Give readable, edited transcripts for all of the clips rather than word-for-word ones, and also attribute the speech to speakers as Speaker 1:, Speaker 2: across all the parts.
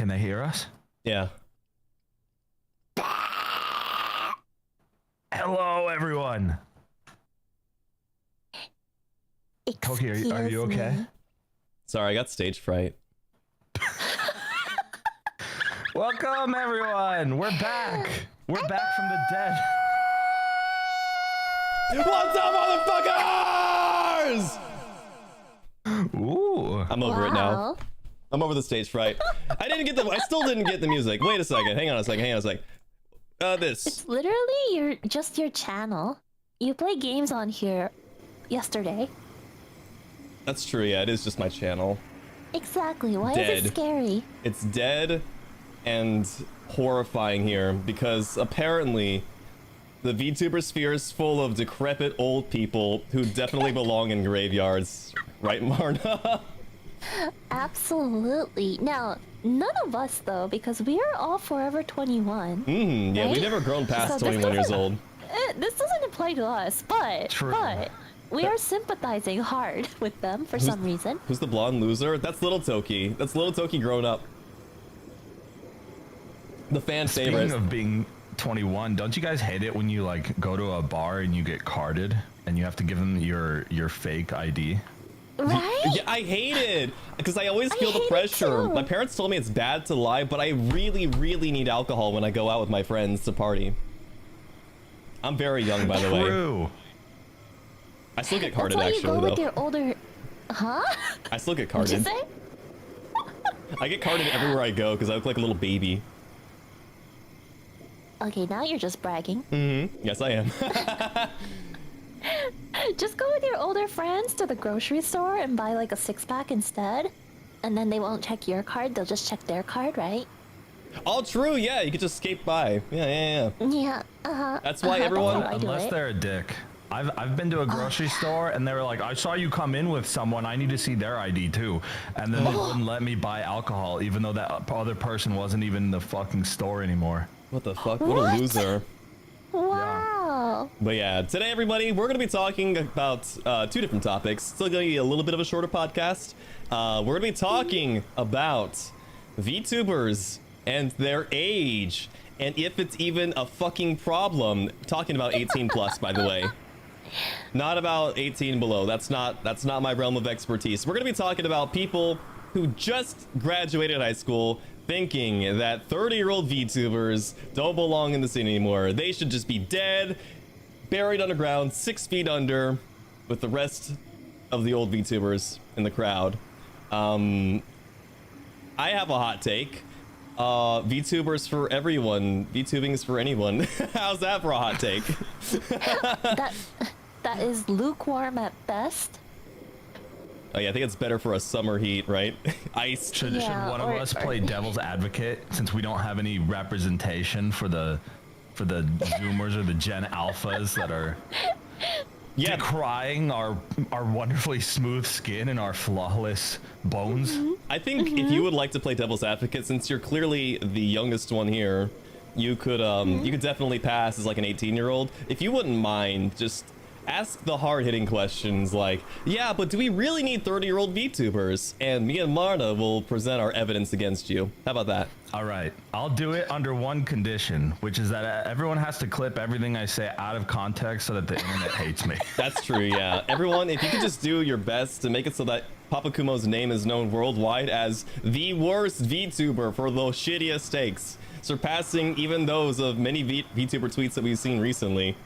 Speaker 1: Can they hear us?
Speaker 2: Yeah.
Speaker 1: Hello, everyone. Toki, are you okay?
Speaker 2: Sorry, I got stage fright.
Speaker 1: Welcome, everyone. We're back. We're back from the dead.
Speaker 2: What's up, motherfuckers?
Speaker 1: Ooh.
Speaker 2: I'm over it now. I'm over the stage fright. I still didn't get the music. Wait a second. Hang on a second. This.
Speaker 3: It's literally your channel. You play games on here yesterday.
Speaker 2: That's true, yeah, it is just my channel.
Speaker 3: Exactly. Why
Speaker 2: Dead.
Speaker 3: is it scary?
Speaker 2: It's dead and horrifying here because apparently the VTuber sphere is full of decrepit old people who definitely belong in graveyards. Right, Marna?
Speaker 3: Absolutely. Now, none of us though, because we are all forever 21.
Speaker 2: Yeah,
Speaker 3: right?
Speaker 2: we've never grown past
Speaker 3: So
Speaker 2: 21 years old.
Speaker 3: This doesn't apply to us, but we are sympathizing hard with them for some reason.
Speaker 2: Who's the blonde loser? That's Little Toki. That's Little Toki grown up. The fan favorite.
Speaker 1: Speaking of being 21, don't you guys hate it when you like go to a bar and you get carded and you have to give them your fake ID?
Speaker 3: Right?
Speaker 2: Yeah, I hate it because I always feel the pressure. My parents told me it's bad to lie, but I really, really need alcohol when I go out with my friends to party. I'm very young, by the way.
Speaker 1: True.
Speaker 2: I still get carded,
Speaker 3: That's why
Speaker 2: actually,
Speaker 3: you go
Speaker 2: though.
Speaker 3: with your older... Huh?
Speaker 2: I still get
Speaker 3: What'd you
Speaker 2: carded.
Speaker 3: say?
Speaker 2: I get carded everywhere I go because I look like a little baby.
Speaker 3: Okay, now you're just bragging.
Speaker 2: Yes, I am.
Speaker 3: Just go with your older friends to the grocery store and buy like a 6-pack instead. And then they won't check your card, they'll just check their card, right?
Speaker 2: All true, yeah, you could just skate by. Yeah.
Speaker 3: Yeah,
Speaker 2: That's why everyone...
Speaker 3: That's how I do
Speaker 1: Unless
Speaker 3: it.
Speaker 1: they're a dick. I've been to a grocery store and they were like, I saw you come in with someone, I need to see their ID too. And then they wouldn't let me buy alcohol even though that other person wasn't even in the fucking store anymore.
Speaker 2: What the fuck? What a loser.
Speaker 3: Wow.
Speaker 2: But yeah, today everybody, we're going to be talking about two different topics. Still going to be a little bit of a shorter podcast. We're going to be talking about VTubers and their age and if it's even a fucking problem. Talking about 18 plus, by the way. Not about 18 below. That's not my realm of expertise. We're going to be talking about people who just graduated high school thinking that 30-year-old VTubers don't belong in the scene anymore. They should just be dead, buried underground, 6 feet under, with the rest of the old VTubers in the crowd. I have a hot take. VTubers for everyone. VTubing is for anyone. How's that for a hot take?
Speaker 3: That is lukewarm at best.
Speaker 2: Oh yeah, I think it's better for a summer heat, right? Ice.
Speaker 1: Should one of us play devil's advocate since we don't have any representation for the Zoomers or the Gen Alphas that are decrying our wonderfully smooth skin and our flawless bones?
Speaker 2: I think if you would like to play devil's advocate, since you're clearly the youngest one here, you could definitely pass as like an 18-year-old. If you wouldn't mind, just ask the hard-hitting questions like, yeah, but do we really need 30-year-old VTubers? And me and Marna will present our evidence against you. How about that?
Speaker 1: All right, I'll do it under one condition, which is that everyone has to clip everything I say out of context so that the internet hates me.
Speaker 2: That's true, yeah. Everyone, if you could just do your best to make it so that Papakumo's name is known worldwide as the worst VTuber for the shittiest takes, surpassing even those of many VTuber tweets that we've seen recently.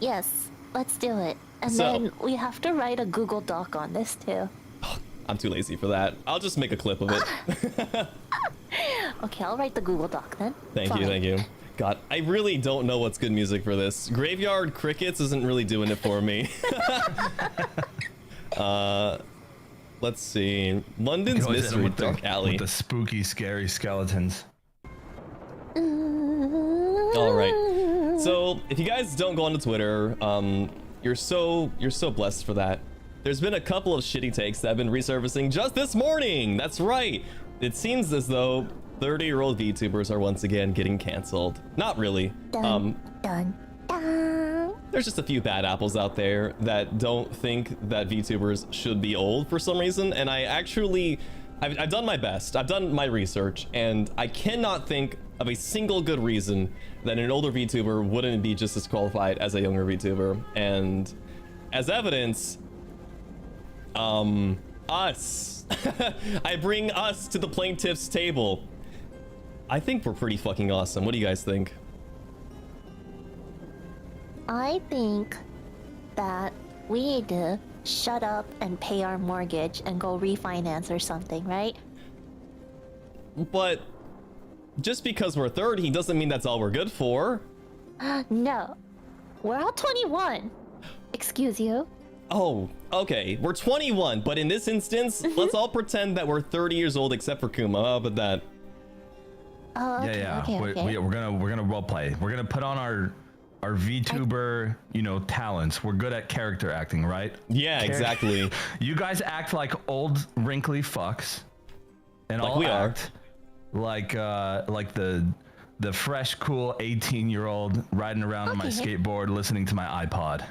Speaker 3: Yes, let's do it. And then we have to write a Google Doc on this too.
Speaker 2: I'm too lazy for that. I'll just make a clip of it.
Speaker 3: Okay, I'll write the Google Doc then.
Speaker 2: Thank you. God, I really don't know what's good music for this. Graveyard Crickets isn't really doing it for me. Let's see. London's Mystery Dark Alley.
Speaker 1: With the spooky, scary skeletons.
Speaker 2: All right. So if you guys don't go onto Twitter, you're so blessed for that. There's been a couple of shitty takes that have been resurfacing just this morning. That's right. It seems as though 30-year-old VTubers are once again getting canceled. Not really.
Speaker 3: Dun.
Speaker 2: There's just a few bad apples out there that don't think that VTubers should be old for some reason, and I actually I've done my best. I've done my research, and I cannot think of a single good reason that an older VTuber wouldn't be just as qualified as a younger VTuber. And as evidence, us. I bring us to the plaintiff's table. I think we're pretty fucking awesome. What do you guys think?
Speaker 3: I think that we need to shut up and pay our mortgage and go refinance or something, right?
Speaker 2: But just because we're 30 doesn't mean that's all we're good for.
Speaker 3: No. We're all 21. Excuse you.
Speaker 2: Oh, okay. We're 21, but in this instance, let's all pretend that we're 30 years old except for Kuma. How about that?
Speaker 3: Oh, okay,
Speaker 1: Yeah.
Speaker 3: okay.
Speaker 1: We're gonna role play. We're gonna put on our VTuber, talents. We're good at character acting, right?
Speaker 2: Yeah, exactly.
Speaker 1: You guys act like old wrinkly fucks, and
Speaker 2: Like
Speaker 1: I'll
Speaker 2: we are.
Speaker 1: act like the fresh, cool 18-year-old riding around on my
Speaker 3: Okay.
Speaker 1: skateboard, listening to my iPod.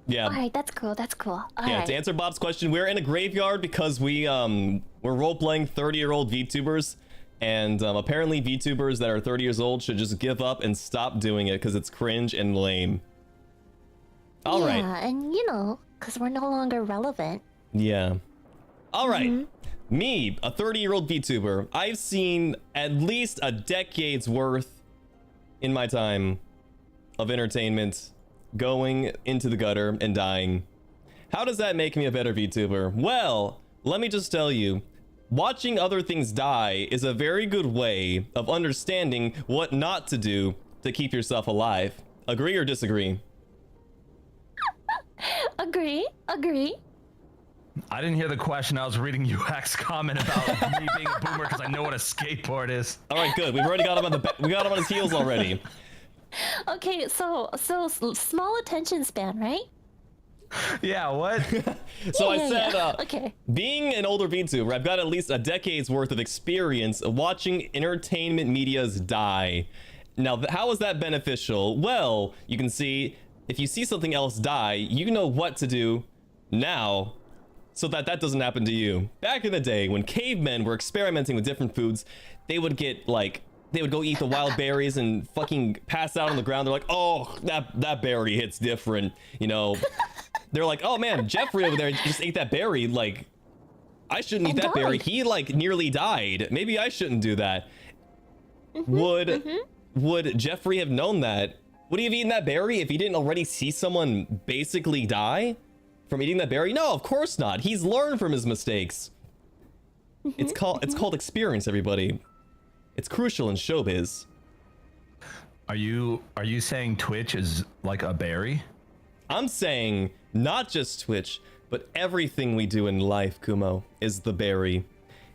Speaker 2: Yeah.
Speaker 3: Alright, that's cool, that's cool.
Speaker 2: Yeah,
Speaker 3: Alright.
Speaker 2: to answer Bob's question, we're in a graveyard because we're role-playing 30-year-old VTubers, and apparently VTubers that are 30 years old should just give up and stop doing it because it's cringe and lame. All right.
Speaker 3: Yeah, and because we're no longer relevant.
Speaker 2: Yeah. All right. Me, a 30-year-old VTuber, I've seen at least a decade's worth in my time of entertainment going into the gutter and dying. How does that make me a better VTuber? Well, let me just tell you, watching other things die is a very good way of understanding what not to do to keep yourself alive. Agree or disagree?
Speaker 3: Agree.
Speaker 1: I didn't hear the question. I was reading UX comment about me being a boomer because I know what a skateboard is.
Speaker 2: All right, good. We've already got him on we got him on his heels already.
Speaker 3: Okay, so small attention span, right?
Speaker 1: Yeah, what?
Speaker 2: So I
Speaker 3: Yeah,
Speaker 2: said,
Speaker 3: yeah. Okay.
Speaker 2: being an older VTuber, I've got at least a decade's worth of experience watching entertainment medias die. Now, how is that beneficial? Well, you can see, if you see something else die, you know what to do now so that doesn't happen to you. Back in the day, when cavemen were experimenting with different foods, they would get, they would go eat the wild berries and fucking pass out on the ground. They're like, oh, that berry hits different, They're like, oh man, Jeffrey over there just ate that berry. Like, I shouldn't eat
Speaker 3: And
Speaker 2: that berry.
Speaker 3: died.
Speaker 2: He nearly died. Maybe I shouldn't do that. Would Jeffrey have known that? Would he have eaten that berry if he didn't already see someone basically die from eating that berry? No, of course not. He's learned from his mistakes. It's called experience, everybody. It's crucial in showbiz.
Speaker 1: Are you saying Twitch is like a berry?
Speaker 2: I'm saying not just Twitch, but everything we do in life, Kumo, is the berry.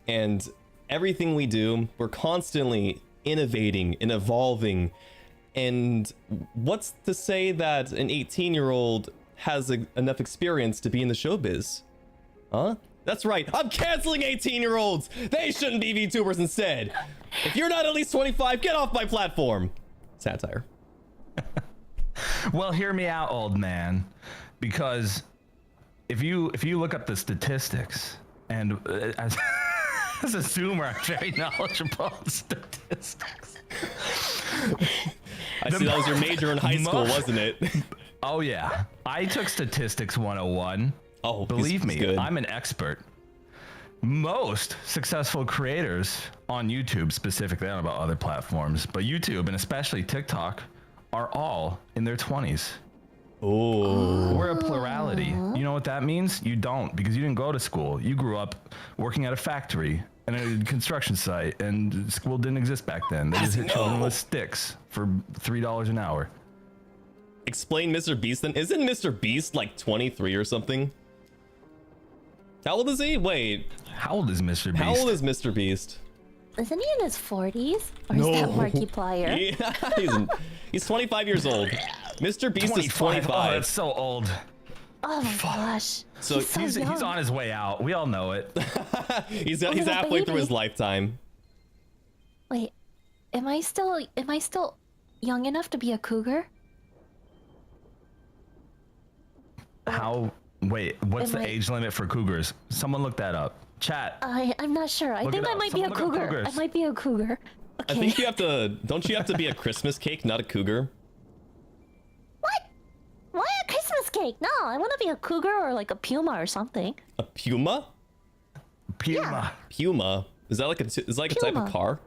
Speaker 2: And everything we do, we're constantly innovating and evolving. And what's to say that an 18-year-old has enough experience to be in the showbiz? Huh? That's right. I'm canceling 18-year-olds. They shouldn't be VTubers instead. If you're not at least 25, get off my platform. Satire.
Speaker 1: Well, hear me out, old man, because if you look up the statistics, and as a Zoomer, I'm very knowledgeable on statistics.
Speaker 2: I see that was your major in high school, wasn't it?
Speaker 1: Oh yeah, I took statistics 101.
Speaker 2: Oh,
Speaker 1: Believe me,
Speaker 2: good.
Speaker 1: I'm an expert. Most successful creators on YouTube specifically, I don't know about other platforms, but YouTube and especially TikTok are all in their 20s.
Speaker 2: Oh.
Speaker 1: We're a plurality. You know what that means? You don't, because you didn't go to school. You grew up working at a factory and a construction site, and school didn't exist back then. They just hit children with sticks for $3 an hour.
Speaker 2: Explain Mr. Beast then. Isn't Mr. Beast like 23 or something? How old is he? Wait.
Speaker 1: How old is Mr. Beast?
Speaker 2: How old is Mr. Beast?
Speaker 3: Isn't he in his 40s? Or is that Markiplier?
Speaker 2: Yeah, he's 25 years old. Mr. Beast is 25.
Speaker 1: Oh, that's so old.
Speaker 3: Oh my gosh.
Speaker 2: So
Speaker 1: He's
Speaker 3: young.
Speaker 1: on his way out. We all know it.
Speaker 2: he's
Speaker 3: little
Speaker 2: halfway through his
Speaker 3: baby.
Speaker 2: lifetime.
Speaker 3: Wait, am I still young enough to be a cougar?
Speaker 1: Wait, what's
Speaker 3: Am
Speaker 1: the
Speaker 3: I-
Speaker 1: age limit for cougars? Someone look that up. Chat.
Speaker 3: I'm not sure. I
Speaker 1: Look
Speaker 3: think
Speaker 1: it
Speaker 3: I
Speaker 1: up.
Speaker 3: might be a
Speaker 1: Someone look up
Speaker 3: cougar. I
Speaker 1: cougars.
Speaker 3: might be a cougar. Okay.
Speaker 2: I think you have to. Don't you have to be a Christmas cake, not a cougar?
Speaker 3: What? Why a Christmas cake? No, I want to be a cougar or like a puma or something.
Speaker 2: A puma?
Speaker 1: Puma.
Speaker 2: Puma? Is that like a type of
Speaker 3: Puma.
Speaker 2: car?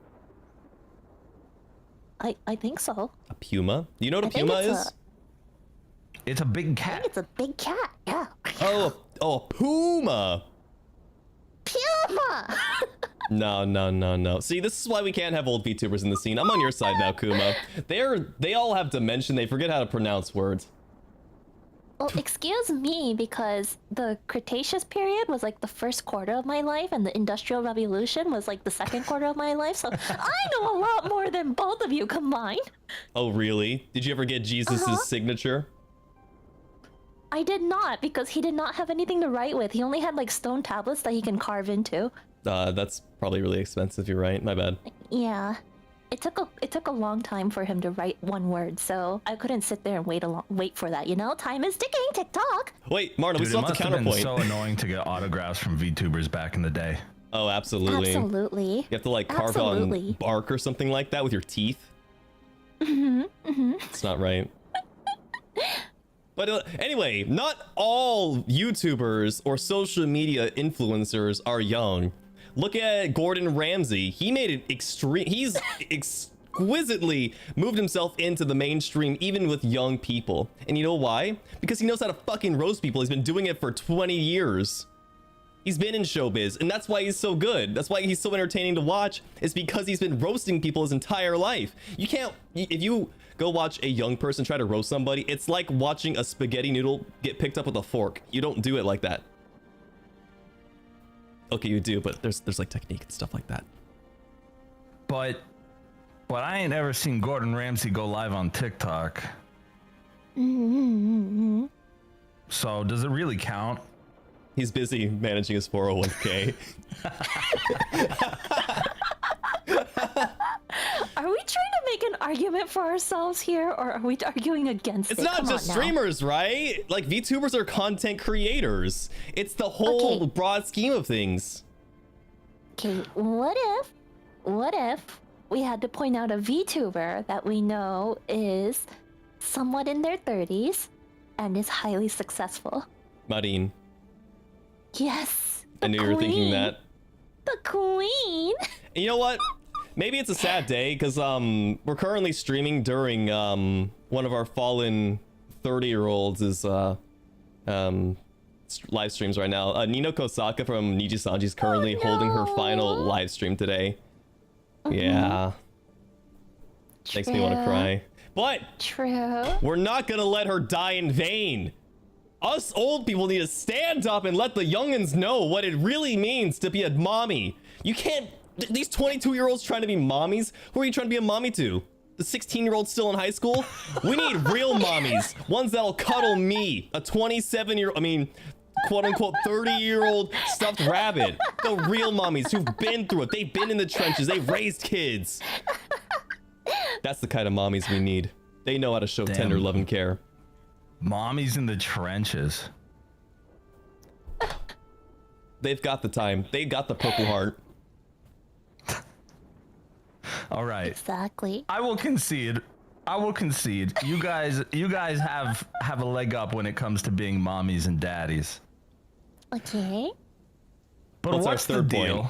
Speaker 3: I think so.
Speaker 2: A puma? You know what a
Speaker 3: I think
Speaker 2: puma
Speaker 3: it's
Speaker 2: is?
Speaker 1: It's a big
Speaker 3: I think
Speaker 1: cat.
Speaker 3: it's a big cat. Yeah.
Speaker 2: Oh, a puma.
Speaker 3: Puma.
Speaker 2: No. See, this is why we can't have old VTubers in the scene. I'm on your side now, Kuma. They all have dementia. They forget how to pronounce words.
Speaker 3: Well, excuse me, because the Cretaceous period was like the first quarter of my life, and the Industrial Revolution was like the second quarter of my life. So I know a lot more than both of you combined.
Speaker 2: Oh, really? Did you ever get Jesus' signature?
Speaker 3: I did not, because he did not have anything to write with. He only had like stone tablets that he can carve into.
Speaker 2: That's probably really expensive. You're right. My bad.
Speaker 3: Yeah. It took a long time for him to write one word, so I couldn't sit there and wait for that, you know? Time is ticking, tick-tock.
Speaker 2: Wait, Marna, we
Speaker 1: Dude, it
Speaker 2: still have
Speaker 1: must
Speaker 2: to
Speaker 1: have been
Speaker 2: counterpoint.
Speaker 1: so annoying to get autographs from VTubers back in the day.
Speaker 2: Oh, absolutely.
Speaker 3: Absolutely.
Speaker 2: You have to like carve on
Speaker 3: Absolutely.
Speaker 2: bark or something like that with your teeth. It's not right. But anyway, not all YouTubers or social media influencers are young. Look at Gordon Ramsay. He made it extreme. He's exquisitely moved himself into the mainstream, even with young people. And you know why? Because he knows how to fucking roast people. He's been doing it for 20 years. He's been in showbiz, and that's why he's so good. That's why he's so entertaining to watch, is because he's been roasting people his entire life. You can't, if you go watch a young person try to roast somebody, it's like watching a spaghetti noodle get picked up with a fork. You don't do it like that. Okay, you do, but there's like technique and stuff like that.
Speaker 1: But I ain't ever seen Gordon Ramsay go live on TikTok. So does it really count?
Speaker 2: He's busy managing his 401k.
Speaker 3: Are we trying to make an argument for ourselves here, or are we arguing against
Speaker 2: It's
Speaker 3: it?
Speaker 2: not
Speaker 3: Come
Speaker 2: just
Speaker 3: on now.
Speaker 2: streamers, right? Like, VTubers are content creators. It's the whole
Speaker 3: Okay.
Speaker 2: broad scheme of things.
Speaker 3: Okay, what if we had to point out a VTuber that we know is somewhat in their 30s and is highly successful?
Speaker 2: Marine,
Speaker 3: Yes.
Speaker 2: I knew you were thinking
Speaker 3: queen.
Speaker 2: that.
Speaker 3: The queen.
Speaker 2: And you know what? Maybe it's a sad day because we're currently streaming during one of our fallen 30-year-olds is live streams right now. Nino Kosaka from Nijisanji is currently holding her final
Speaker 3: no.
Speaker 2: live stream today. Yeah, makes me want to
Speaker 3: True.
Speaker 2: cry. But
Speaker 3: True.
Speaker 2: we're not gonna let her die in vain. Us old people need to stand up and let the youngins know what it really means to be a mommy. You can't. These 22-year-olds trying to be mommies. Who are you trying to be a mommy to? The 16-year-old still in high school? We need real mommies. Ones that'll cuddle me. A 27-year-old, I mean, quote-unquote 30-year-old stuffed rabbit. The real mommies who've been through it. They've been in the trenches. They've raised kids. That's the kind of mommies we need. They know how to show tender love and care.
Speaker 1: Mommies in the trenches.
Speaker 2: They've got the time. They got the purple heart.
Speaker 1: All right.
Speaker 3: Exactly.
Speaker 1: I will concede. You guys have a leg up when it comes to being mommies and daddies.
Speaker 3: Okay.
Speaker 1: But
Speaker 2: What's our
Speaker 1: what's the
Speaker 2: third
Speaker 1: deal?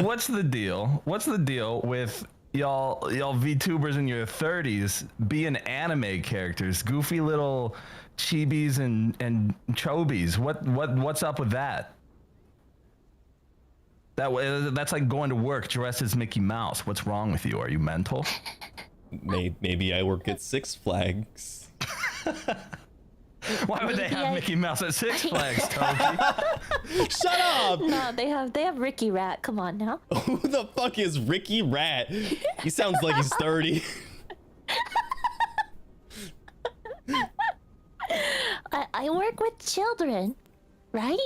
Speaker 1: What's the deal? What's the deal with y'all VTubers in your 30s being anime characters, goofy little chibis and chobies? What's up with that? That's like going to work dressed as Mickey Mouse. What's wrong with you? Are you mental?
Speaker 2: Maybe I work at Six Flags.
Speaker 1: Why would they have
Speaker 3: Maybe
Speaker 1: Mickey Mouse at Six Flags, Toby?
Speaker 2: Shut up!
Speaker 3: No, they have Ricky Rat. Come on now.
Speaker 2: Who the fuck is Ricky Rat? He sounds like he's 30.
Speaker 3: I work with children, right?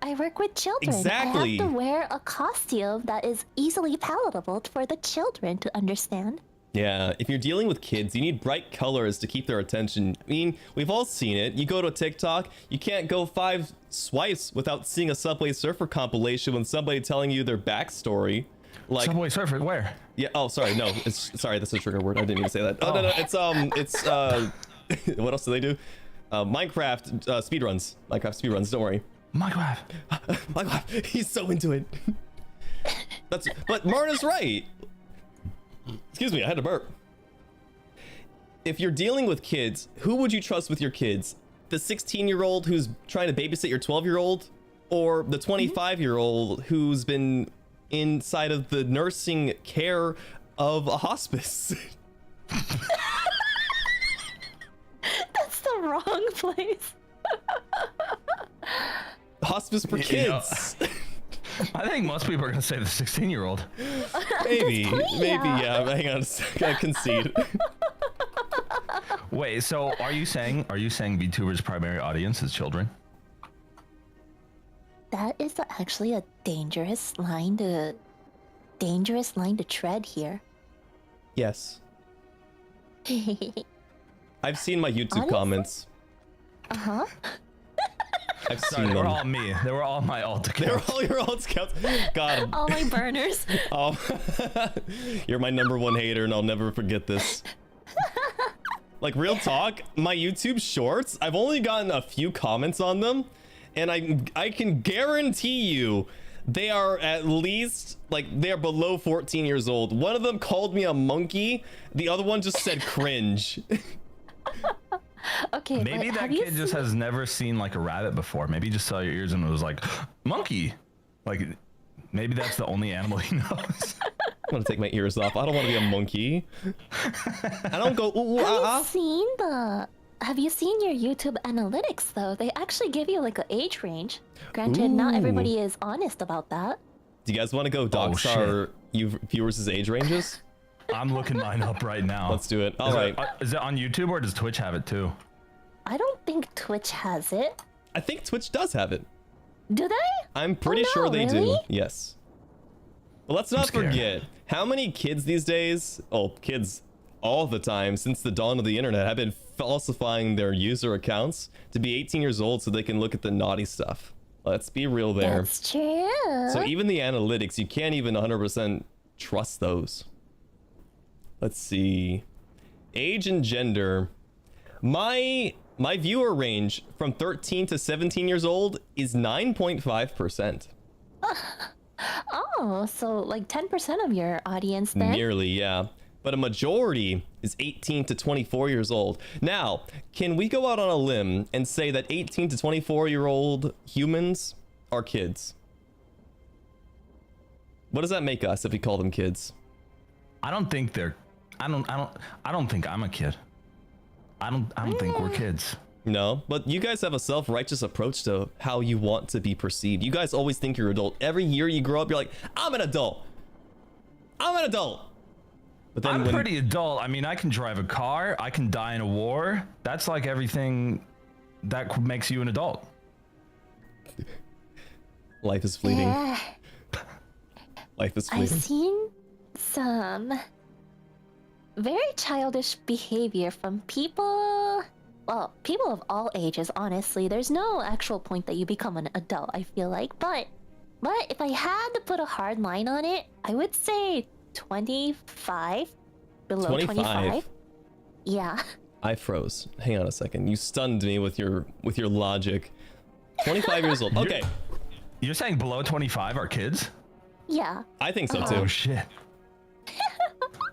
Speaker 3: I work with children.
Speaker 2: Exactly.
Speaker 3: I have to wear a costume that is easily palatable for the children to understand.
Speaker 2: Yeah, if you're dealing with kids, you need bright colors to keep their attention. I mean, we've all seen it. You go to TikTok, you can't go 5 swipes without seeing a Subway Surfer compilation with somebody telling you their backstory. Like
Speaker 1: Subway Surfer, where?
Speaker 2: Yeah, oh sorry, no, it's sorry, that's a trigger word. I didn't even say that. Oh, no, it's what else do they do? Minecraft speedruns. Minecraft speedruns, don't worry.
Speaker 1: Minecraft.
Speaker 2: Minecraft, he's so into it. But Marna's right. Excuse me, I had to burp. If you're dealing with kids, who would you trust with your kids? The 16-year-old who's trying to babysit your 12-year-old, or the 25-year-old who's been inside of the nursing care of a hospice?
Speaker 3: That's the wrong place.
Speaker 2: Hospice for kids.
Speaker 1: You know, I think most people are gonna say the 16-year-old.
Speaker 2: Maybe,
Speaker 3: yeah.
Speaker 2: yeah. Hang on a sec, I concede.
Speaker 1: Wait, so are you saying VTubers' primary audience is children?
Speaker 3: That is actually a dangerous line to tread here.
Speaker 2: Yes. I've seen my YouTube
Speaker 3: Honestly?
Speaker 2: comments.
Speaker 3: Uh-huh.
Speaker 2: I've
Speaker 1: Sorry,
Speaker 2: seen
Speaker 1: they were
Speaker 2: them.
Speaker 1: all me. They were all my alt
Speaker 2: They were
Speaker 1: accounts.
Speaker 2: all your old scouts. God.
Speaker 3: All my burners.
Speaker 2: Oh, you're my #1 hater, and I'll never forget this. Like, real talk, my YouTube shorts, I've only gotten a few comments on them, and I can guarantee you they are at least, like, they're below 14 years old. One of them called me a monkey. The other one just said cringe.
Speaker 3: Okay,
Speaker 1: Maybe
Speaker 3: but
Speaker 1: that
Speaker 3: have you
Speaker 1: kid just has never seen like a rabbit before. Maybe he just saw your ears and was like, monkey. Like, maybe that's the only animal he knows.
Speaker 2: I'm gonna take my ears off. I don't want to be a monkey. I don't go ooh, ah, ah.
Speaker 3: Have you seen your YouTube analytics though? They actually give you like an age range. Granted, not
Speaker 2: Ooh.
Speaker 3: everybody is honest about that.
Speaker 2: Do you guys want to go dox
Speaker 1: shit.
Speaker 2: our viewers' age ranges?
Speaker 1: I'm looking mine up right now.
Speaker 2: Let's do it. All right.
Speaker 1: Is it on YouTube or does Twitch have it too?
Speaker 3: I don't think Twitch has it.
Speaker 2: I think Twitch does have it.
Speaker 3: Do they?
Speaker 2: I'm pretty
Speaker 3: no,
Speaker 2: sure they do.
Speaker 3: really?
Speaker 2: Yes. But let's not
Speaker 1: scared.
Speaker 2: forget how many kids these days, kids all the time since the dawn of the internet, have been falsifying their user accounts to be 18 years old so they can look at the naughty stuff. Let's be real there.
Speaker 3: That's true.
Speaker 2: So even the analytics, you can't even 100% trust those. Let's see. Age and gender. My viewer range from 13 to 17 years old is 9.5%.
Speaker 3: Oh, so like 10% of your audience then?
Speaker 2: Nearly, yeah. But a majority is 18 to 24 years old. Now, can we go out on a limb and say that 18 to 24-year-old humans are kids? What does that make us if we call them kids?
Speaker 1: I don't think they're. I don't think I'm a kid. I don't think we're kids.
Speaker 2: No, but you guys have a self-righteous approach to how you want to be perceived. You guys always think you're adult. Every year you grow up, you're like, I'm an adult. I'm an adult. But then
Speaker 1: I'm pretty adult. I mean, I can drive a car. I can die in a war. That's like everything that makes you an adult.
Speaker 2: Life is fleeting.
Speaker 3: Yeah.
Speaker 2: Life is
Speaker 3: I've
Speaker 2: fleeting.
Speaker 3: seen some very childish behavior from people. Well, people of all ages, honestly. There's no actual point that you become an adult, I feel like. But if I had to put a hard line on it, I would say 25. Below 25. Yeah.
Speaker 2: I froze. Hang on a second. You stunned me with your logic. 25 years old. Okay.
Speaker 1: You're saying below 25 are kids?
Speaker 3: Yeah.
Speaker 2: I think so
Speaker 1: Oh
Speaker 2: too.
Speaker 1: shit.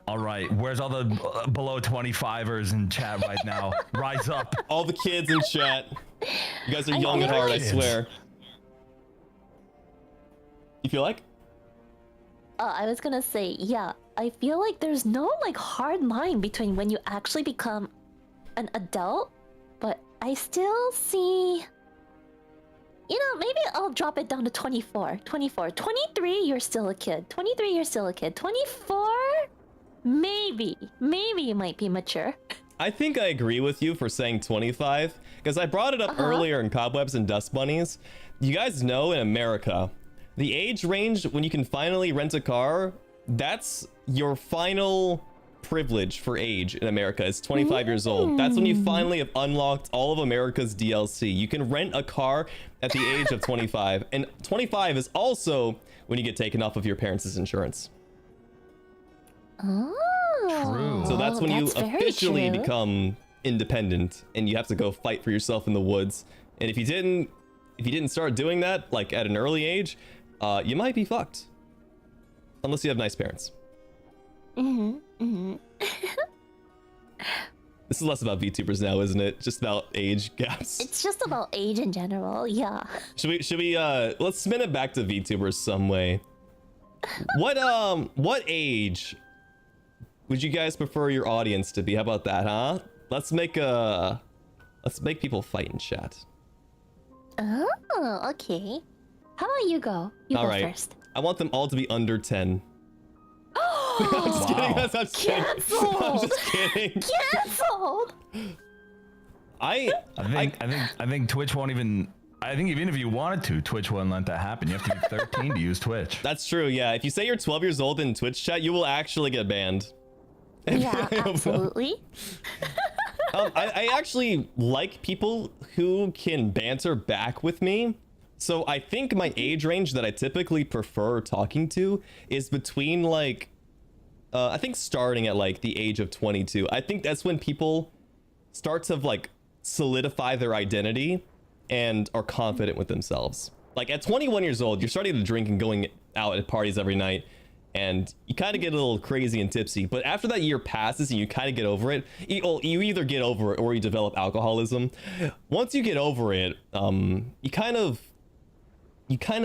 Speaker 1: All right, where's all the below 25ers in chat right now? Rise up.
Speaker 2: All the kids in chat. You guys are young at
Speaker 3: feel
Speaker 2: heart, I
Speaker 3: like-
Speaker 2: swear. You feel like?
Speaker 3: I was gonna say, yeah. I feel like there's no like hard line between when you actually become an adult, but I still see. You know, maybe I'll drop it down to 24. 23, you're still a kid. 23, you're still a kid. 24, maybe you might be mature.
Speaker 2: I think I agree with you for saying 25, because I brought it up earlier in Cobwebs and Dustbunnies. You guys know in America, the age range when you can finally rent a car, that's your final privilege for age in America is 25 years old. That's when you finally have unlocked all of America's DLC. You can rent a car at the age of 25, and 25 is also when you get taken off of your parents' insurance.
Speaker 3: Oh.
Speaker 1: True.
Speaker 2: So that's when you
Speaker 3: very
Speaker 2: officially
Speaker 3: true.
Speaker 2: become independent, and you have to go fight for yourself in the woods. And if you didn't start doing that like at an early age, you might be fucked. Unless you have nice parents. This is less about VTubers now, isn't it? Just about age gaps.
Speaker 3: It's just about age in general, yeah.
Speaker 2: Should we let's spin it back to VTubers some way. What age would you guys prefer your audience to be? How about that, huh? Let's make people fight in chat.
Speaker 3: Oh, okay. How about you go? You
Speaker 2: All
Speaker 3: go
Speaker 2: right.
Speaker 3: first.
Speaker 2: I want them all to be under 10. I'm just kidding.
Speaker 1: Wow.
Speaker 2: I'm just kidding. I'm
Speaker 3: Cancelled!
Speaker 2: just kidding.
Speaker 3: Cancelled!
Speaker 1: I think Twitch won't even. I think even if you wanted to, Twitch wouldn't let that happen. You have to be 13 to use Twitch.
Speaker 2: That's true. Yeah. If you say you're 12 years old in Twitch chat, you will actually get banned.
Speaker 3: Yeah, absolutely.
Speaker 2: I actually like people who can banter back with me. So I think my age range that I typically prefer talking to is between like, I think starting at like the age of 22. I think that's when people start to like solidify their identity and are confident with themselves. Like at 21 years old, you're starting to drink and going out at parties every night, and you kind of get a little crazy and tipsy. But after that year passes and you kind of get over it, you either get over it or you develop alcoholism. Once you get over it, you kind of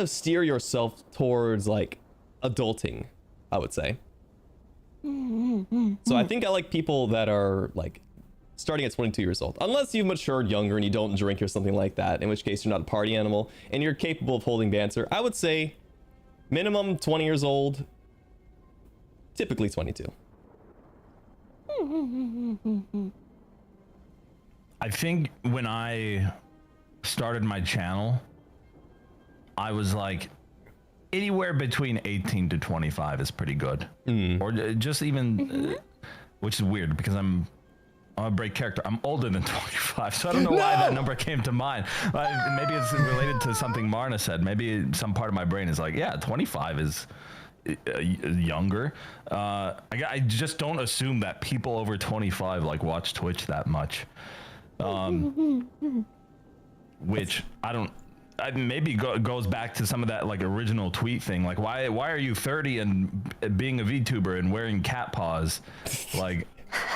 Speaker 2: steer yourself towards like adulting, I would say. So I think I like people that are like starting at 22 years old, unless you've matured younger and you don't drink or something like that, in which case you're not a party animal and you're capable of holding banter. I would say minimum 20 years old, typically 22.
Speaker 1: I think when I started my channel, I was like, anywhere between 18 to 25 is pretty good. Or just even, which is weird because I'm a break character. I'm older than 25, so I don't know why that number came to mind. Maybe it's related to something Marna said. Maybe some part of my brain is like, yeah, 25 is younger. I just don't assume that people over 25 like watch Twitch that much. Which I don't. Maybe goes back to some of that like original tweet thing. Like, why are you 30 and being a VTuber and wearing cat paws? Like,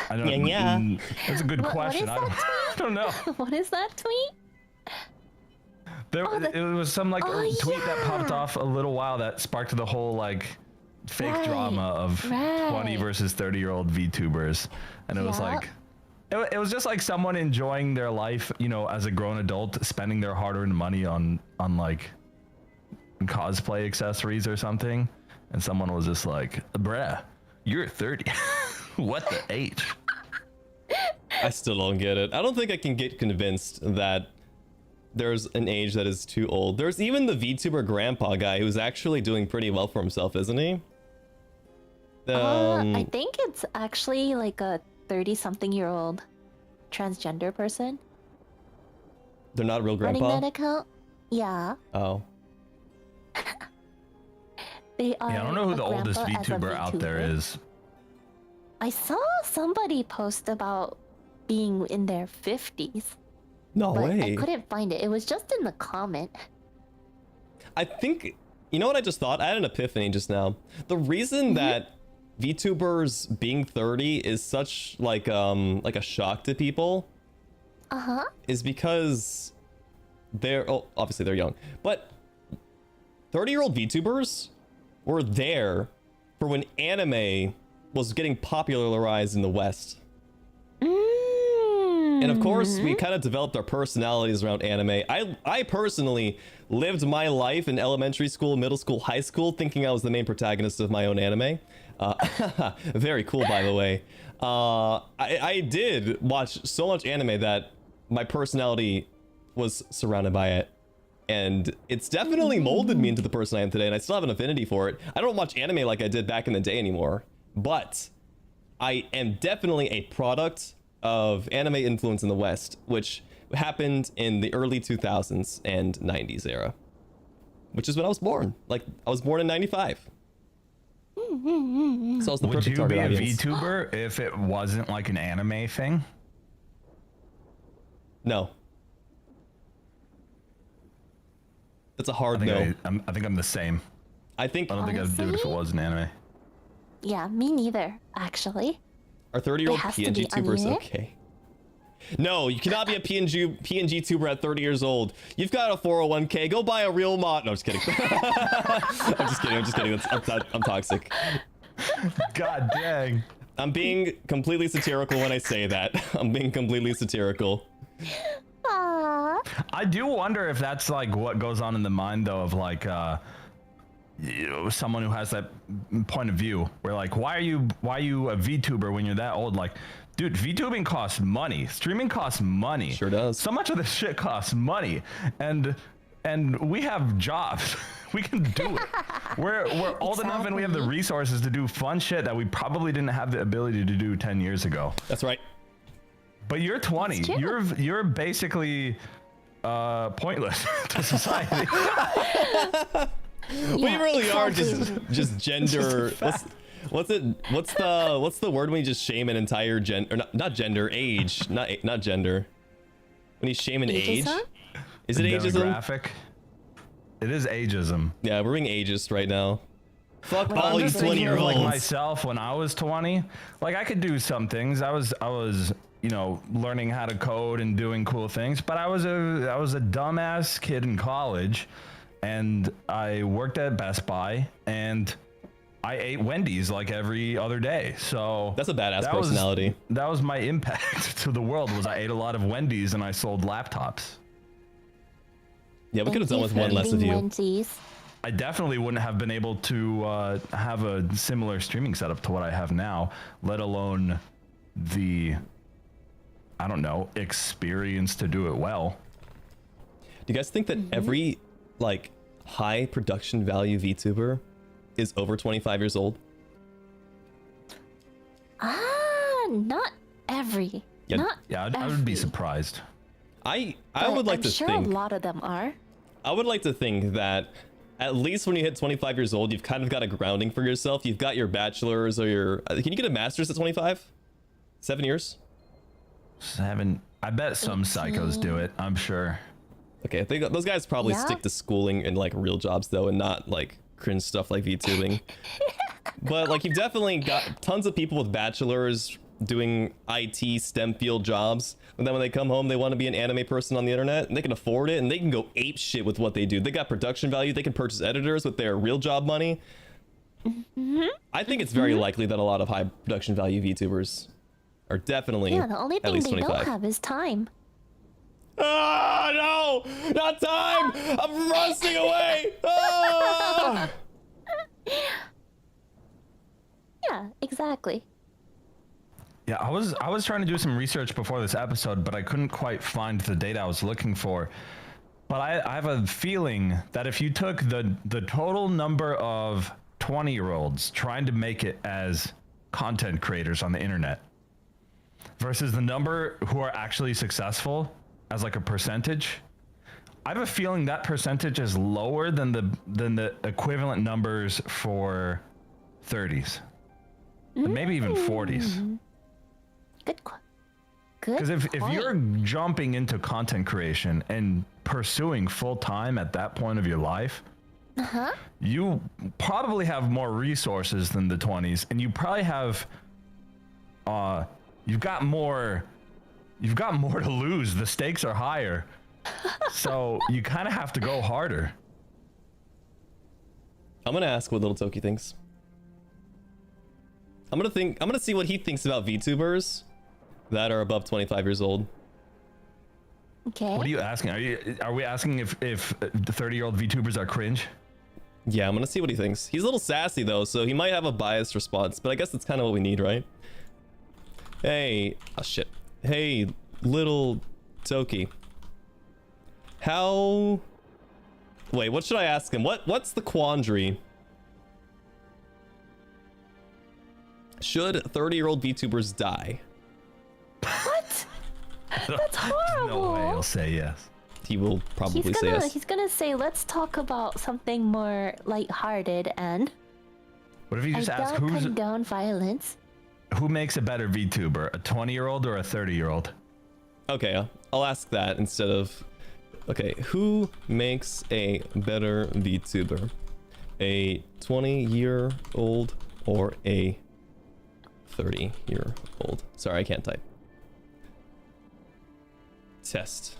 Speaker 1: I don't.
Speaker 2: Yeah.
Speaker 1: That's a good
Speaker 3: What
Speaker 1: question.
Speaker 3: is that
Speaker 1: I don't know.
Speaker 3: What is that tweet?
Speaker 1: It was some like tweet that popped
Speaker 3: yeah.
Speaker 1: off a little while that sparked the whole like fake
Speaker 3: Right,
Speaker 1: drama of 20
Speaker 3: right.
Speaker 1: versus 30-year-old VTubers, and it was
Speaker 3: Yeah.
Speaker 1: like. It was just like someone enjoying their life, you know, as a grown adult, spending their hard-earned money on like cosplay accessories or something, and someone was just like, "Bruh, you're 30. What the H?"
Speaker 2: I still don't get it. I don't think I can get convinced that there's an age that is too old. There's even the VTuber grandpa guy who's actually doing pretty well for himself, isn't he?
Speaker 3: I think it's actually like a 30-something-year-old transgender person
Speaker 2: They're not a real
Speaker 3: running
Speaker 2: grandpa?
Speaker 3: that account. Yeah,
Speaker 2: Oh.
Speaker 3: they are.
Speaker 1: Yeah, I don't know who
Speaker 3: a
Speaker 1: the oldest
Speaker 3: grandpa as a
Speaker 1: VTuber out there
Speaker 3: VTuber.
Speaker 1: is.
Speaker 3: I saw somebody post about being in their 50s,
Speaker 2: No
Speaker 3: but
Speaker 2: way.
Speaker 3: I couldn't find it. It was just in the comment.
Speaker 2: I think, you know what I just thought? I had an epiphany just now. The reason that VTubers being 30 is such like a shock to people is because obviously they're young, but 30-year-old VTubers were there for when anime was getting popularized in the West. And of course, we kind of developed our personalities around anime. I personally lived my life in elementary school, middle school, high school, thinking I was the main protagonist of my own anime. Very cool, by the way. I did watch so much anime that my personality was surrounded by it. And it's definitely molded me into the person I am today, and I still have an affinity for it. I don't watch anime like I did back in the day anymore. But I am definitely a product of anime influence in the West, which happened in the early 2000s and 90s era, which is when I was born. Like, I was born in 95. So I was the
Speaker 1: Would
Speaker 2: perfect
Speaker 1: you be
Speaker 2: target
Speaker 1: a
Speaker 2: audience.
Speaker 1: VTuber if it wasn't like an anime thing?
Speaker 2: No. That's a hard
Speaker 1: I
Speaker 2: no.
Speaker 1: think I think I'm the same.
Speaker 2: I think
Speaker 1: I don't think I'd do it if it was an anime.
Speaker 3: Yeah, me neither, actually.
Speaker 2: are 30-year-old
Speaker 3: It has to be
Speaker 2: PNG tubers
Speaker 3: anime?
Speaker 2: okay? No, you cannot be a PNG tuber at 30 years old. You've got a 401k. Go buy a real mod. No, I'm just kidding. I'm just kidding. I'm toxic.
Speaker 1: God dang.
Speaker 2: I'm being completely satirical when I say that. I'm being completely satirical.
Speaker 3: Aww.
Speaker 1: I do wonder if that's like what goes on in the mind though of like someone who has that point of view where like why are you a VTuber when you're that old? Like, dude, VTubing costs money. Streaming costs money.
Speaker 2: Sure does.
Speaker 1: So much of this shit costs money, and we have jobs. We can do it. We're old enough and we have the resources to do fun shit that we probably didn't have the ability to do 10 years ago.
Speaker 2: That's right.
Speaker 1: But you're 20.
Speaker 3: It's true.
Speaker 1: You're basically pointless to society.
Speaker 2: We
Speaker 3: Yeah,
Speaker 2: really are
Speaker 3: exactly.
Speaker 2: just gender. What's the word when you just shame an entire gender, or not gender, age, not gender. When you shame an age,
Speaker 3: Ageism?
Speaker 2: is it ageism?
Speaker 1: Demographic. It is ageism.
Speaker 2: Yeah, we're being ageist right now. Fuck
Speaker 3: Well,
Speaker 2: all
Speaker 3: I'm
Speaker 2: you
Speaker 3: just thinking
Speaker 2: 20-year-olds.
Speaker 1: Like myself when I was 20, like I could do some things. I was learning how to code and doing cool things, but I was a dumbass kid in college, and I worked at Best Buy and I ate Wendy's like every other day. So
Speaker 2: That's a badass
Speaker 1: that
Speaker 2: personality.
Speaker 1: that was my impact to the world. Was I ate a lot of Wendy's and I sold laptops.
Speaker 2: Yeah, we could have done with
Speaker 3: Thank
Speaker 2: one
Speaker 3: for
Speaker 2: less of
Speaker 3: being
Speaker 2: you.
Speaker 3: Wendy's.
Speaker 1: I definitely wouldn't have been able to have a similar streaming setup to what I have now, let alone the, I don't know, experience to do it well.
Speaker 2: Do you guys think that every like high production value VTuber is over 25 years old?
Speaker 3: Not every.
Speaker 2: Yeah,
Speaker 3: Not
Speaker 1: Yeah, I would be
Speaker 3: every.
Speaker 1: surprised.
Speaker 2: I
Speaker 3: But
Speaker 2: would like
Speaker 3: I'm
Speaker 2: to
Speaker 3: sure
Speaker 2: think
Speaker 3: a lot of them are.
Speaker 2: I would like to think that at least when you hit 25 years old, you've kind of got a grounding for yourself. You've got your bachelor's or your can you get a master's at 25? 7 years?
Speaker 1: 7. I bet some psychos do it. I'm sure.
Speaker 2: Okay, I think those guys probably
Speaker 3: Yeah.
Speaker 2: stick to schooling and like real jobs though, and not like cringe stuff like VTubing. But like you've definitely got tons of people with bachelors doing IT STEM field jobs, and then when they come home they want to be an anime person on the internet, and they can afford it and they can go ape shit with what they do. They got production value, they can purchase editors with their real job money. I think it's very likely that a lot of high production value VTubers are definitely
Speaker 3: Yeah, the only
Speaker 2: at
Speaker 3: thing
Speaker 2: least
Speaker 3: they
Speaker 2: 25.
Speaker 3: don't have is time.
Speaker 2: Ah, no! Not time! I'm rusting away! Ah!
Speaker 3: Yeah, exactly.
Speaker 1: Yeah, I was trying to do some research before this episode, but I couldn't quite find the data I was looking for. But I have a feeling that if you took the total number of 20-year-olds trying to make it as content creators on the internet versus the number who are actually successful as like a percentage, I have a feeling that percentage is lower than the equivalent numbers for 30s. And maybe even 40s.
Speaker 3: Good. Good.
Speaker 1: Because if
Speaker 3: point.
Speaker 1: you're jumping into content creation and pursuing full time at that point of your life, you probably have more resources than the 20s, and you probably have you've got more to lose. The stakes are higher. So you kind of have to go harder.
Speaker 2: I'm gonna ask what Little Toki thinks. I'm gonna see what he thinks about VTubers that are above 25 years old.
Speaker 3: Okay.
Speaker 1: What are you asking? Are we asking if the 30-year-old VTubers are cringe?
Speaker 2: Yeah, I'm gonna see what he thinks. He's a little sassy though, so he might have a biased response, but I guess that's kind of what we need, right? Hey, oh shit. Hey, Little Toki. How... Wait, what should I ask him? What's the quandary? Should 30-year-old VTubers die?
Speaker 3: What? That's horrible.
Speaker 1: No way he'll say yes.
Speaker 2: He will probably say yes.
Speaker 3: He's gonna say, let's talk about something more lighthearted and
Speaker 1: What if you just
Speaker 3: I
Speaker 1: ask
Speaker 3: don't condone violence.
Speaker 1: who makes a better VTuber, a 20-year-old or a 30-year-old?
Speaker 2: Okay, I'll ask that instead of... Okay, who makes a better VTuber? A 20-year-old or a 30-year-old? Sorry, I can't type. Test.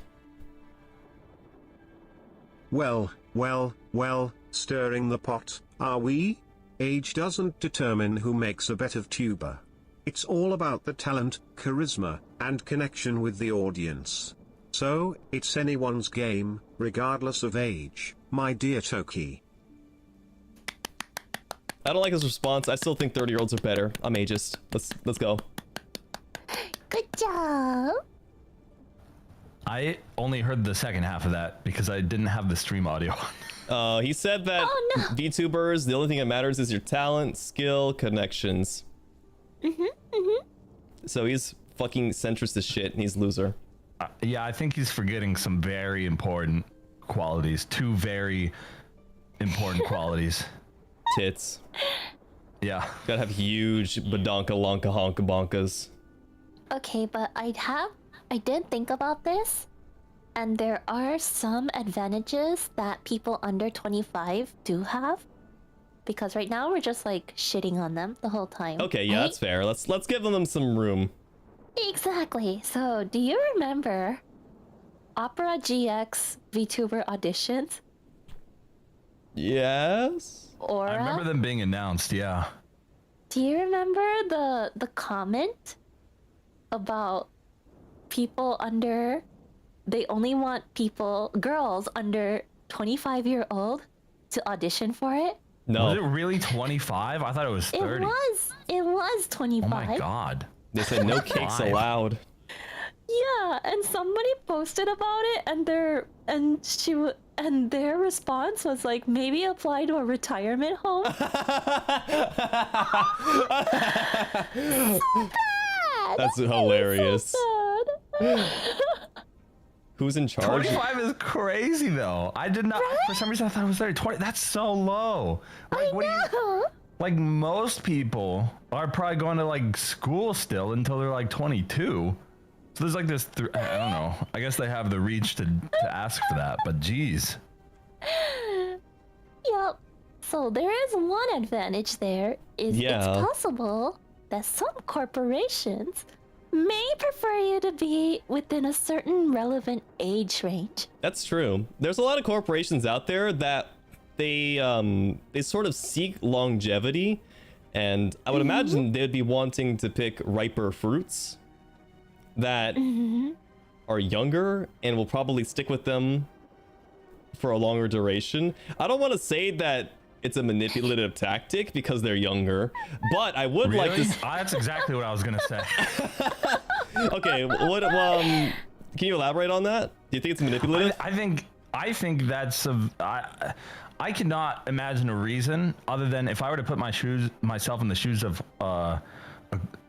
Speaker 4: Well, stirring the pot, are we? Age doesn't determine who makes a better tuber. It's all about the talent, charisma, and connection with the audience. So, it's anyone's game, regardless of age, my dear Toki.
Speaker 2: I don't like his response. I still think 30-year-olds are better. I'm ageist. Let's go.
Speaker 3: Good job.
Speaker 1: I only heard the second half of that because I didn't have the stream audio.
Speaker 2: He said that VTubers, the only thing that matters is your talent, skill, connections. So he's fucking centrist as shit, and he's loser.
Speaker 1: Yeah, I think he's forgetting some very important qualities. Two very important qualities.
Speaker 2: Tits.
Speaker 1: Yeah.
Speaker 2: Gotta have huge badonka lonka honka bonkas.
Speaker 3: Okay, but I did think about this, and there are some advantages that people under 25 do have. Because right now we're just like shitting on them the whole time.
Speaker 2: Okay, yeah,
Speaker 3: right?
Speaker 2: that's fair. Let's give them some room.
Speaker 3: Exactly. So, do you remember Opera GX VTuber auditions?
Speaker 2: Yes.
Speaker 3: Aura?
Speaker 1: I remember them being announced, yeah.
Speaker 3: Do you remember the comment about people under, they only want girls under 25-year-old to audition for it?
Speaker 2: No.
Speaker 1: Was it really 25? I thought it was 30.
Speaker 3: It was
Speaker 1: Oh
Speaker 3: 25.
Speaker 1: my god.
Speaker 2: They said no cakes allowed.
Speaker 3: Yeah, and somebody posted about it, and their response was like, maybe apply to a retirement home.
Speaker 2: That's hilarious.
Speaker 3: So sad.
Speaker 2: Who's in charge?
Speaker 1: 25 is crazy though. I did not, for some reason I thought it was 30. 20, that's so low. Like, what do you, like most people are probably going to like school still until they're like 22. So there's like this, I don't know. I guess they have the reach to ask for that, but geez.
Speaker 3: Yep. So there is one advantage there, is it's possible that some corporations may prefer you to be within a certain relevant age range.
Speaker 2: That's true. There's a lot of corporations out there that they sort of seek longevity, and I would imagine they'd be wanting to pick riper fruits that are younger and will probably stick with them for a longer duration. I don't want to say that it's a manipulative tactic because they're younger, but I would like to.
Speaker 1: That's exactly what I was gonna say.
Speaker 2: Okay, what? Can you elaborate on that? Do you think it's manipulative?
Speaker 1: I think that's I cannot imagine a reason other than if I were to put myself in the shoes of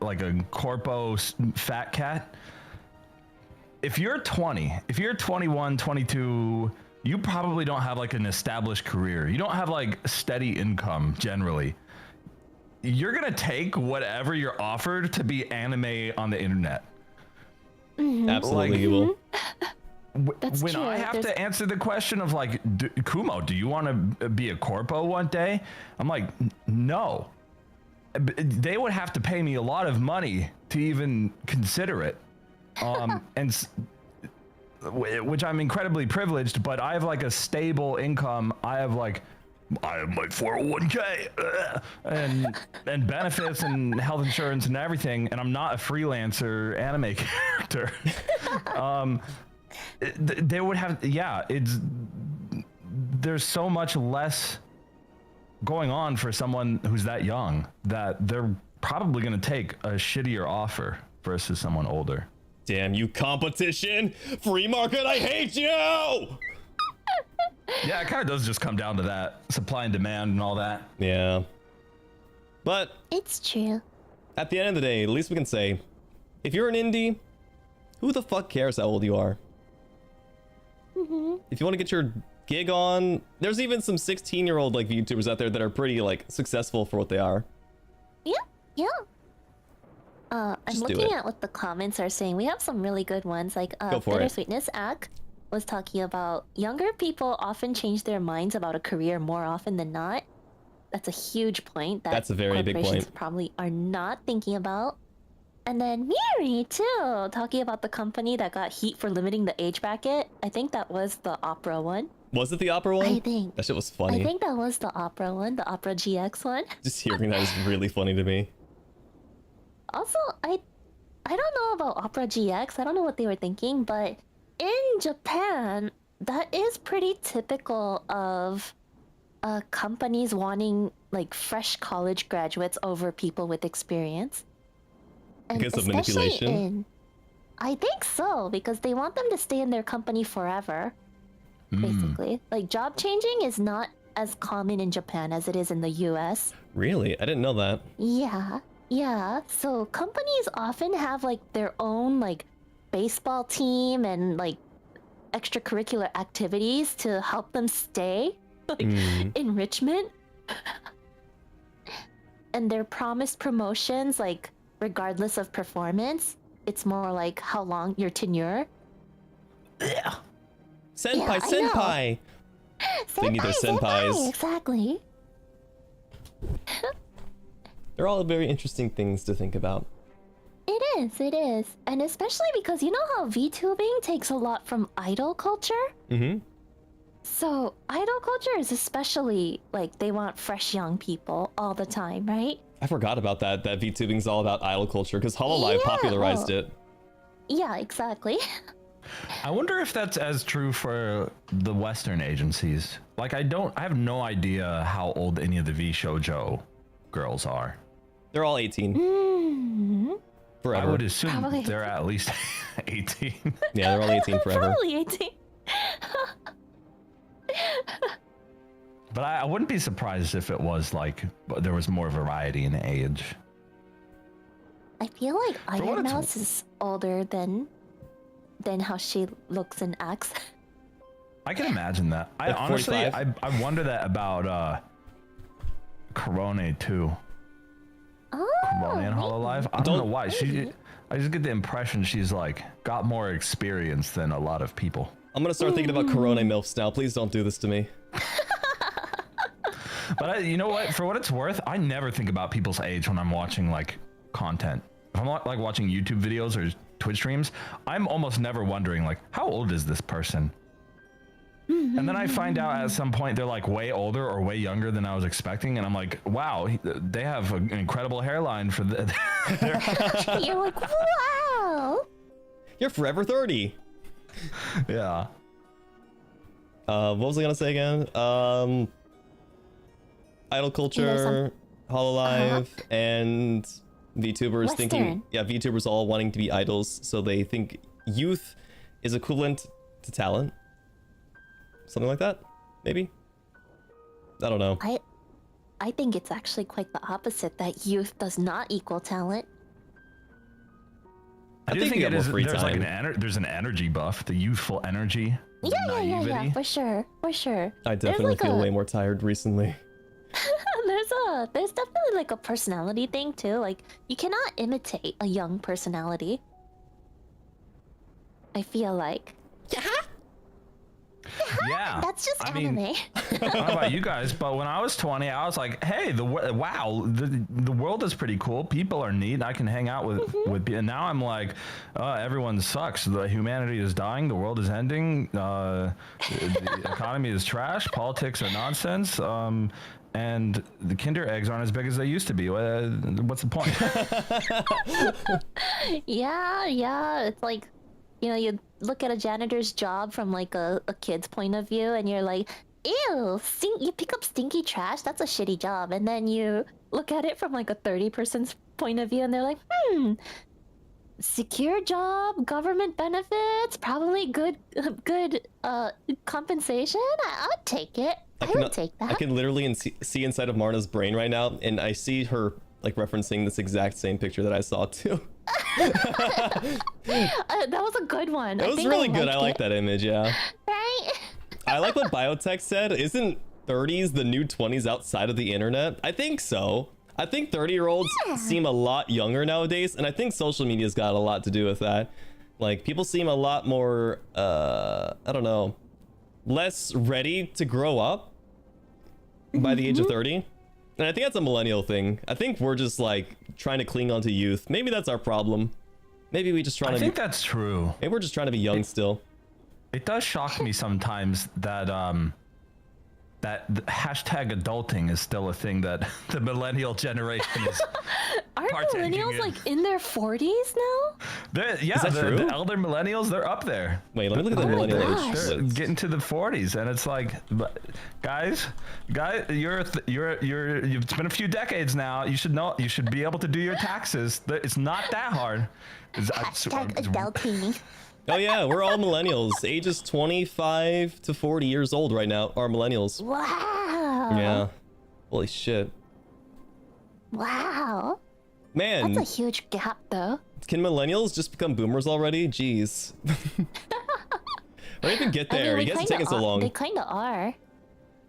Speaker 1: like a corpo fat cat. If you're 20, if you're 21, 22, you probably don't have like an established career. You don't have like steady income generally. You're gonna take whatever you're offered to be anime on the internet.
Speaker 2: Absolutely, you will.
Speaker 3: That's
Speaker 1: when
Speaker 3: true.
Speaker 1: I have to answer the question of like, Kumo, do you want to be a corpo one day? I'm like, no. They would have to pay me a lot of money to even consider it. Which I'm incredibly privileged, but I have like a stable income. I have my 401k and benefits and health insurance and everything, and I'm not a freelancer anime character. They would have, there's so much less going on for someone who's that young that they're probably going to take a shittier offer versus someone older.
Speaker 2: Damn you, competition! Free market, I hate you!
Speaker 1: Yeah, it kind of does just come down to that supply and demand and all that.
Speaker 2: Yeah. But
Speaker 3: It's true.
Speaker 2: at the end of the day, at least we can say, if you're an indie, who the fuck cares how old you are? If you want to get your gig on, there's even some 16-year-old like YouTubers out there that are pretty like successful for what they are.
Speaker 3: Yeah, yeah. I'm
Speaker 2: Just do
Speaker 3: looking
Speaker 2: it.
Speaker 3: at what the comments are saying. We have some really good ones. Like,
Speaker 2: Go for it.
Speaker 3: Bittersweetness Ak was talking about younger people often change their minds about a career more often than not. That's a huge point that
Speaker 2: That's a very big
Speaker 3: corporations
Speaker 2: point.
Speaker 3: probably are not thinking about. And then Miri too, talking about the company that got heat for limiting the age bracket. I think that was the Opera one.
Speaker 2: Was it the Opera one?
Speaker 3: I think.
Speaker 2: That shit was funny.
Speaker 3: I think that was the Opera one, the Opera GX one.
Speaker 2: Just hearing that is really funny to me.
Speaker 3: Also, I don't know about Opera GX. I don't know what they were thinking, but in Japan, that is pretty typical of companies wanting like fresh college graduates over people with experience. And
Speaker 2: Because of
Speaker 3: especially
Speaker 2: manipulation?
Speaker 3: I think so, because they want them to stay in their company forever. Basically, like job changing is not as common in Japan as it is in the US.
Speaker 2: Really? I didn't know that.
Speaker 3: Yeah, yeah. So companies often have like their own like baseball team and like extracurricular activities to help them stay, like enrichment. And they're promised promotions like regardless of performance. It's more like how long your tenure.
Speaker 2: Senpai,
Speaker 3: Yeah, I know.
Speaker 2: senpai! They need their senpais.
Speaker 3: Exactly.
Speaker 2: They're all very interesting things to think about.
Speaker 3: It is. And especially because you know how VTubing takes a lot from idol culture?
Speaker 2: Mm-hmm.
Speaker 3: So, idol culture is especially like they want fresh young people all the time, right?
Speaker 2: I forgot about that VTubing's all about idol culture, because HoloLive
Speaker 3: Yeah,
Speaker 2: popularized
Speaker 3: well-
Speaker 2: it.
Speaker 3: Yeah, exactly.
Speaker 1: I wonder if that's as true for the Western agencies. Like, I have no idea how old any of the V Shoujo girls are.
Speaker 2: They're all 18.
Speaker 3: Hmm.
Speaker 2: Forever.
Speaker 1: I would assume
Speaker 3: Probably.
Speaker 1: they're at least 18.
Speaker 2: Yeah, they're all 18 forever.
Speaker 3: Probably 18.
Speaker 1: But I wouldn't be surprised if it was like there was more variety in age.
Speaker 3: I feel like
Speaker 1: what
Speaker 3: Iron
Speaker 1: it's-
Speaker 3: Mouse is older than how she looks and acts.
Speaker 1: I can imagine that. I
Speaker 2: Like
Speaker 1: honestly,
Speaker 2: 45?
Speaker 1: I wonder that about Corone too.
Speaker 3: Oh,
Speaker 1: Corone and
Speaker 3: maybe.
Speaker 1: HoloLive. I don't know why.
Speaker 3: maybe.
Speaker 1: I just get the impression she's like got more experience than a lot of people.
Speaker 2: I'm gonna start thinking about Corona MILFs now. Please don't do this to me.
Speaker 1: But you know what? For what it's worth, I never think about people's age when I'm watching like content. If I'm like watching YouTube videos or Twitch streams, I'm almost never wondering like, how old is this person? And then I find out at some point they're like way older or way younger than I was expecting, and I'm like, wow, they have an incredible hairline for the.
Speaker 3: You're like, wow.
Speaker 2: You're forever 30.
Speaker 1: Yeah.
Speaker 2: What was I gonna say again? Idol culture, HoloLive, and VTubers thinking,
Speaker 3: Western.
Speaker 2: yeah, VTubers all wanting to be idols, so they think youth is equivalent to talent. Something like that, maybe. I don't know.
Speaker 3: I think it's actually quite the opposite, that youth does not equal talent.
Speaker 1: I do
Speaker 2: think
Speaker 1: think
Speaker 2: you
Speaker 1: it
Speaker 2: have
Speaker 1: is.
Speaker 2: more free
Speaker 1: There's like
Speaker 2: time.
Speaker 1: there's an energy buff, the youthful energy. the
Speaker 3: Yeah,
Speaker 1: naivety.
Speaker 3: for sure.
Speaker 2: I definitely
Speaker 3: like
Speaker 2: feel
Speaker 3: a-
Speaker 2: way more tired recently.
Speaker 3: there's definitely like a personality thing too. Like you cannot imitate a young personality. I feel like.
Speaker 1: Yeah.
Speaker 3: That's just
Speaker 1: I
Speaker 3: anime.
Speaker 1: mean, I don't know about you guys, but when I was 20, I was like, hey, the world is pretty cool. People are neat. I can hang out with people. And now I'm like, everyone sucks. The humanity is dying. The world is ending. The economy is trash. Politics are nonsense. And the Kinder eggs aren't as big as they used to be. What's the point?
Speaker 3: Yeah. It's like, you look at a janitor's job from like a kid's point of view, and you're like, ew, you pick up stinky trash. That's a shitty job. And then you look at it from like a 30-person's point of view, and they're like, secure job, government benefits, probably good compensation. I would take it. I would take that.
Speaker 2: I can literally see inside of Marna's brain right now, and I see her like referencing this exact same picture that I saw too.
Speaker 3: That was a good one.
Speaker 2: It was really good. I like that image. Yeah.
Speaker 3: Right?
Speaker 2: I like what Biotech said. Isn't 30s the new 20s outside of the internet? I think so. I think 30-year-olds seem a lot younger nowadays, and I think social media's got a lot to do with that. Like, people seem a lot more, I don't know, less ready to grow up by the age of 30. And I think that's a millennial thing. I think we're just, like, trying to cling on to youth. Maybe that's our problem. Maybe we just trying to
Speaker 1: I think that's true.
Speaker 2: Maybe we're just trying to be young still.
Speaker 1: It does shock me sometimes that that hashtag adulting is still a thing that the millennial generation is
Speaker 3: Aren't
Speaker 1: partaking
Speaker 3: millennials
Speaker 1: in.
Speaker 3: like in their 40s now?
Speaker 1: Yeah,
Speaker 2: Is that true?
Speaker 1: the elder millennials, they're up there.
Speaker 2: Wait, let me look at the
Speaker 3: Oh my
Speaker 2: millennial age
Speaker 3: gosh.
Speaker 1: They're
Speaker 2: list.
Speaker 1: getting to the 40s, and it's like, guys, it's been a few decades now. You should know. You should be able to do your taxes. It's not that hard.
Speaker 3: Hashtag adulting.
Speaker 2: Oh yeah, we're all millennials. Ages 25 to 40 years old right now are millennials.
Speaker 3: Wow.
Speaker 2: Yeah. Holy shit.
Speaker 3: Wow.
Speaker 2: Man,
Speaker 3: That's a huge gap though.
Speaker 2: can millennials just become boomers already? Jeez. Or even get there.
Speaker 3: we
Speaker 2: You guys are
Speaker 3: kinda
Speaker 2: taking so
Speaker 3: are-
Speaker 2: long.
Speaker 3: They kind of are.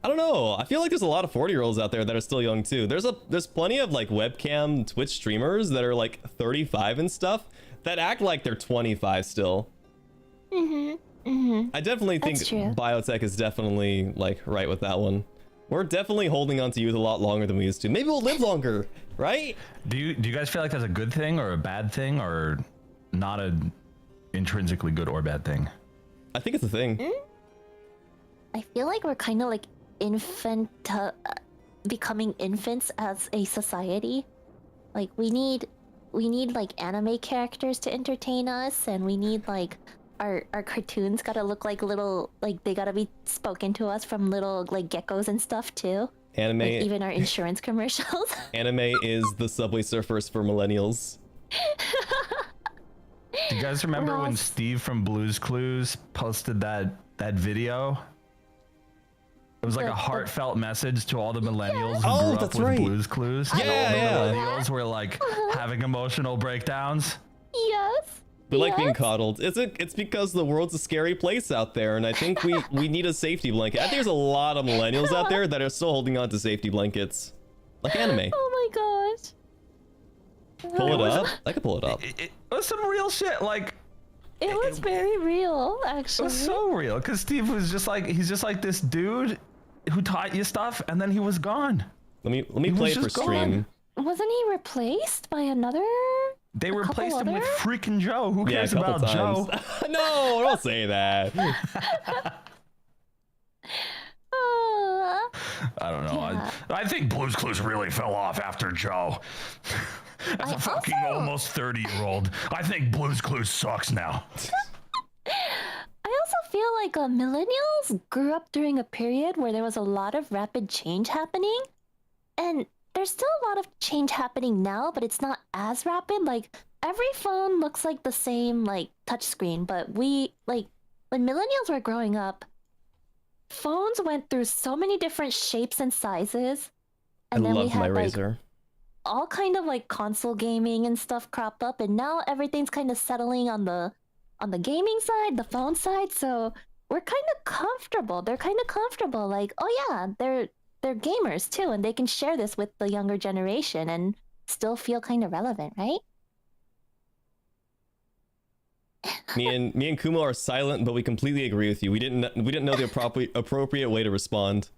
Speaker 2: I don't know. I feel like there's a lot of 40-year-olds out there that are still young too. There's plenty of like webcam Twitch streamers that are like 35 and stuff that act like they're 25 still. I definitely think
Speaker 3: That's true.
Speaker 2: Biotech is definitely like right with that one. We're definitely holding on to youth a lot longer than we used to. Maybe we'll live longer, right?
Speaker 1: Do you guys feel like that's a good thing or a bad thing or not a intrinsically good or bad thing?
Speaker 2: I think it's a thing.
Speaker 3: I feel like we're kind of like becoming infants as a society. Like we need like anime characters to entertain us, and we need like our cartoons gotta look like little, like they gotta be spoken to us from little like geckos and stuff too.
Speaker 2: Anime,
Speaker 3: Like even our insurance commercials.
Speaker 2: anime is the Subway Surfers for millennials.
Speaker 1: Do you guys remember when
Speaker 3: Ross.
Speaker 1: Steve from Blue's Clues posted that video? It was like
Speaker 3: The-
Speaker 1: a heartfelt message to all the millennials who
Speaker 2: Oh,
Speaker 1: grew up
Speaker 2: that's
Speaker 1: with
Speaker 2: right.
Speaker 1: Blue's Clues.
Speaker 2: Yeah,
Speaker 1: And all the
Speaker 2: yeah.
Speaker 1: millennials were like having emotional breakdowns.
Speaker 3: Yes.
Speaker 2: We like being
Speaker 3: yes.
Speaker 2: coddled. It's because the world's a scary place out there, and I think we need a safety blanket. I think there's a lot of millennials out there that are still holding on to safety blankets, like anime.
Speaker 3: Oh my gosh.
Speaker 2: Pull it
Speaker 1: was-
Speaker 2: up. I could pull it up.
Speaker 1: It was some real shit. Like,
Speaker 3: It was very real,
Speaker 1: it
Speaker 3: actually.
Speaker 1: was so real. Because Steve was just like, he's just like this dude who taught you stuff, and then he was gone.
Speaker 2: Let me
Speaker 1: He
Speaker 2: play
Speaker 1: was
Speaker 2: it for
Speaker 1: just gone.
Speaker 2: stream.
Speaker 3: Wasn't he replaced by another?
Speaker 1: They
Speaker 3: couple
Speaker 1: replaced him with
Speaker 3: other?
Speaker 1: freaking Joe. Who
Speaker 2: Yeah, a
Speaker 1: cares
Speaker 2: couple
Speaker 1: about Joe?
Speaker 2: times. No, don't say that.
Speaker 1: I don't know.
Speaker 3: Yeah.
Speaker 1: I think Blue's Clues really fell off after Joe. As
Speaker 3: I
Speaker 1: a fucking
Speaker 3: also-
Speaker 1: almost 30-year-old, I think Blue's Clues sucks now.
Speaker 3: I also feel like millennials grew up during a period where there was a lot of rapid change happening, and there's still a lot of change happening now, but it's not as rapid. Like every phone looks like the same like touchscreen, but we like when millennials were growing up, phones went through so many different shapes and sizes,
Speaker 2: I
Speaker 3: and then we
Speaker 2: love my
Speaker 3: had like
Speaker 2: razor.
Speaker 3: all kind of like console gaming and stuff crop up, and now everything's kind of settling on the gaming side, the phone side. So we're kind of comfortable. They're kind of comfortable. Like, oh yeah, they're gamers too, and they can share this with the younger generation and still feel kind of relevant, right?
Speaker 2: Me and Kumo are silent, but we completely agree with you. We didn't know the appropriate way to respond.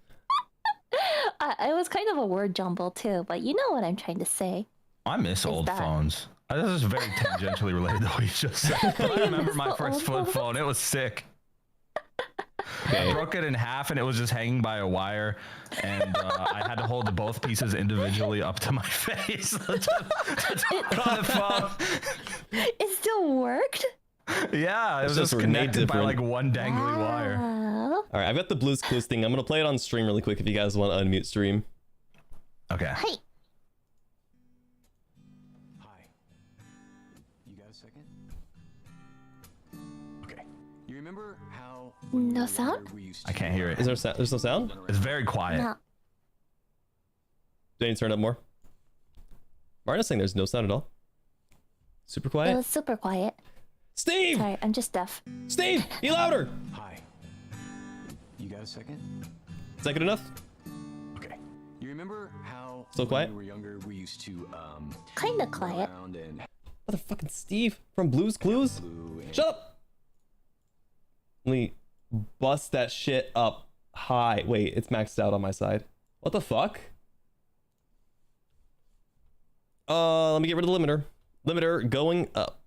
Speaker 3: It was kind of a word jumble too, but you know what I'm trying to say.
Speaker 1: I miss old
Speaker 3: that?
Speaker 1: phones. This is very tangentially related to what you just said. But I remember
Speaker 3: miss
Speaker 1: my
Speaker 3: the
Speaker 1: first
Speaker 3: old
Speaker 1: flip
Speaker 3: phones?
Speaker 1: phone. It was sick. I
Speaker 2: Okay.
Speaker 1: broke it in half, and it was just hanging by a wire, and I had to hold both pieces individually up to my face to talk on the phone.
Speaker 3: It still worked.
Speaker 1: Yeah, it was
Speaker 2: just
Speaker 1: just
Speaker 2: made
Speaker 1: connected by
Speaker 2: different.
Speaker 1: like one dangly wire.
Speaker 3: Wow.
Speaker 2: All right, I've got the Blue's Clues thing. I'm gonna play it on stream really quick if you guys want to unmute stream.
Speaker 1: Okay.
Speaker 3: Hey,
Speaker 5: Hi. You got a second? Okay. You remember how when we
Speaker 3: No
Speaker 5: were
Speaker 3: sound?
Speaker 5: younger, we used
Speaker 1: I
Speaker 5: to
Speaker 1: can't hear it.
Speaker 2: Is there there's no sound?
Speaker 1: It's very quiet.
Speaker 3: no.
Speaker 2: Do I need to turn it up more? Marna's saying there's no sound at all. Super
Speaker 3: It
Speaker 2: quiet.
Speaker 3: was super quiet.
Speaker 2: Steve!
Speaker 3: Sorry, I'm just deaf.
Speaker 2: Steve, be louder!
Speaker 5: Hi. You got a second?
Speaker 2: Is that good enough?
Speaker 5: Okay. You remember how
Speaker 2: Still quiet?
Speaker 5: when we were younger we used to
Speaker 3: Kinda
Speaker 5: run
Speaker 3: quiet.
Speaker 5: around and
Speaker 2: Motherfucking Steve from Blue's Clues.
Speaker 5: blue and
Speaker 2: Shut up! Let me bust that shit up high. Wait, it's maxed out on my side. What the fuck? Let me get rid of the limiter. Limiter going up.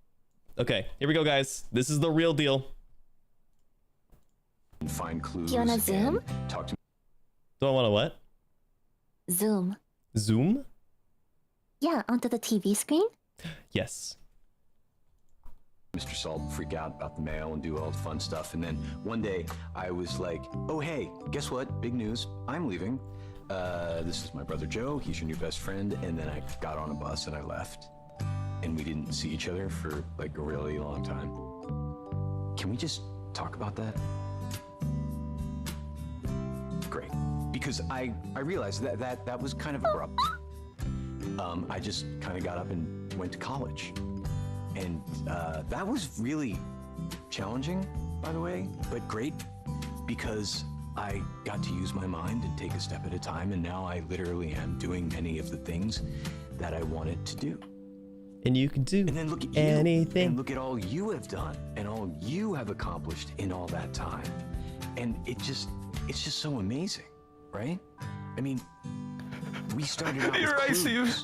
Speaker 2: Okay, here we go, guys. This is the real deal.
Speaker 5: find clues.
Speaker 3: You wanna
Speaker 5: and
Speaker 3: zoom?
Speaker 5: Talk to
Speaker 2: Do I want to what?
Speaker 3: Zoom.
Speaker 2: Zoom?
Speaker 3: Yeah, onto the TV screen.
Speaker 2: Yes.
Speaker 5: Mr. Salt, freak out about the mail and do all the fun stuff. And then one day I was like, oh, hey, guess what? Big news. I'm leaving. This is my brother Joe. He's your new best friend. And then I got on a bus and I left. And we didn't see each other for like a really long time. Can we just talk about that? Great. Because I realized that was kind of abrupt. I just kind of got up and went to college. And that was really challenging, by the way, but great because I got to use my mind and take a step at a time. And now I literally am doing many of the things that I wanted to do.
Speaker 2: And you can do
Speaker 5: And then look at you.
Speaker 2: anything.
Speaker 5: And look at all you have done and all you have accomplished in all that time. And it's just so amazing, right? I mean, we started out
Speaker 1: You're
Speaker 5: with
Speaker 1: right,
Speaker 5: clues,
Speaker 1: Steve.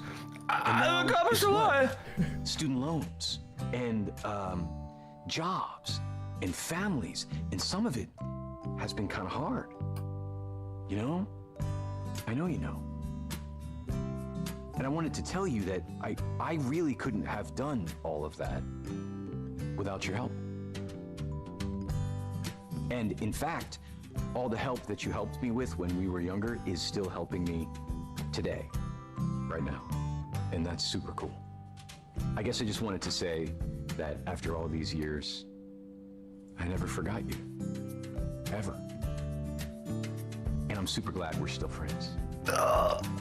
Speaker 5: and now
Speaker 1: I've accomplished
Speaker 5: guess
Speaker 1: a
Speaker 5: what?
Speaker 1: lot.
Speaker 5: Student loans and jobs and families, and some of it has been kind of hard. You know? I know you know. And I wanted to tell you that I really couldn't have done all of that without your help. And in fact, all the help that you helped me with when we were younger is still helping me today, right now. And that's super cool. I guess I just wanted to say that after all these years, I never forgot you. Ever. And I'm super glad we're still friends.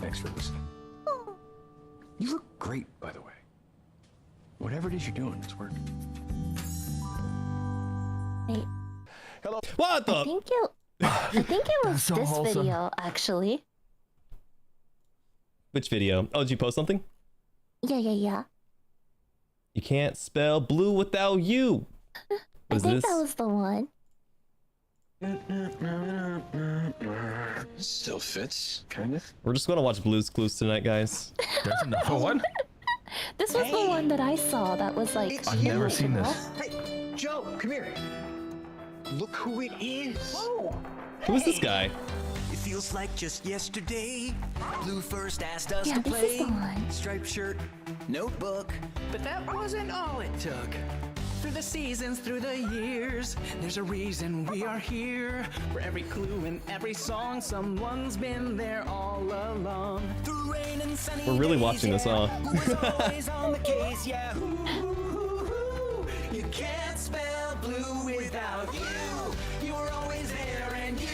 Speaker 5: Thanks for listening. You look great, by the way. Whatever it is you're doing, it's working.
Speaker 3: Wait,
Speaker 2: What
Speaker 3: I
Speaker 2: the?
Speaker 3: think it was
Speaker 1: So
Speaker 3: this
Speaker 1: wholesome.
Speaker 3: video actually.
Speaker 2: Which video? Oh, did you post something?
Speaker 3: Yeah.
Speaker 2: You can't spell blue without you.
Speaker 3: I
Speaker 2: What is
Speaker 3: think
Speaker 2: this?
Speaker 3: that was the one.
Speaker 5: Still fits, kind of.
Speaker 2: We're just gonna watch Blue's Clues tonight, guys.
Speaker 1: There's another one?
Speaker 3: This was the one that I saw that was like.
Speaker 6: It's
Speaker 1: I've never seen this.
Speaker 6: Hey, Joe, come here. Look who it is. Whoa.
Speaker 2: Who is this guy?
Speaker 7: It feels like just yesterday. Blue first asked us
Speaker 3: Yeah,
Speaker 7: to
Speaker 3: this
Speaker 7: play.
Speaker 3: is the one.
Speaker 7: Striped shirt, notebook.
Speaker 8: But that wasn't all it took. Through the seasons, through the years, there's a reason we are here. For every clue in every song, someone's been there all along.
Speaker 7: Through rain and sunny
Speaker 2: We're really
Speaker 7: days,
Speaker 2: watching this,
Speaker 7: yeah.
Speaker 2: huh?
Speaker 7: Who was always on the case, yeah. Ooh, you can't spell blue without you. You were always there, and you.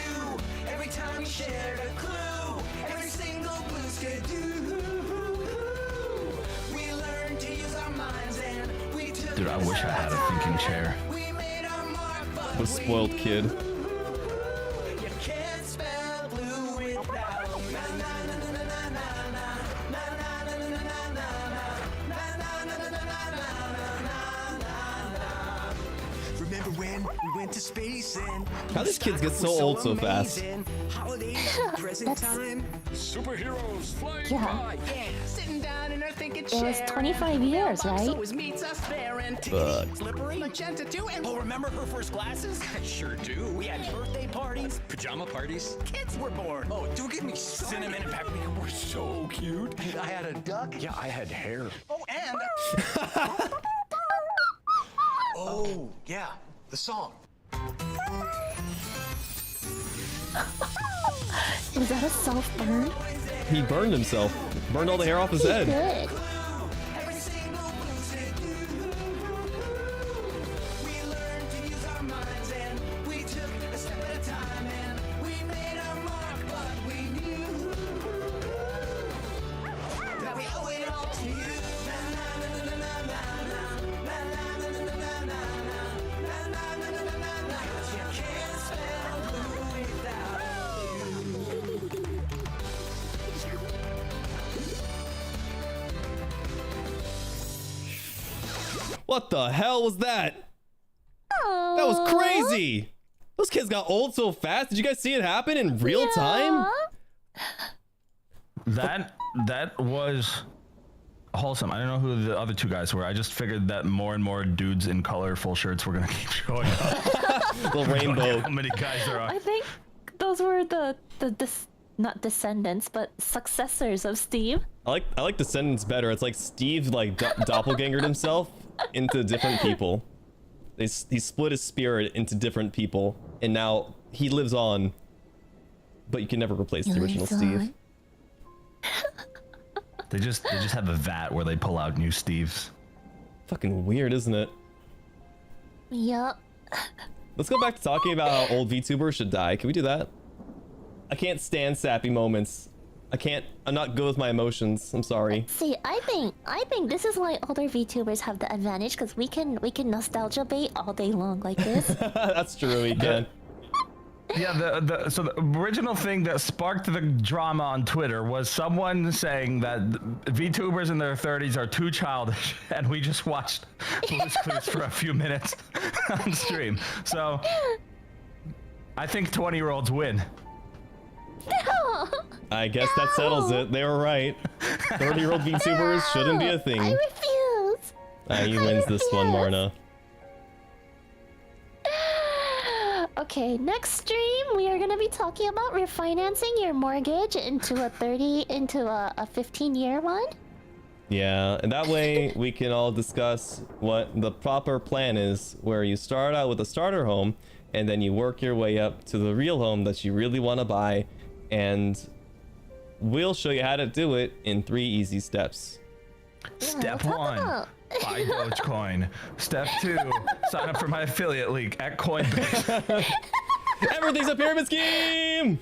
Speaker 7: Every time you shared a clue, every single blues could do. We learned to use our minds, and we took.
Speaker 1: Dude, I wish I had a thinking chair.
Speaker 7: We made our mark, but
Speaker 2: What a spoiled kid.
Speaker 7: you can't spell blue without na na na na na na na na na na na na na na. Remember when we went to space and
Speaker 2: How these kids get so old so fast?
Speaker 7: amazing. Holidays, present time.
Speaker 3: Yeah.
Speaker 8: Yeah, sitting down in our thinking
Speaker 3: It
Speaker 8: chair.
Speaker 3: was 25 years, right?
Speaker 8: Always meets us there and
Speaker 2: Fuck.
Speaker 8: slippery magenta too. And
Speaker 7: Oh, remember her first glasses?
Speaker 6: I sure do.
Speaker 7: We had birthday parties.
Speaker 6: Pajama parties.
Speaker 7: Kids were born.
Speaker 6: Oh, don't give me cinnamon and paprika were so cute.
Speaker 5: I had a duck. Yeah, I had hair.
Speaker 6: Oh, and
Speaker 5: Oh, yeah, the song.
Speaker 3: Was that a self burn?
Speaker 2: He burned himself. Burned all the hair off his head.
Speaker 3: Good.
Speaker 7: Every single blues could do. We learned to use our minds and we took a step at a time and we made our mark, but we knew that we owe it all to you.
Speaker 2: What the hell was that?
Speaker 3: Aw.
Speaker 2: That was crazy. Those kids got old so fast. Did you guys see it happen in real time?
Speaker 1: That was wholesome. I don't know who the other two guys were. I just figured that more and more dudes in colorful shirts were gonna keep showing up.
Speaker 2: Little rainbow.
Speaker 1: How many guys there are?
Speaker 3: I think those were the not descendants, but successors of Steve.
Speaker 2: I like Descendants better. It's like Steve like doppelgangered himself into different people. He split his spirit into different people, and now he lives on. But you can never replace the original Steve.
Speaker 1: They just have a vat where they pull out new Steves.
Speaker 2: Fucking weird, isn't it?
Speaker 3: Yup.
Speaker 2: Let's go back to talking about how old VTubers should die. Can we do that? I can't stand sappy moments. I'm not good with my emotions. I'm sorry.
Speaker 3: See, I think this is why older VTubers have the advantage, because we can nostalgia bait all day long like this.
Speaker 2: That's true, we can.
Speaker 1: Yeah, so the original thing that sparked the drama on Twitter was someone saying that VTubers in their 30s are too childish, and we just watched Blue's Clues for a few minutes on stream. So I think 20-year-olds win.
Speaker 3: No.
Speaker 2: I guess that settles it. They were right. 30-year-old VTubers shouldn't be a thing.
Speaker 3: I refuse.
Speaker 2: He wins this one, Marna.
Speaker 3: Okay, next stream we are gonna be talking about refinancing your mortgage into a 15-year one.
Speaker 2: Yeah, and that way we can all discuss what the proper plan is, where you start out with a starter home and then you work your way up to the real home that you really want to buy, and we'll show you how to do it in 3 easy steps.
Speaker 1: Step
Speaker 3: we'll talk
Speaker 1: 1,
Speaker 3: about-
Speaker 1: buy Dogecoin. Step 2, sign up for my affiliate link at Coinbase.
Speaker 2: Everything's a pyramid scheme!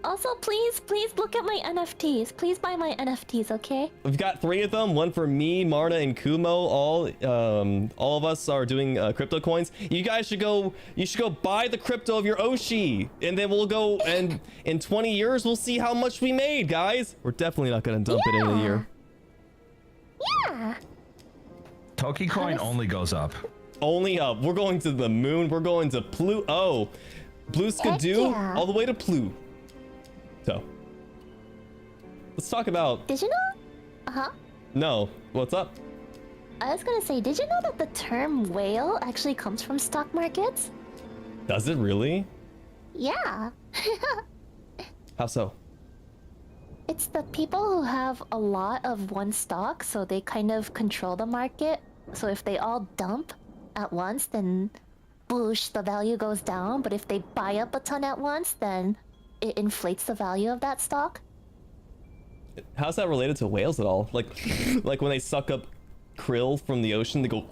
Speaker 3: Also, please look at my NFTs. Please buy my NFTs, okay?
Speaker 2: We've got 3 of them, one for me, Marna, and Kumo. All of us are doing crypto coins. You guys should go buy the crypto of your Oshi, and then we'll go, and in 20 years we'll see how much we made, guys. We're definitely not gonna dump it in a year.
Speaker 3: Yeah.
Speaker 1: Tokicoin only goes up.
Speaker 2: Only up. We're going to the moon. We're going to Pluto. Blue Skidoo,
Speaker 3: yeah.
Speaker 2: all the way to Pluto. So, let's talk about.
Speaker 3: Did you know? Uh-huh.
Speaker 2: No, what's up?
Speaker 3: I was gonna say, did you know that the term whale actually comes from stock markets?
Speaker 2: Does it really?
Speaker 3: Yeah.
Speaker 2: How so?
Speaker 3: It's the people who have a lot of one stock, so they kind of control the market. So if they all dump at once, then boosh, the value goes down. But if they buy up a ton at once, then it inflates the value of that stock.
Speaker 2: How's that related to whales at all? Like when they suck up krill from the ocean, they go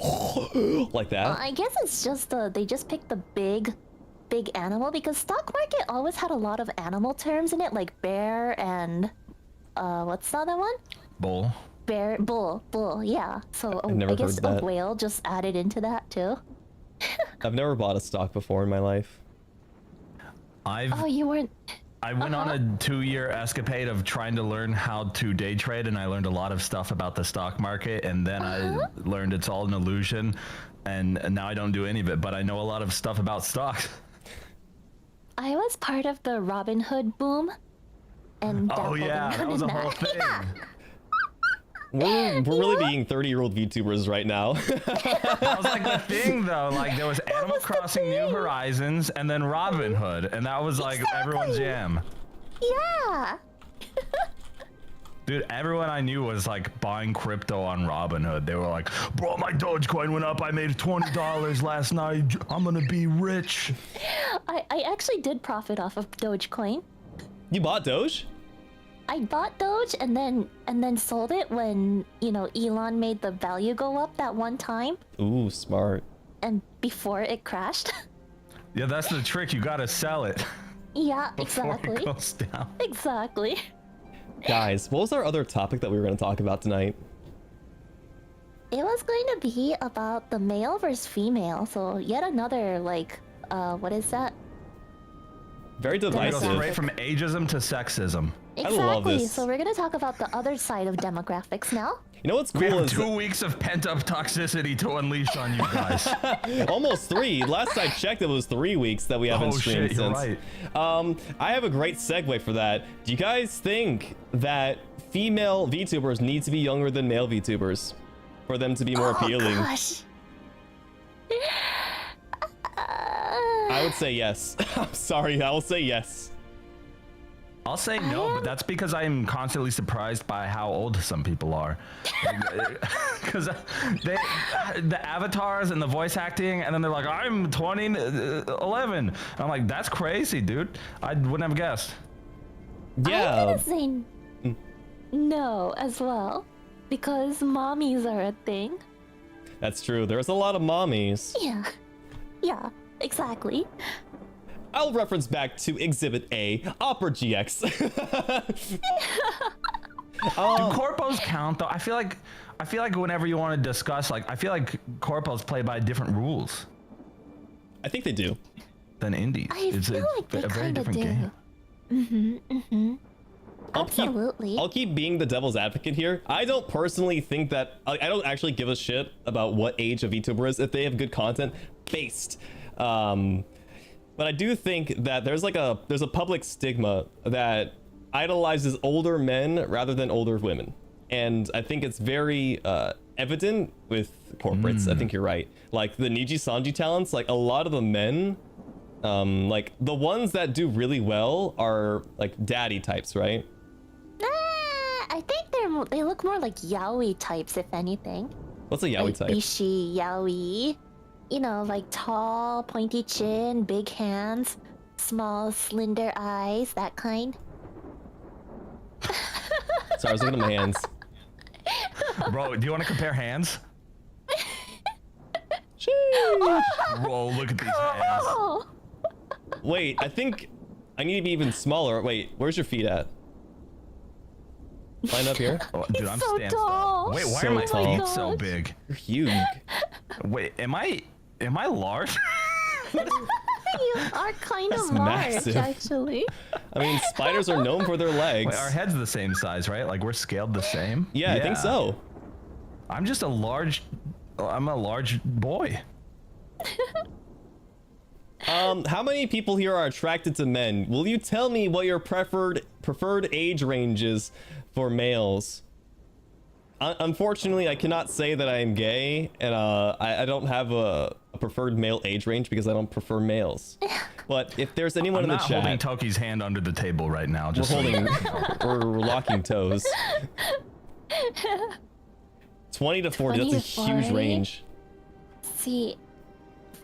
Speaker 2: like that?
Speaker 3: I guess it's just they just picked the big animal, because stock market always had a lot of animal terms in it, like bear and what's the other one?
Speaker 1: Bull.
Speaker 3: Bear, bull, yeah. So
Speaker 2: I've never
Speaker 3: I guess
Speaker 2: heard that.
Speaker 3: a whale just added into that too.
Speaker 2: I've never bought a stock before in my life.
Speaker 3: Oh, you weren't.
Speaker 1: I went on a 2-year escapade of trying to learn how to day trade, and I learned a lot of stuff about the stock market, and then I learned it's all an illusion, and now I don't do any of it, but I know a lot of stuff about stocks.
Speaker 3: I was part of the Robin Hood boom, and
Speaker 1: Oh
Speaker 3: dabbled
Speaker 1: yeah,
Speaker 3: in
Speaker 1: that was a
Speaker 3: that.
Speaker 1: whole thing.
Speaker 3: Yeah.
Speaker 2: We're really being 30-year-old VTubers right now.
Speaker 1: That was like the thing though, like there was Animal Crossing New Horizons and then Robin Hood, and that was like everyone's jam.
Speaker 3: Yeah.
Speaker 1: Dude, everyone I knew was like buying crypto on Robinhood. They were like, bro, my Dogecoin went up. I made $20 last night. I'm gonna be rich.
Speaker 3: I actually did profit off of Dogecoin.
Speaker 2: You bought Doge?
Speaker 3: I bought Doge and then sold it when, you know, Elon made the value go up that one time,
Speaker 2: Ooh, smart.
Speaker 3: and before it crashed.
Speaker 1: Yeah, that's the trick. You gotta sell it
Speaker 3: Yeah,
Speaker 1: before
Speaker 3: exactly.
Speaker 1: it goes down.
Speaker 3: Exactly.
Speaker 2: Guys, what was our other topic that we were going to talk about tonight?
Speaker 3: It was going to be about the male versus female. So yet another, like, what is that?
Speaker 2: Very
Speaker 1: We go
Speaker 2: divisive.
Speaker 1: straight from ageism to sexism.
Speaker 2: I love
Speaker 3: Exactly.
Speaker 2: this.
Speaker 3: So we're gonna talk about the other side of demographics now.
Speaker 2: You know what's
Speaker 1: We
Speaker 2: cool
Speaker 1: have
Speaker 2: is
Speaker 1: 2 weeks of pent-up toxicity to unleash on you guys.
Speaker 2: almost 3. Last I checked, it was 3 weeks that we haven't
Speaker 1: Oh,
Speaker 2: streamed
Speaker 1: shit, you're
Speaker 2: since.
Speaker 1: right.
Speaker 2: I have a great segue for that. Do you guys think that female VTubers need to be younger than male VTubers for them to be more appealing?
Speaker 3: Gosh.
Speaker 2: I would say yes. I'm sorry, I will say yes.
Speaker 1: I'll say no, but that's because I'm constantly surprised by how old some people are. Because the avatars and the voice acting, and then they're like, I'm 11. And I'm like, that's crazy, dude. I wouldn't have guessed.
Speaker 3: I'm
Speaker 2: Yeah.
Speaker 3: gonna say no as well, because mommies are a thing.
Speaker 2: That's true. There's a lot of mommies.
Speaker 3: Yeah. Yeah, exactly.
Speaker 2: I'll reference back to Exhibit A, Opera GX.
Speaker 1: Do corpos count though? I feel like whenever you want to discuss, like, I feel like corpos play by different rules
Speaker 2: I think they do.
Speaker 1: than indies.
Speaker 3: I feel like they
Speaker 1: a very
Speaker 3: kind of
Speaker 1: different
Speaker 3: do.
Speaker 1: game.
Speaker 3: Absolutely.
Speaker 2: I'll keep being the devil's advocate here. I don't personally think that I don't actually give a shit about what age a VTuber is if they have good content based. But I do think that there's a public stigma that idolizes older men rather than older women, and I think it's very evident with corporates. I think you're right. Like the Niji Sanji talents, like a lot of the men, like the ones that do really well are like daddy types, right?
Speaker 3: I think they look more like yaoi types, if anything.
Speaker 2: What's a yaoi
Speaker 3: Like
Speaker 2: type?
Speaker 3: Bishi, yaoi. You know, like tall, pointy chin, big hands, small, slender eyes, that kind.
Speaker 2: Sorry, I was looking at my hands.
Speaker 1: Bro, do you want to compare hands? Whoa, look at these hands.
Speaker 3: Oh!
Speaker 2: Wait, I think I need to be even smaller. Wait, where's your feet at? Line up here.
Speaker 1: Oh, dude, I'm
Speaker 3: so
Speaker 1: stand
Speaker 3: tall.
Speaker 1: Wait, why
Speaker 2: So
Speaker 1: are my
Speaker 2: tall.
Speaker 1: feet so
Speaker 3: gosh.
Speaker 1: big?
Speaker 2: You're huge.
Speaker 1: Wait, am I large?
Speaker 3: You are kind
Speaker 2: That's
Speaker 3: of large,
Speaker 2: massive.
Speaker 3: actually.
Speaker 2: I mean, spiders are known for their legs.
Speaker 1: Wait, our heads the same size, right? Like we're scaled the same?
Speaker 2: Yeah, I think so.
Speaker 1: I'm just a large boy.
Speaker 2: How many people here are attracted to men? Will you tell me what your preferred age range is for males? Unfortunately, I cannot say that I am gay, and I don't have a preferred male age range because I don't prefer males. But if there's anyone
Speaker 1: I'm
Speaker 2: in the
Speaker 1: not
Speaker 2: chat,
Speaker 1: holding Toki's hand under the table right now.
Speaker 2: we're
Speaker 1: Just so you
Speaker 2: holding,
Speaker 1: know.
Speaker 2: we're locking toes. 20 to 40, that's a
Speaker 3: 20 to
Speaker 2: huge
Speaker 3: 40?
Speaker 2: range.
Speaker 3: See,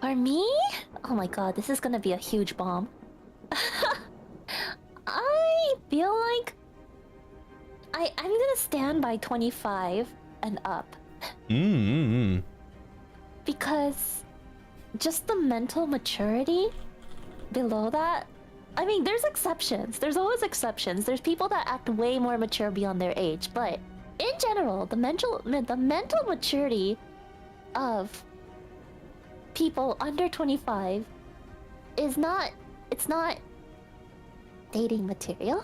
Speaker 3: for me, oh my god, this is gonna be a huge bomb. I feel like I'm gonna stand by 25 and up because just the mental maturity below that. I mean, there's exceptions. There's always exceptions. There's people that act way more mature beyond their age, but in general, the mental maturity of people under 25 is not dating material.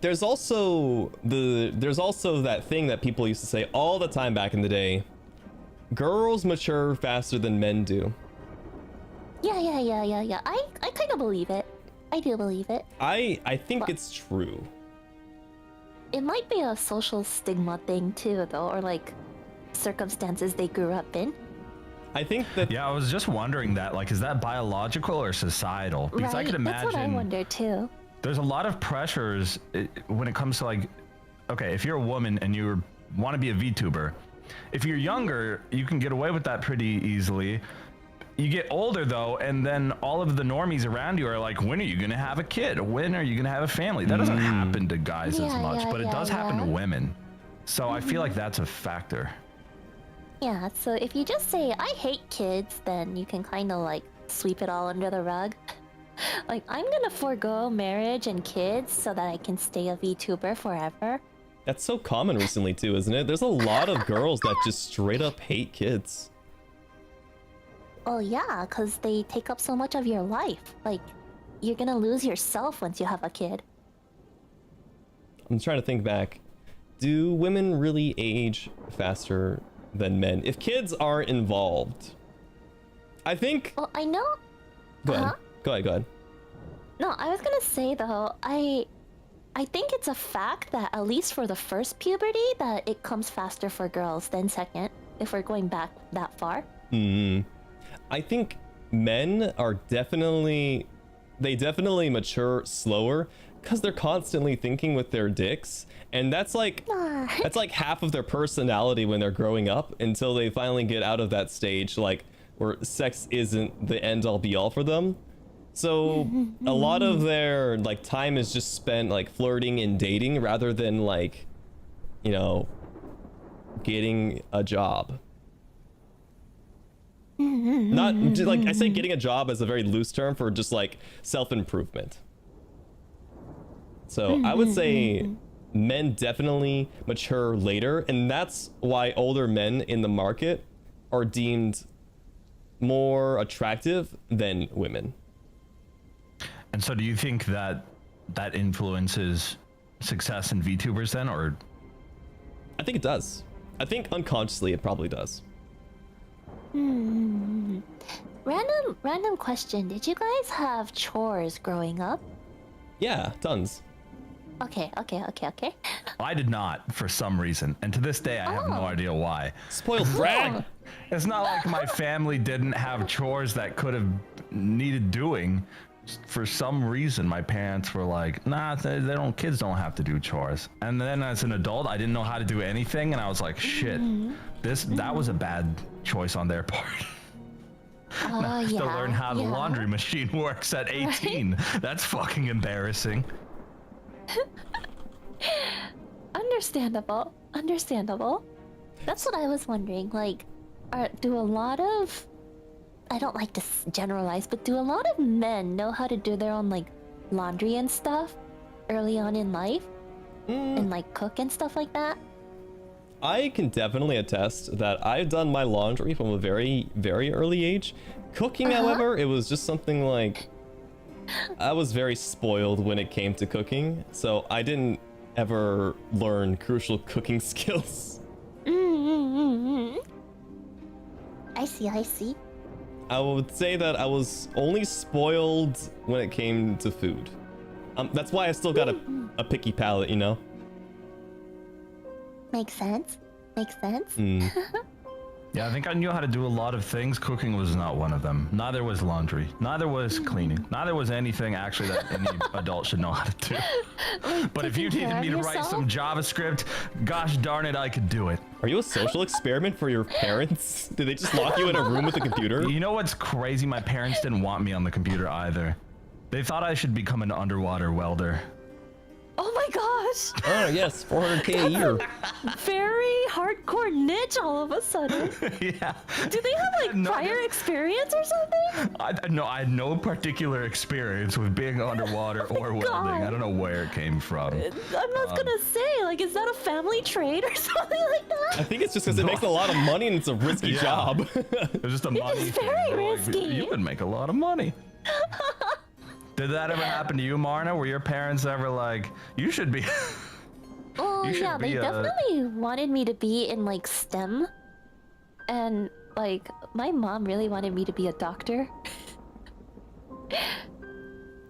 Speaker 2: There's also that thing that people used to say all the time back in the day. Girls mature faster than men do.
Speaker 3: Yeah. I kind of believe it. I do believe it.
Speaker 2: I think it's true.
Speaker 3: It might be a social stigma thing too, though, or like circumstances they grew up in.
Speaker 2: I think that
Speaker 1: Yeah, I was just wondering that. Like, is that biological or societal? Because I
Speaker 3: Right?
Speaker 1: could imagine
Speaker 3: That's what I wonder too.
Speaker 1: there's a lot of pressures when it comes to, like, okay, if you're a woman and you want to be a VTuber, if you're younger, you can get away with that pretty easily. You get older though, and then all of the normies around you are like, when are you gonna have a kid? When are you gonna have a family? That doesn't happen to guys as
Speaker 3: Yeah,
Speaker 1: much,
Speaker 3: yeah,
Speaker 1: but it does
Speaker 3: yeah,
Speaker 1: happen to
Speaker 3: yeah.
Speaker 1: women. So I feel like that's a factor.
Speaker 3: Yeah, so if you just say, I hate kids, then you can kind of like sweep it all under the rug. Like, I'm gonna forego marriage and kids so that I can stay a VTuber forever.
Speaker 2: that's so common recently too, isn't it? There's a lot of girls that just straight up hate kids.
Speaker 3: Well, yeah, because they take up so much of your life. Like, you're gonna lose yourself once you have a kid.
Speaker 2: I'm trying to think back. Do women really age faster than men if kids aren't involved? I think.
Speaker 3: Well, I know.
Speaker 2: Go ahead. Go ahead.
Speaker 3: No, I was gonna say though, I think it's a fact that at least for the first puberty, that it comes faster for girls than second. If we're going back that far.
Speaker 2: I think men are definitely mature slower because they're constantly thinking with their dicks, and that's like half of their personality when they're growing up until they finally get out of that stage, like where sex isn't the end all be all for them. So a lot of their like time is just spent like flirting and dating rather than like, you know, getting a job. Not like, I say getting a job as a very loose term for just like self-improvement. So I would say men definitely mature later, and that's why older men in the market are deemed more attractive than women.
Speaker 1: And so do you think that influences success in VTubers then, or?
Speaker 2: I think it does. I think unconsciously it probably does.
Speaker 3: Random question. Did you guys have chores growing up?
Speaker 2: Yeah, tons.
Speaker 3: Okay.
Speaker 1: I did not, for some reason, and to this day I have no idea why.
Speaker 2: Spoiled brat.
Speaker 1: It's not like my family didn't have chores that could have needed doing. For some reason, my parents were like, "Nah, kids don't have to do chores." And then as an adult, I didn't know how to do anything, and I was like, "Shit, that was a bad choice on their part." I have to learn how the laundry machine works at 18. Right? That's fucking embarrassing.
Speaker 3: Understandable. That's what I was wondering. Like, do a lot of, I don't like to generalize, but do a lot of men know how to do their own like laundry and stuff early on in life, and like cook and stuff like that?
Speaker 2: I can definitely attest that I've done my laundry from a very, very early age. Cooking, however, it was just something like, I was very spoiled when it came to cooking, so I didn't ever learn crucial cooking skills.
Speaker 3: I see.
Speaker 2: I would say that I was only spoiled when it came to food. That's why I still got a picky palate, you know?
Speaker 3: Makes sense.
Speaker 1: Yeah, I think I knew how to do a lot of things. Cooking was not one of them. Neither was laundry. Neither was cleaning. Neither was anything actually that any adult should know how to do. But if you needed me to write some JavaScript, gosh darn it, I could do it.
Speaker 2: Are you a social experiment for your parents? Did they just lock you in a room with a computer?
Speaker 1: You know what's crazy? My parents didn't want me on the computer either. They thought I should become an underwater welder.
Speaker 3: Oh my gosh!
Speaker 2: Oh yes, 400k a year.
Speaker 3: Very hardcore niche all of a sudden.
Speaker 1: Yeah.
Speaker 3: Do they have like prior experience or something?
Speaker 1: I had no particular experience with being underwater or welding. I don't know where it came from.
Speaker 3: I'm not gonna say, like, is that a family trade or something like that?
Speaker 2: I think it's just because it makes a lot of money and it's a risky job.
Speaker 1: It's just a money
Speaker 3: It's very risky.
Speaker 1: You would make a lot of money. Did that ever happen to you, Marna? Were your parents ever like, you should be...
Speaker 3: Oh yeah, they definitely wanted me to be in like STEM. And like, my mom really wanted me to be a doctor.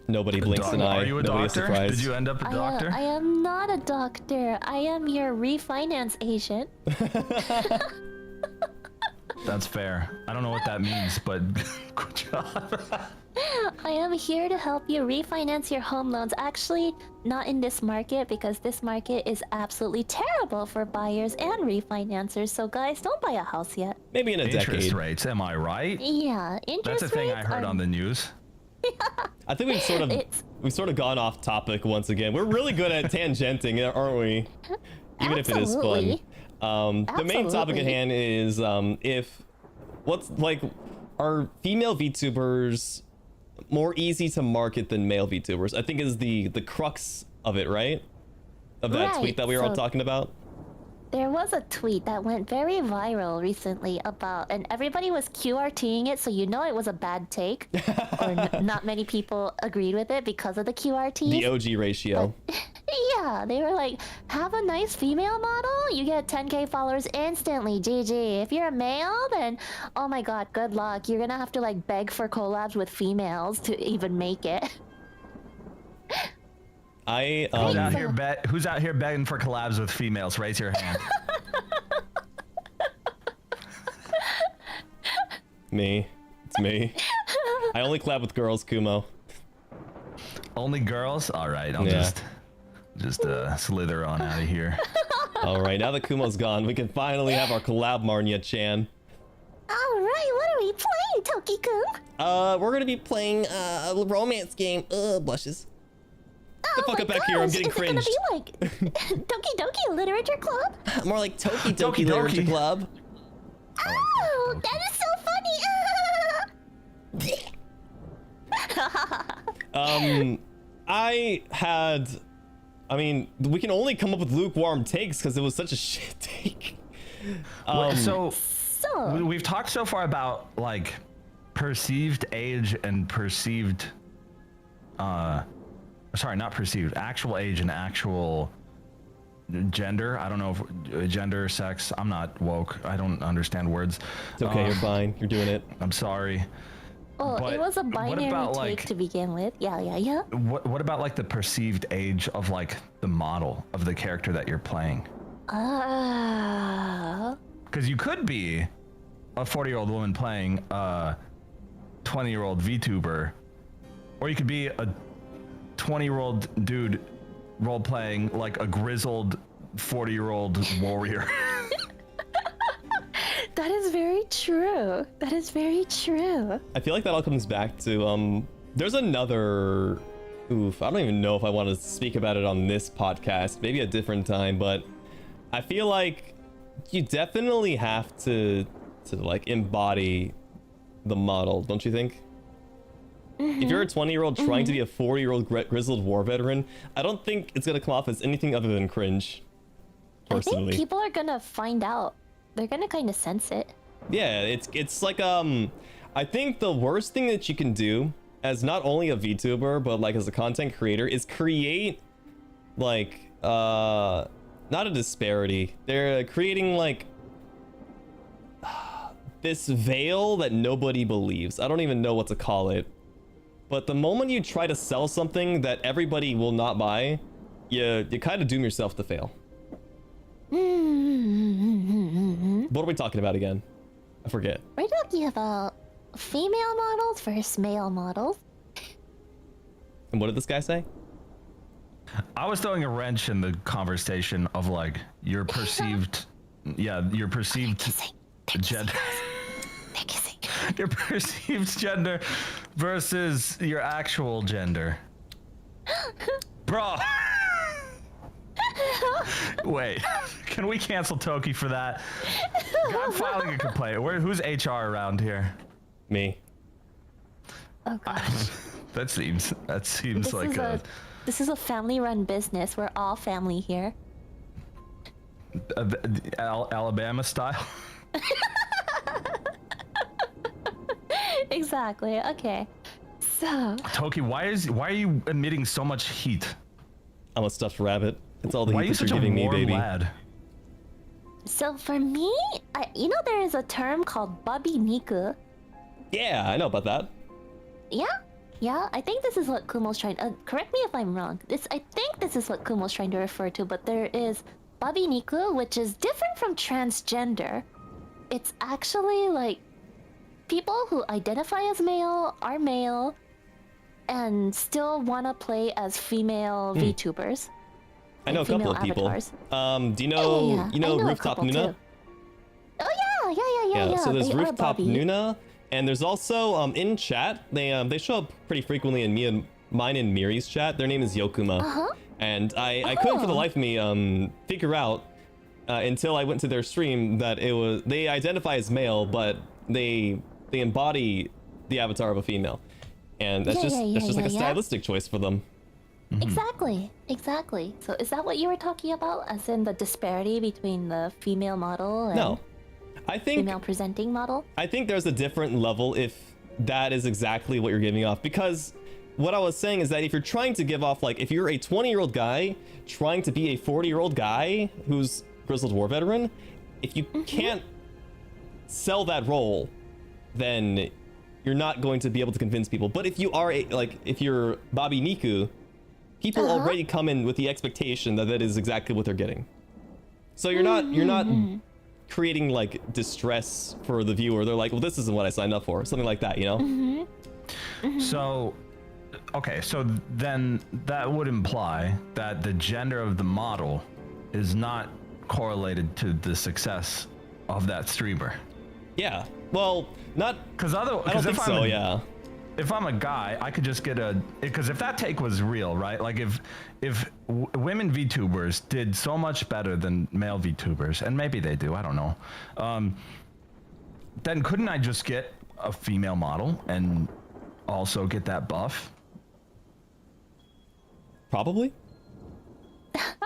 Speaker 2: Nobody blinks an eye.
Speaker 1: Are you a
Speaker 2: Nobody
Speaker 1: doctor? Did you end up a doctor?
Speaker 3: I am not a doctor. I am your refinance agent.
Speaker 1: That's fair. I don't know what that means, but good job.
Speaker 3: I am here to help you refinance your home loans. Actually, not in this market, because this market is absolutely terrible for buyers and refinancers. So guys, don't buy a house yet.
Speaker 2: Maybe in a decade.
Speaker 1: Interest rates, am I right?
Speaker 3: Yeah, interest rates.
Speaker 1: That's a thing I heard on the news.
Speaker 2: I think we've sort of gone off topic once again. We're really good at tangenting, aren't we? Even if it is fun. The main topic at hand is are female VTubers more easy to market than male VTubers? I think is the crux of it, right? Of that tweet that we were all talking about.
Speaker 3: There was a tweet that went very viral recently about, and everybody was QRTing it, so you know it was a bad take, or not many people agreed with it because of the QRT.
Speaker 2: The OG ratio.
Speaker 3: Yeah, they were like, have a nice female model, you get 10k followers instantly, GG. If you're a male, then oh my god, good luck. You're gonna have to like beg for collabs with females to even make it.
Speaker 1: Who's out here begging for collabs with females? Raise your hand.
Speaker 2: Me. It's me. I only collab with girls, Kumo.
Speaker 1: Only girls? All right, I'll just slither on out of here.
Speaker 2: All right, now that Kumo's gone, we can finally have our collab Marnia-chan.
Speaker 3: All right, what are we playing, Toki-kun?
Speaker 2: We're gonna be playing a romance game. Blushes.
Speaker 3: Oh
Speaker 2: the fuck up back here, I'm getting cringe.
Speaker 3: Is it gonna be like Doki Doki Literature Club?
Speaker 2: More like Toki Doki
Speaker 1: Doki
Speaker 2: Literature
Speaker 1: Doki.
Speaker 2: Club.
Speaker 3: Oh, that is so funny.
Speaker 2: I mean, we can only come up with lukewarm takes because it was such a shit take.
Speaker 1: So
Speaker 3: So,
Speaker 1: we've talked so far about like perceived age and perceived sorry, not perceived, actual age and actual gender. I don't know if gender, sex, I'm not woke, I don't understand words.
Speaker 2: It's okay, you're fine, you're doing it.
Speaker 1: I'm sorry.
Speaker 3: oh,
Speaker 1: but
Speaker 3: it was a
Speaker 1: what
Speaker 3: binary
Speaker 1: about,
Speaker 3: take
Speaker 1: like-
Speaker 3: to begin with. Yeah.
Speaker 1: What about like the perceived age of like the model of the character that you're playing? Because you could be a 40-year-old woman playing a 20-year-old VTuber, or you could be a 20-year-old dude role-playing like a grizzled 40-year-old warrior.
Speaker 3: That is very true. That is very true.
Speaker 2: I feel like that all comes back to, there's another, I don't even know if I want to speak about it on this podcast, maybe a different time, but I feel like you definitely have to like embody the model, don't you think? If you're a 20-year-old trying to be a 40-year-old grizzled war veteran, I don't think it's gonna come off as anything other than cringe. Personally,
Speaker 3: I think people are gonna find out. They're gonna kind of sense it.
Speaker 2: yeah, it's like I think the worst thing that you can do as not only a VTuber but like as a content creator is create like not a disparity. They're creating like this veil that nobody believes. I don't even know what to call it. But the moment you try to sell something that everybody will not buy, you kind of doom yourself to fail. What are we talking about again? I forget.
Speaker 3: We're talking about female models versus male models.
Speaker 2: And what did this guy say?
Speaker 1: I was throwing a wrench in the conversation of like your perceived, your perceived gender.
Speaker 3: They're kissing.
Speaker 1: Your perceived gender versus your actual gender. Bro. Wait, can we cancel Toki for that? I'm filing a complaint. Who's HR around here?
Speaker 2: Me.
Speaker 3: Oh gosh.
Speaker 1: That seems
Speaker 3: This
Speaker 1: like
Speaker 3: is this is a family-run business. We're all family here.
Speaker 1: Alabama style.
Speaker 3: Exactly. Okay. So.
Speaker 1: Toki, why are you emitting so much heat?
Speaker 2: I'm a stuffed rabbit. It's all the
Speaker 1: Why are
Speaker 2: heat
Speaker 1: you
Speaker 2: that you're
Speaker 1: such a
Speaker 2: giving me,
Speaker 1: warm
Speaker 2: baby.
Speaker 1: lad?
Speaker 3: So for me, you know there is a term called Babi Niku.
Speaker 2: Yeah, I know about that.
Speaker 3: Yeah, I think this is what Kumo's trying. Correct me if I'm wrong. I think this is what Kumo's trying to refer to. But there is Babi Niku, which is different from transgender. It's actually like people who identify as male, are male, and still want to play as female VTubers.
Speaker 2: I know a couple of people.
Speaker 3: Avatars.
Speaker 2: Do you know
Speaker 3: Yeah.
Speaker 2: you know
Speaker 3: I know a
Speaker 2: Rooftop
Speaker 3: couple
Speaker 2: Nuna?
Speaker 3: too. Oh yeah.
Speaker 2: So there's
Speaker 3: They are
Speaker 2: Rooftop
Speaker 3: Bobby.
Speaker 2: Nuna, and there's also in chat they show up pretty frequently in mine and Miri's chat. Their name is Yokuma, and I couldn't for the life of me figure out until I went to their stream that they identify as male, but they embody the avatar of a female, and that's just like a stylistic choice for them.
Speaker 3: Exactly. So is that what you were talking about, as in the disparity between the female model and
Speaker 2: No, I think
Speaker 3: female presenting model?
Speaker 2: I think there's a different level if that is exactly what you're giving off, because what I was saying is that if you're trying to give off, like, if you're a 20-year-old guy trying to be a 40-year-old guy who's grizzled war veteran, if you can't sell that role, then you're not going to be able to convince people. But if you are if you're Bobby Niku, people already come in with the expectation that that is exactly what they're getting. So you're not creating like distress for the viewer. They're like, well, this isn't what I signed up for, something like that, you know?
Speaker 1: So, okay, so then that would imply that the gender of the model is not correlated to the success of that streamer.
Speaker 2: Yeah. Well, not
Speaker 1: because I don't think
Speaker 2: so. Yeah.
Speaker 1: If I'm a guy, I could just get because if that take was real, right? Like if women VTubers did so much better than male VTubers, and maybe they do, I don't know. Then couldn't I just get a female model and also get that buff?
Speaker 2: Probably.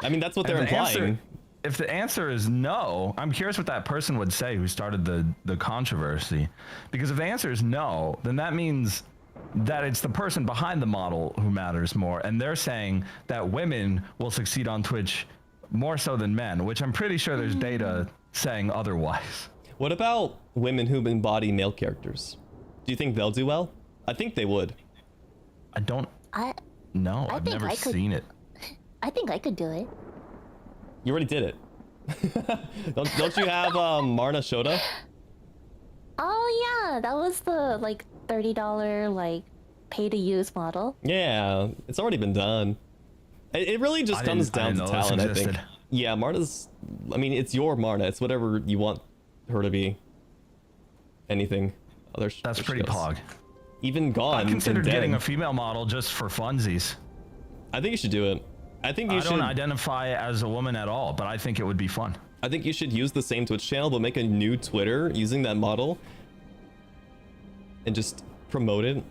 Speaker 2: I mean, that's what they're implying.
Speaker 1: If the answer is no, I'm curious what that person would say who started the controversy. Because if the answer is no, then that means that it's the person behind the model who matters more. And they're saying that women will succeed on Twitch more so than men, which I'm pretty sure there's data saying otherwise.
Speaker 2: What about women who embody male characters? Do you think they'll do well? I think they would.
Speaker 1: I've never seen it.
Speaker 3: I think I could do it.
Speaker 2: You already did it. don't you have Marna Shota?
Speaker 3: Oh yeah, that was the like $30 like pay to use model.
Speaker 2: Yeah, it's already been done. It really just comes down to talent, I think. Yeah, Marna's. I mean, it's your Marna. It's whatever you want her to be. Anything.
Speaker 1: That's pretty pog.
Speaker 2: Even gone.
Speaker 1: I considered getting a female model just for funsies.
Speaker 2: I think you should do it. I think you should.
Speaker 1: I don't identify as a woman at all, but I think it would be fun.
Speaker 2: I think you should use the same Twitch channel, but make a new Twitter using that model and just promote it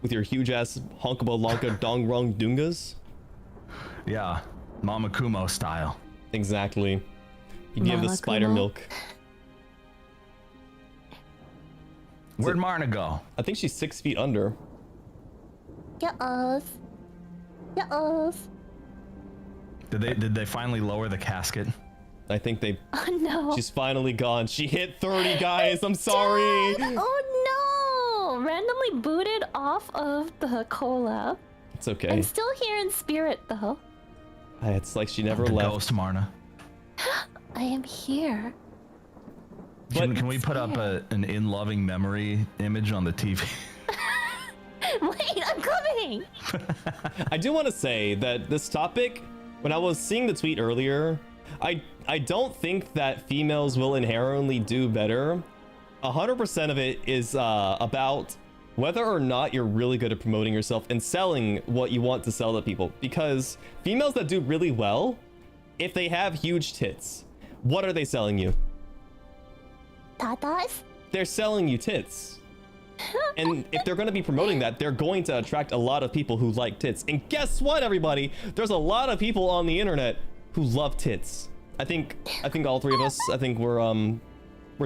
Speaker 2: with your huge ass honkaba lonka dongrong dungas.
Speaker 1: Yeah, Papakumo style.
Speaker 2: Exactly. You give the spider milk.
Speaker 1: Where'd Marna go?
Speaker 2: I think she's 6 feet under.
Speaker 3: Yes.
Speaker 2: Did
Speaker 1: they finally lower the casket?
Speaker 2: I think they.
Speaker 3: Oh no.
Speaker 2: She's finally gone. She hit 30, guys. I'm sorry.
Speaker 3: Oh no! Randomly booted off of the collab.
Speaker 2: It's okay.
Speaker 3: I'm still here in spirit though.
Speaker 2: It's like she never left.
Speaker 1: Ghost Marna.
Speaker 3: I am here.
Speaker 1: Can we put up an in loving memory image on the TV?
Speaker 3: Wait, I'm coming.
Speaker 2: I do want to say that this topic, when I was seeing the tweet earlier, I don't think that females will inherently do better. 100% of it is about whether or not you're really good at promoting yourself and selling what you want to sell to people. Because females that do really well, if they have huge tits, what are they selling you?
Speaker 3: Tatas?
Speaker 2: They're selling you tits. And if they're going to be promoting that, they're going to attract a lot of people who like tits. And guess what, everybody? There's a lot of people on the internet who love tits. I think all three of us, I think we're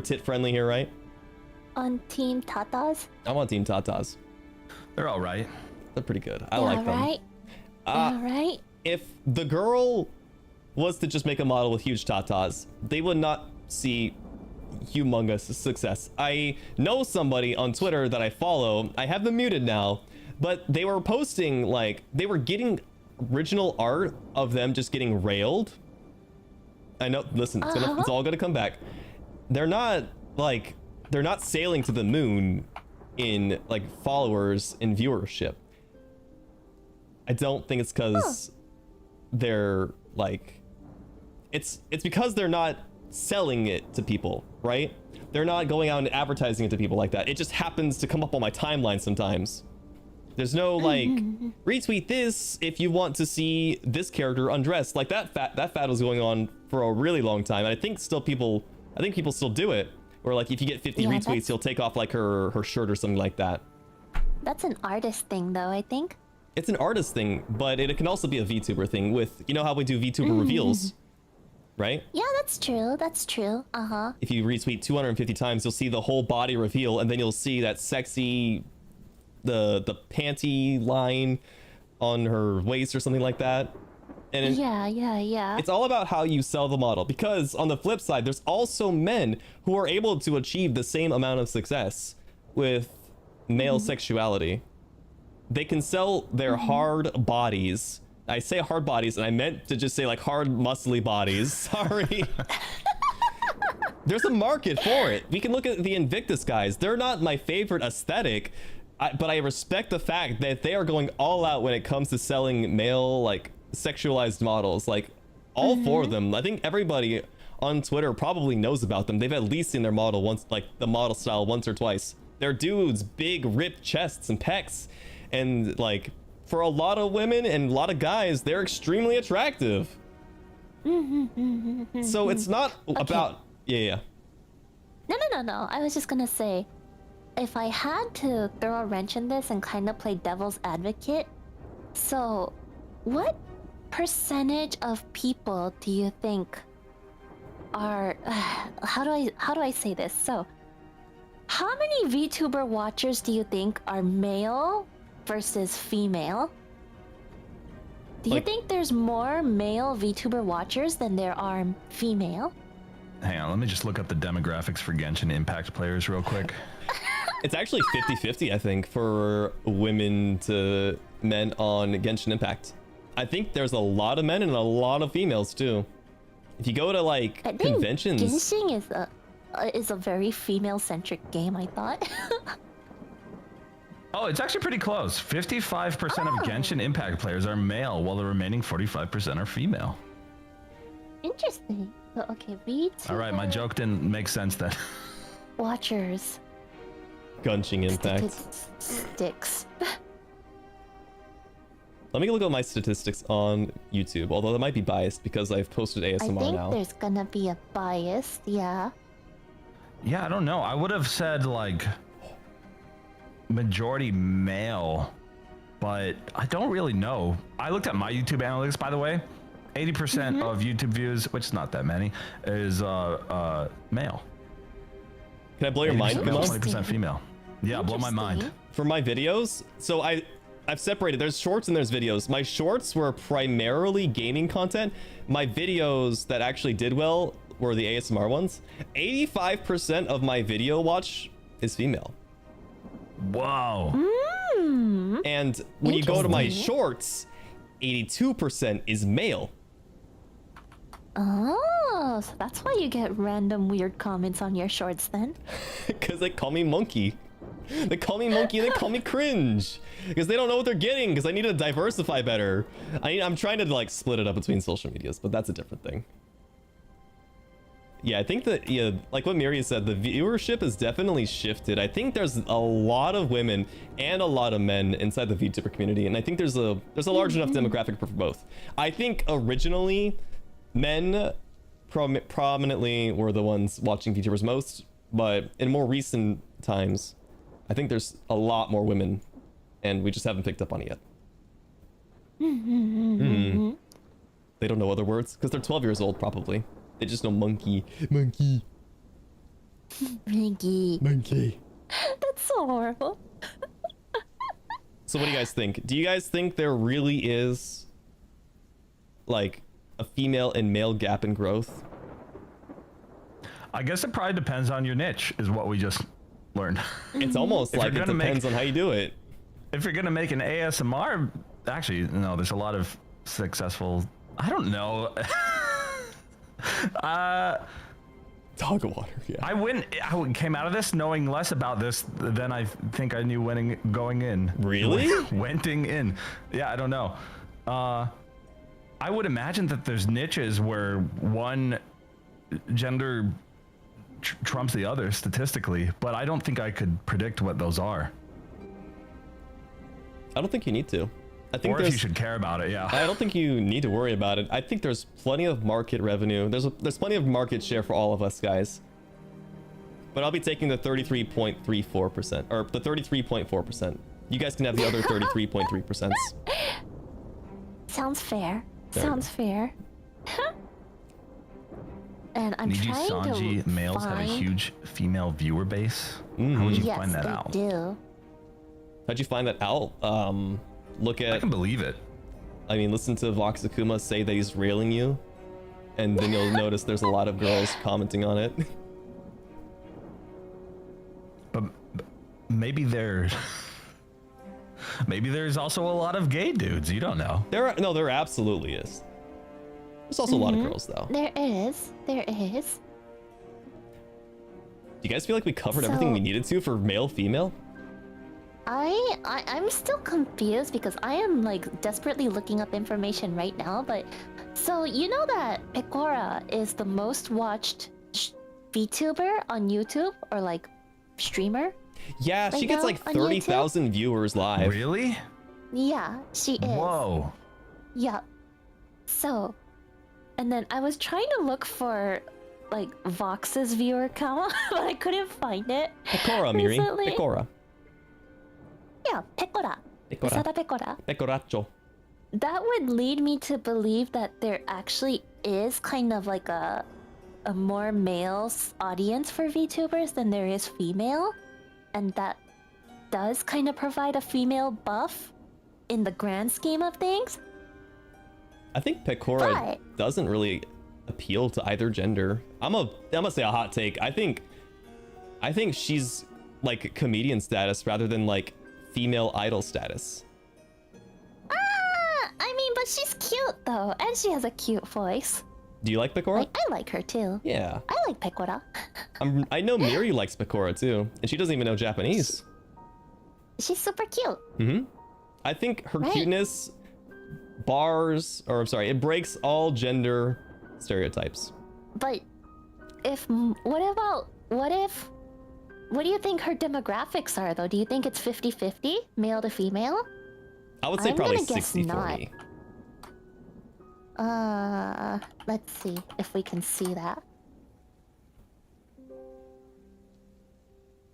Speaker 2: tit friendly here, right?
Speaker 3: On Team Tatas?
Speaker 2: I'm on Team Tatas.
Speaker 1: They're all right.
Speaker 2: They're pretty good. I like them.
Speaker 3: All right.
Speaker 2: If the girl was to just make a model with huge tatas, they would not see humongous success. I know somebody on Twitter that I follow. I have them muted now, but they were posting, like, they were getting original art of them just getting railed. I know, listen, it's all gonna come back. They're not sailing to the moon in like followers and viewership. I don't think it's because they're like, it's because they're not selling it to people, right? They're not going out and advertising it to people like that. It just happens to come up on my timeline sometimes. There's no like retweet this if you want to see this character undressed. Like that fad was going on for a really long time. And I think people still do it. Or like if you get 50 retweets, he'll take off like her shirt or something like that.
Speaker 3: That's an artist thing though, I think.
Speaker 2: it's an artist thing, but it can also be a VTuber thing with, you know how we do VTuber reveals, right?
Speaker 3: Yeah, that's true. That's true. Uh-huh.
Speaker 2: If you retweet 250 times, you'll see the whole body reveal, and then you'll see that sexy, the panty line on her waist or something like that. And
Speaker 3: Yeah.
Speaker 2: it's all about how you sell the model, because on the flip side, there's also men who are able to achieve the same amount of success with male sexuality. They can sell their hard bodies. I say hard bodies, and I meant to just say like hard, muscly bodies. Sorry. There's a market for it. We can look at the Invictus guys. They're not my favorite aesthetic, but I respect the fact that they are going all out when it comes to selling male, like, sexualized models. Like, all four of them. I think everybody on Twitter probably knows about them. They've at least seen their model once, like the model style once or twice. They're dudes, big ripped chests and pecs. And like, for a lot of women and a lot of guys, they're extremely attractive. So it's not about, yeah.
Speaker 3: No. I was just gonna say, if I had to throw a wrench in this and kind of play devil's advocate, so what percentage of people do you think are how do I say this? So how many VTuber watchers do you think are male versus female? Do you think there's more male VTuber watchers than there are female?
Speaker 1: Hang on, let me just look up the demographics for Genshin Impact players real quick.
Speaker 2: It's actually 50-50, I think, for women to men on Genshin Impact. I think there's a lot of men and a lot of females too. If you go to like
Speaker 3: I think
Speaker 2: conventions,
Speaker 3: Genshin is a very female-centric game, I thought.
Speaker 1: Oh, it's actually pretty close. 55% of Genshin Impact players are male, while the remaining 45% are female.
Speaker 3: Interesting. So, okay, VTuber
Speaker 1: All right, my joke didn't make sense then.
Speaker 3: watchers.
Speaker 2: Genshin Impact.
Speaker 3: Sticks.
Speaker 2: Let me look at my statistics on YouTube, although that might be biased because I've posted
Speaker 3: I
Speaker 2: ASMR
Speaker 3: think
Speaker 2: now.
Speaker 3: there's gonna be a bias, yeah.
Speaker 1: Yeah, I don't know. I would have said like majority male, but I don't really know. I looked at my YouTube analytics, by the way. 80% of YouTube views, which is not that many, is male.
Speaker 2: Can I blow your mind?
Speaker 1: 80% male,
Speaker 2: Kumo?
Speaker 1: 20% female. Yeah, blow my mind.
Speaker 2: For my videos, so I've separated. There's shorts and there's videos. My shorts were primarily gaming content. My videos that actually did well were the ASMR ones. 85% of my video watch is female.
Speaker 1: Whoa.
Speaker 2: And when you go to my shorts, 82% is male.
Speaker 3: Oh, so that's why you get random weird comments on your shorts then.
Speaker 2: Because they call me monkey. They call me monkey and they call me cringe. Because they don't know what they're getting, because I need to diversify better. I'm trying to like split it up between social medias, but that's a different thing. Yeah, I think that, yeah, like what Miri said, the viewership has definitely shifted. I think there's a lot of women and a lot of men inside the VTuber community, and I think there's a large enough demographic for both. I think originally men prominently were the ones watching VTubers most, but in more recent times, I think there's a lot more women, and we just haven't picked up on it yet. They don't know other words because they're 12 years old, probably. They just know monkey. Monkey.
Speaker 3: Maggie.
Speaker 2: Monkey.
Speaker 3: That's so horrible.
Speaker 2: So what do you guys think? Do you guys think there really is like a female and male gap in growth?
Speaker 1: I guess it probably depends on your niche, is what we just learned.
Speaker 2: It's almost like it depends on how you do it.
Speaker 1: If you're gonna make an ASMR, actually, no, there's a lot of successful, I don't know.
Speaker 2: Dog water, yeah.
Speaker 1: I came out of this knowing less about this than I think I knew going in.
Speaker 2: Really?
Speaker 1: Wenting in. Yeah, I don't know. I would imagine that there's niches where one gender trumps the other statistically, but I don't think I could predict what those are.
Speaker 2: I don't think you need to. I think
Speaker 1: or if you should care about it, yeah.
Speaker 2: I don't think you need to worry about it. I think there's plenty of market revenue. There's plenty of market share for all of us, guys. But I'll be taking the 33.34%, or the 33.4% You guys can have the other 33.3%.
Speaker 3: Sounds fair.
Speaker 2: There
Speaker 3: Sounds fair. And I'm
Speaker 1: Niji
Speaker 3: trying
Speaker 1: Sanji
Speaker 3: to
Speaker 1: males have a
Speaker 3: find...
Speaker 1: huge female viewer base.
Speaker 2: Mm-hmm.
Speaker 1: How would you
Speaker 3: Yes,
Speaker 1: find that
Speaker 3: they
Speaker 1: out?
Speaker 3: do.
Speaker 2: How'd you find that out? Look
Speaker 1: I
Speaker 2: at,
Speaker 1: can believe it.
Speaker 2: I mean, listen to Vox Akuma say that he's railing you, and then you'll notice there's a lot of girls commenting on it.
Speaker 1: But maybe there's also a lot of gay dudes. You don't know.
Speaker 2: There absolutely is. There's also a lot of girls though.
Speaker 3: There is. There is.
Speaker 2: Do you guys feel like we covered everything we needed to for male, female?
Speaker 3: I'm still confused because I am like desperately looking up information right now, but so you know that Pecora is the most watched VTuber on YouTube or like streamer?
Speaker 2: Yeah, she
Speaker 3: Right
Speaker 2: gets
Speaker 3: now
Speaker 2: like
Speaker 3: on
Speaker 2: 30,000 viewers live.
Speaker 1: Really?
Speaker 3: Yeah, she is.
Speaker 1: Whoa.
Speaker 3: Yeah. So, and then I was trying to look for like Vox's viewer count, but I couldn't find it.
Speaker 2: Pecora, Miri.
Speaker 3: recently.
Speaker 2: Pecora.
Speaker 3: Yeah, Pecora.
Speaker 2: Pecora.
Speaker 3: Usada Pecora.
Speaker 2: Pecoracho.
Speaker 3: That would lead me to believe that there actually is kind of like a more male audience for VTubers than there is female, and that does kind of provide a female buff in the grand scheme of things.
Speaker 2: I think Pecora
Speaker 3: But-
Speaker 2: doesn't really appeal to either gender. I'm gonna say a hot take. I think she's like comedian status rather than like female idol status.
Speaker 3: I mean, but she's cute though, and she has a cute voice.
Speaker 2: Do you like Pecora?
Speaker 3: Like, I like her too.
Speaker 2: Yeah.
Speaker 3: I like Pecora.
Speaker 2: I know Miri likes Pecora too, and she doesn't even know Japanese.
Speaker 3: She's super cute.
Speaker 2: Mm-hmm. I think her
Speaker 3: Right.
Speaker 2: cuteness it breaks all gender stereotypes.
Speaker 3: But what do you think her demographics are though? Do you think it's 50-50, male to female?
Speaker 2: I would say
Speaker 3: I'm
Speaker 2: probably
Speaker 3: gonna guess
Speaker 2: 60-40.
Speaker 3: Let's see if we can see that.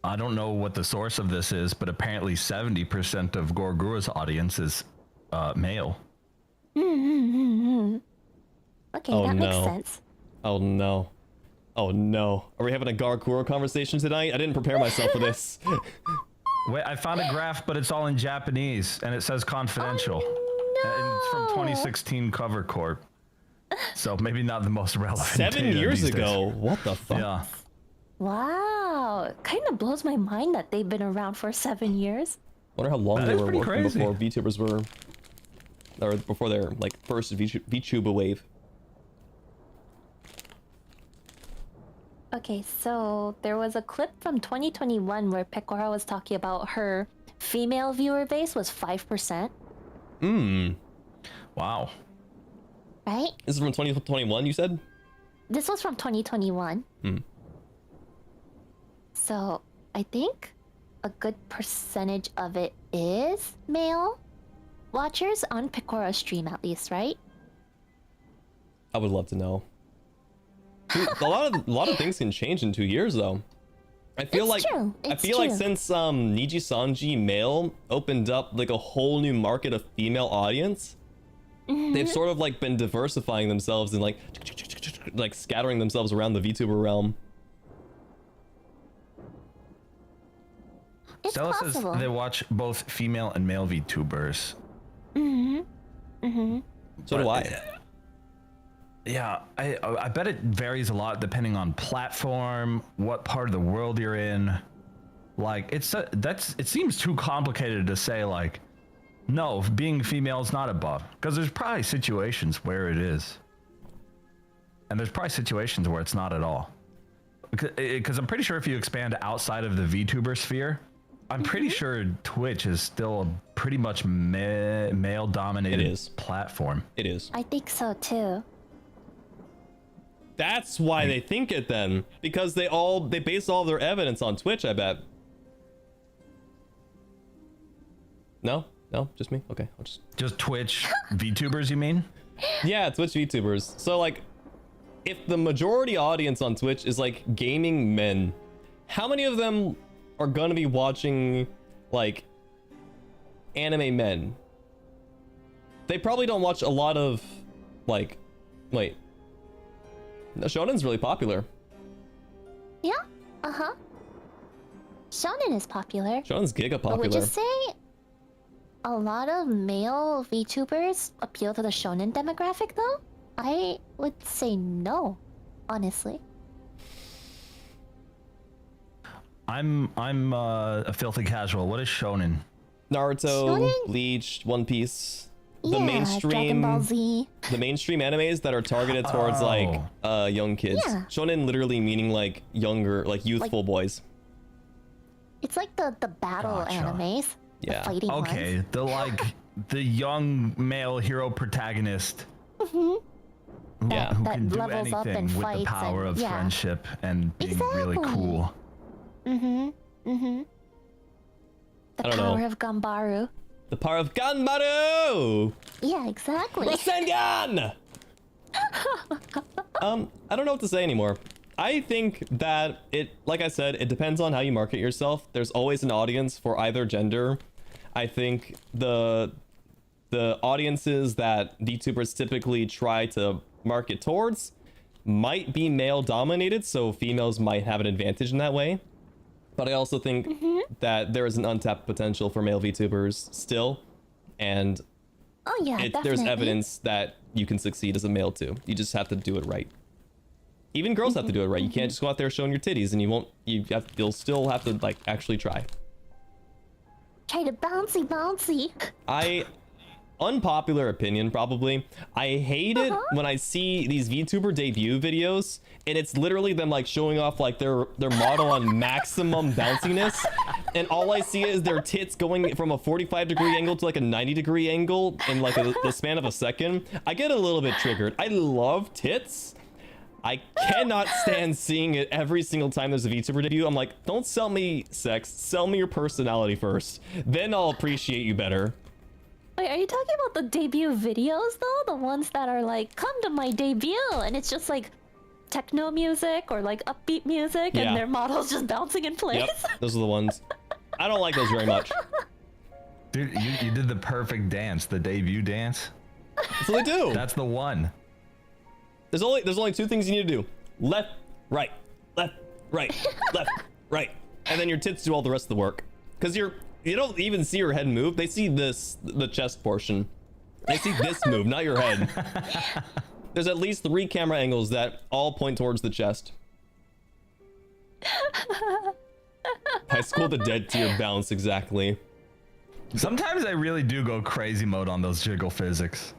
Speaker 1: I don't know what the source of this is, but apparently 70% of Gorgura's audience is male.
Speaker 3: Okay,
Speaker 2: Oh,
Speaker 3: that makes
Speaker 2: no.
Speaker 3: sense.
Speaker 2: Oh no. Oh no. Are we having a Garkuro conversation tonight? I didn't prepare myself for this.
Speaker 1: Wait, I found a graph, but it's all in Japanese, and it says confidential.
Speaker 3: Oh,
Speaker 1: And it's from 2016 Cover Corp. So maybe not the most relevant.
Speaker 2: 7
Speaker 1: data
Speaker 2: years
Speaker 1: these days.
Speaker 2: ago. What the fuck?
Speaker 1: Yeah.
Speaker 3: Wow, kind of blows my mind that they've been around for 7 years.
Speaker 2: Wonder how long
Speaker 1: That
Speaker 2: they
Speaker 1: is
Speaker 2: were
Speaker 1: pretty
Speaker 2: working
Speaker 1: crazy.
Speaker 2: before VTubers were, or before their like first VTuber wave.
Speaker 3: Okay, so there was a clip from 2021 where Pecora was talking about her female viewer base was 5%,
Speaker 1: Wow.
Speaker 3: right?
Speaker 2: This is from 2021, you said?
Speaker 3: This was from 2021. So I think a good percentage of it is male watchers on Pecora stream, at least, right?
Speaker 2: I would love to know. Dude, a lot of things can change in 2 years, though. I feel
Speaker 3: It's
Speaker 2: like
Speaker 3: true.
Speaker 2: I
Speaker 3: It's
Speaker 2: feel like
Speaker 3: true.
Speaker 2: since Niji Sanji male opened up like a whole new market of female audience, they've sort of like been diversifying themselves and like scattering themselves around the VTuber realm.
Speaker 3: It's
Speaker 1: Stella says
Speaker 3: possible.
Speaker 1: they watch both female and male VTubers.
Speaker 2: So do I.
Speaker 1: Yeah, I bet it varies a lot depending on platform, what part of the world you're in. Like it seems too complicated to say like, no, being female is not above, because there's probably situations where it is, and there's probably situations where it's not at all. Because I'm pretty sure if you expand outside of the VTuber sphere, I'm pretty sure Twitch is still a pretty much male-dominated
Speaker 2: It is.
Speaker 1: platform.
Speaker 2: It is.
Speaker 3: I think so too.
Speaker 2: That's why they think it then, because they base all their evidence on Twitch. I bet. No, just me. Okay, I'll
Speaker 1: Just Twitch VTubers, you mean?
Speaker 2: Yeah, Twitch VTubers. So like, if the majority audience on Twitch is like gaming men, how many of them are gonna be watching like anime men, they probably don't watch a lot of, like, wait. No, Shonen's really popular.
Speaker 3: Yeah. Uh-huh. Shonen is popular.
Speaker 2: Shonen's giga
Speaker 3: But
Speaker 2: popular.
Speaker 3: would you say a lot of male VTubers appeal to the shonen demographic though? I would say no, honestly.
Speaker 1: I'm a filthy casual. What is shonen?
Speaker 2: Naruto,
Speaker 3: Shonen?
Speaker 2: Bleach, One Piece, the
Speaker 3: Yeah,
Speaker 2: mainstream,
Speaker 3: Dragon Ball Z.
Speaker 2: the mainstream animes that are targeted towards like young kids.
Speaker 3: Yeah.
Speaker 2: Shonen literally meaning like younger, like youthful boys.
Speaker 3: It's like the battle
Speaker 1: Gotcha.
Speaker 3: animes.
Speaker 2: Yeah.
Speaker 3: The fighting
Speaker 1: Okay,
Speaker 3: ones.
Speaker 1: the like the young male hero protagonist.
Speaker 2: Yeah.
Speaker 1: Who
Speaker 3: That
Speaker 1: can do
Speaker 3: levels up
Speaker 1: anything
Speaker 3: and
Speaker 1: with
Speaker 3: fights
Speaker 1: the power
Speaker 3: and-
Speaker 1: of
Speaker 3: yeah.
Speaker 1: friendship and being really
Speaker 3: Exactly.
Speaker 1: cool.
Speaker 3: The
Speaker 2: I don't
Speaker 3: power
Speaker 2: know.
Speaker 3: of Gambaru.
Speaker 2: The power of Ganbaru!
Speaker 3: Yeah, exactly.
Speaker 2: Rasengan! I don't know what to say anymore. I think that like I said, it depends on how you market yourself. There's always an audience for either gender. I think the audiences that VTubers typically try to market towards might be male dominated, so females might have an advantage in that way. But I also think that there is an untapped potential for male VTubers still, and
Speaker 3: Oh yeah,
Speaker 2: there's
Speaker 3: definitely.
Speaker 2: evidence that you can succeed as a male too. You just have to do it right. Even girls have to do it right. You can't just go out there showing your titties and you'll still have to like actually try.
Speaker 3: Try to bouncy.
Speaker 2: Unpopular opinion probably, I hate it when I see these VTuber debut videos and it's literally them like showing off like their model on maximum bounciness, and all I see is their tits going from a 45-degree angle to like a 90-degree angle in like the span of a second. I get a little bit triggered. I love tits. I cannot stand seeing it every single time there's a VTuber debut. I'm like, don't sell me sex, sell me your personality first, then I'll appreciate you better.
Speaker 3: Wait, are you talking about the debut videos though? The ones that are like, come to my debut, and it's just like techno music or like upbeat music,
Speaker 2: Yeah.
Speaker 3: and their models just bouncing in place.
Speaker 2: Yep, those are the ones. I don't like those very much.
Speaker 1: Dude, you did the perfect dance, the debut dance.
Speaker 2: That's what they do.
Speaker 1: That's the one.
Speaker 2: There's only two things you need to do: left, right, left, right, left, right, and then your tits do all the rest of the work. Because you don't even see your head move. They see the chest portion. They see this move, not your head. There's at least 3 camera angles that all point towards the chest. High School the Dead tier bounce, exactly.
Speaker 1: Sometimes I really do go crazy mode on those jiggle physics.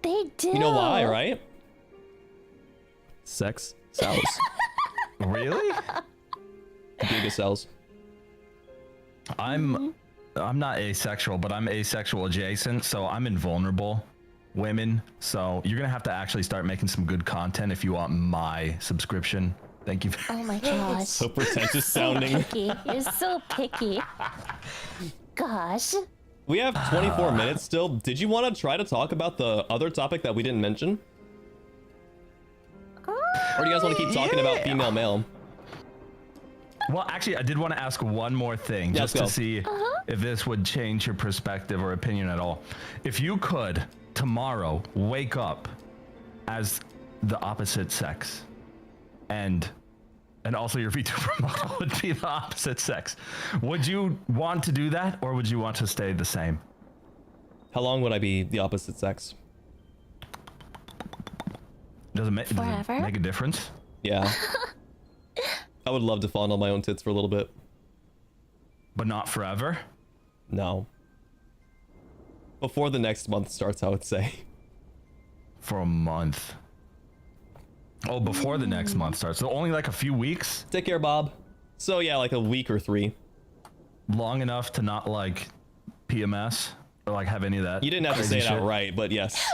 Speaker 3: They do.
Speaker 2: You know why, right? Sex sells.
Speaker 1: Really?
Speaker 2: Giga sells.
Speaker 1: I'm not asexual, but I'm asexual adjacent, so I'm invulnerable women. So you're gonna have to actually start making some good content if you want my subscription. Thank you.
Speaker 3: Oh my gosh.
Speaker 2: So pretentious sounding.
Speaker 3: Picky. You're so picky. Gosh.
Speaker 2: We have 24 minutes still. Did you want to try to talk about the other topic that we didn't mention? Or do you guys want to keep talking about female male?
Speaker 1: Well, actually, I did want to ask one more thing,
Speaker 2: Yeah,
Speaker 1: just
Speaker 2: let's
Speaker 1: to
Speaker 2: go.
Speaker 1: see if this would change your perspective or opinion at all. If you could tomorrow wake up as the opposite sex, and also your VTuber model would be the opposite sex, would you want to do that, or would you want to stay the same?
Speaker 2: How long would I be the opposite sex?
Speaker 1: Does it
Speaker 3: Forever?
Speaker 1: make a difference?
Speaker 2: Yeah. I would love to fondle my own tits for a little bit.
Speaker 1: But not forever?
Speaker 2: No. Before the next month starts, I would say.
Speaker 1: For a month. Oh, before the next month starts. So only like a few weeks?
Speaker 2: Take care, Bob. So yeah, like a week or 3.
Speaker 1: Long enough to not like PMS or like have any of that.
Speaker 2: You didn't have to say
Speaker 1: crazy
Speaker 2: it
Speaker 1: shit?
Speaker 2: outright, but yes.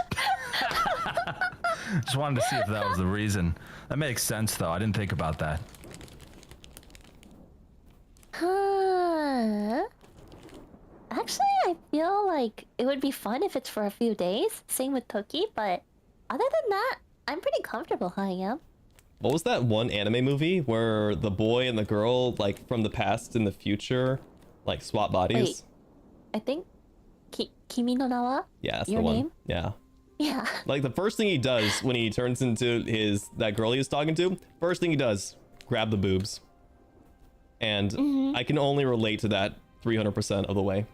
Speaker 1: Just wanted to see if that was the reason. That makes sense though. I didn't think about that.
Speaker 3: Actually, I feel like it would be fun if it's for a few days. Same with Toki, but other than that, I'm pretty comfortable how I am.
Speaker 2: What was that one anime movie where the boy and the girl, like from the past and the future, like swap bodies?
Speaker 3: Wait. I think Kimi no Nawa?
Speaker 2: Yeah, that's
Speaker 3: Your
Speaker 2: the one.
Speaker 3: name?
Speaker 2: Yeah.
Speaker 3: Yeah.
Speaker 2: Like the first thing he does when he turns into that girl he was talking to, first thing he does, grab the boobs. And I can only relate to that 300% of the way.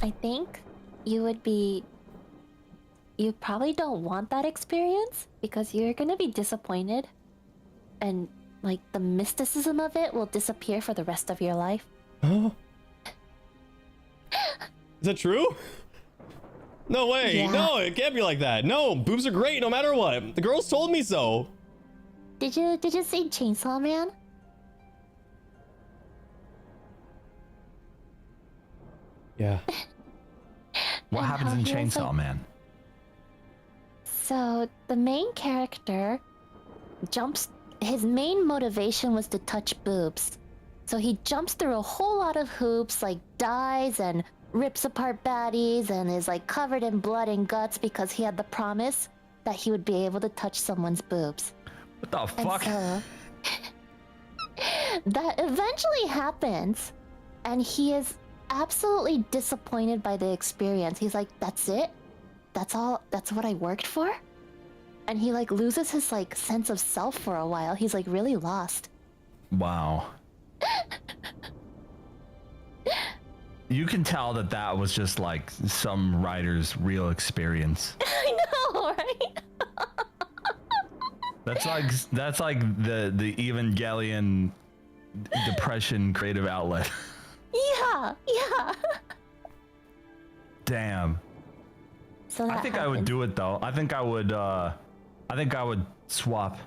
Speaker 3: I think you probably don't want that experience because you're gonna be disappointed. And like the mysticism of it will disappear for the rest of your life.
Speaker 2: Is that true? No way.
Speaker 3: Yeah.
Speaker 2: No, it can't be like that. No, boobs are great no matter what. The girls told me so.
Speaker 3: Did you see Chainsaw Man?
Speaker 2: Yeah.
Speaker 1: What
Speaker 3: And
Speaker 1: happens
Speaker 3: how
Speaker 1: in
Speaker 3: he was,
Speaker 1: Chainsaw
Speaker 3: like-
Speaker 1: Man?
Speaker 3: So the main character his main motivation was to touch boobs. So he jumps through a whole lot of hoops, like dies and rips apart baddies and is like covered in blood and guts because he had the promise that he would be able to touch someone's boobs.
Speaker 1: What the
Speaker 3: And
Speaker 1: fuck?
Speaker 3: so that eventually happens, and he is absolutely disappointed by the experience. He's like, that's it? That's all? That's what I worked for? And he like loses his like sense of self for a while. He's like really lost.
Speaker 1: Wow. You can tell that was just like some writer's real experience.
Speaker 3: I know, right?
Speaker 1: That's like the Evangelion depression creative outlet.
Speaker 3: Yeah.
Speaker 1: Damn.
Speaker 3: So that
Speaker 1: I think I would
Speaker 3: happened.
Speaker 1: do it though. I think I would swap.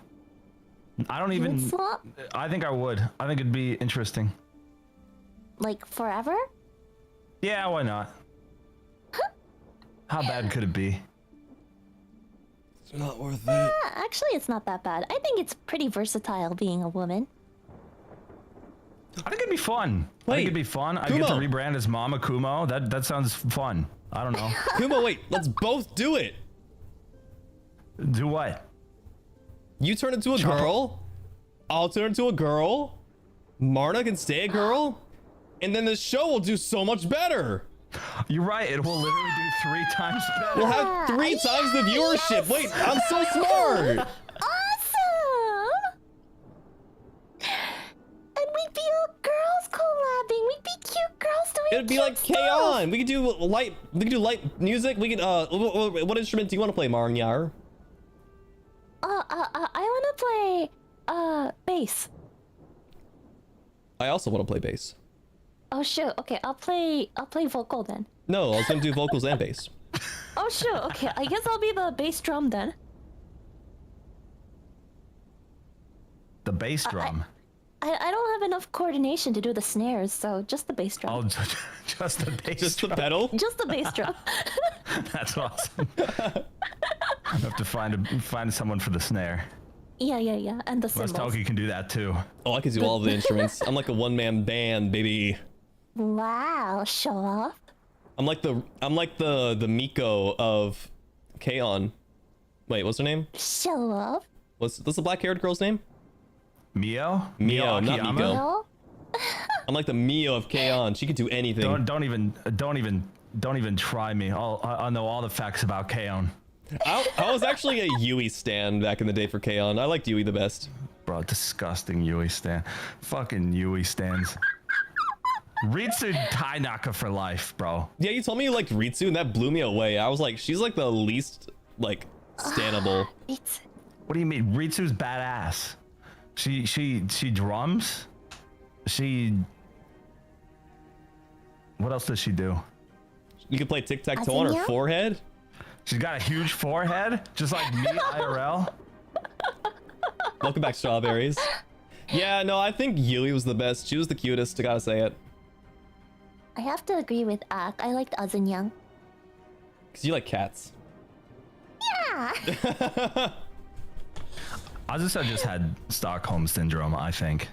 Speaker 1: I don't
Speaker 3: You would
Speaker 1: even
Speaker 3: swap?
Speaker 1: I think I would. I think it'd be interesting.
Speaker 3: Like forever?
Speaker 1: Yeah, why not? How bad could it be?
Speaker 2: It's not worth it.
Speaker 3: Actually, it's not that bad. I think it's pretty versatile being a woman.
Speaker 1: I think it'd be fun. I
Speaker 2: Wait,
Speaker 1: think it'd be fun. I get to
Speaker 2: Kumo.
Speaker 1: rebrand as Mama Kumo. That sounds fun. I don't know.
Speaker 2: Kumo, wait, let's both do it.
Speaker 1: Do what?
Speaker 2: You turn into a girl, I'll turn into a girl, Marna can stay a girl, and then the show will do so much better.
Speaker 1: You're right. It will literally do 3 times better.
Speaker 2: We'll have 3 times the viewership. Wait, I'm so smart.
Speaker 3: Awesome! And we'd be all girls collabing. We'd be cute girls doing
Speaker 2: It'd be
Speaker 3: cute
Speaker 2: like
Speaker 3: stuff.
Speaker 2: K-On! We could do light music. We could what instrument do you want to play, Marnyar?
Speaker 3: I wanna play bass.
Speaker 2: I also want to play bass.
Speaker 3: Oh shoot, okay, I'll play vocal then.
Speaker 2: No, I was gonna do vocals and bass.
Speaker 3: Oh shoot, okay, I guess I'll be the bass drum then.
Speaker 1: The bass drum.
Speaker 3: I don't have enough coordination to do the snares, so just the bass drum.
Speaker 1: Oh, just the bass
Speaker 2: Just the
Speaker 1: drum.
Speaker 2: pedal.
Speaker 3: Just the bass drum.
Speaker 1: That's awesome. I have to find someone for the snare.
Speaker 3: Yeah, and the
Speaker 1: West
Speaker 3: cymbals.
Speaker 1: Toki can do that too.
Speaker 2: Oh, I can do all of the instruments. I'm like a one-man band, baby.
Speaker 3: Wow, show off.
Speaker 2: I'm like the Miko of K-On! Wait, what's her name?
Speaker 3: Show off.
Speaker 2: What's the black-haired girl's name?
Speaker 1: Mio?
Speaker 2: Mio, not
Speaker 1: Akiyama?
Speaker 2: Miko.
Speaker 3: No?
Speaker 2: I'm like the Mio of K-On! She could do anything.
Speaker 1: Don't even try me. I know all the facts about K-On!
Speaker 2: I was actually a Yui stan back in the day for K-On! I liked Yui the best.
Speaker 1: Bro, disgusting Yui stan. Fucking Yui stans. Ritsu Tainaka for life, bro.
Speaker 2: Yeah, you told me you liked Ritsu, and that blew me away. I was like, she's like the least like stannable.
Speaker 3: It's
Speaker 1: What do you mean? Ritsu's badass. She drums. What else does she do?
Speaker 2: You could play tic-tac-toe on her
Speaker 3: Azunya?
Speaker 2: forehead.
Speaker 1: She's got a huge forehead, just like me IRL.
Speaker 2: Welcome back, Strawberries. Yeah, no, I think Yui was the best. She was the cutest, I gotta say it.
Speaker 3: I have to agree with Ak. I liked Azunyang.
Speaker 2: Because you like cats.
Speaker 3: Yeah.
Speaker 1: Azusa just had Stockholm syndrome, I think.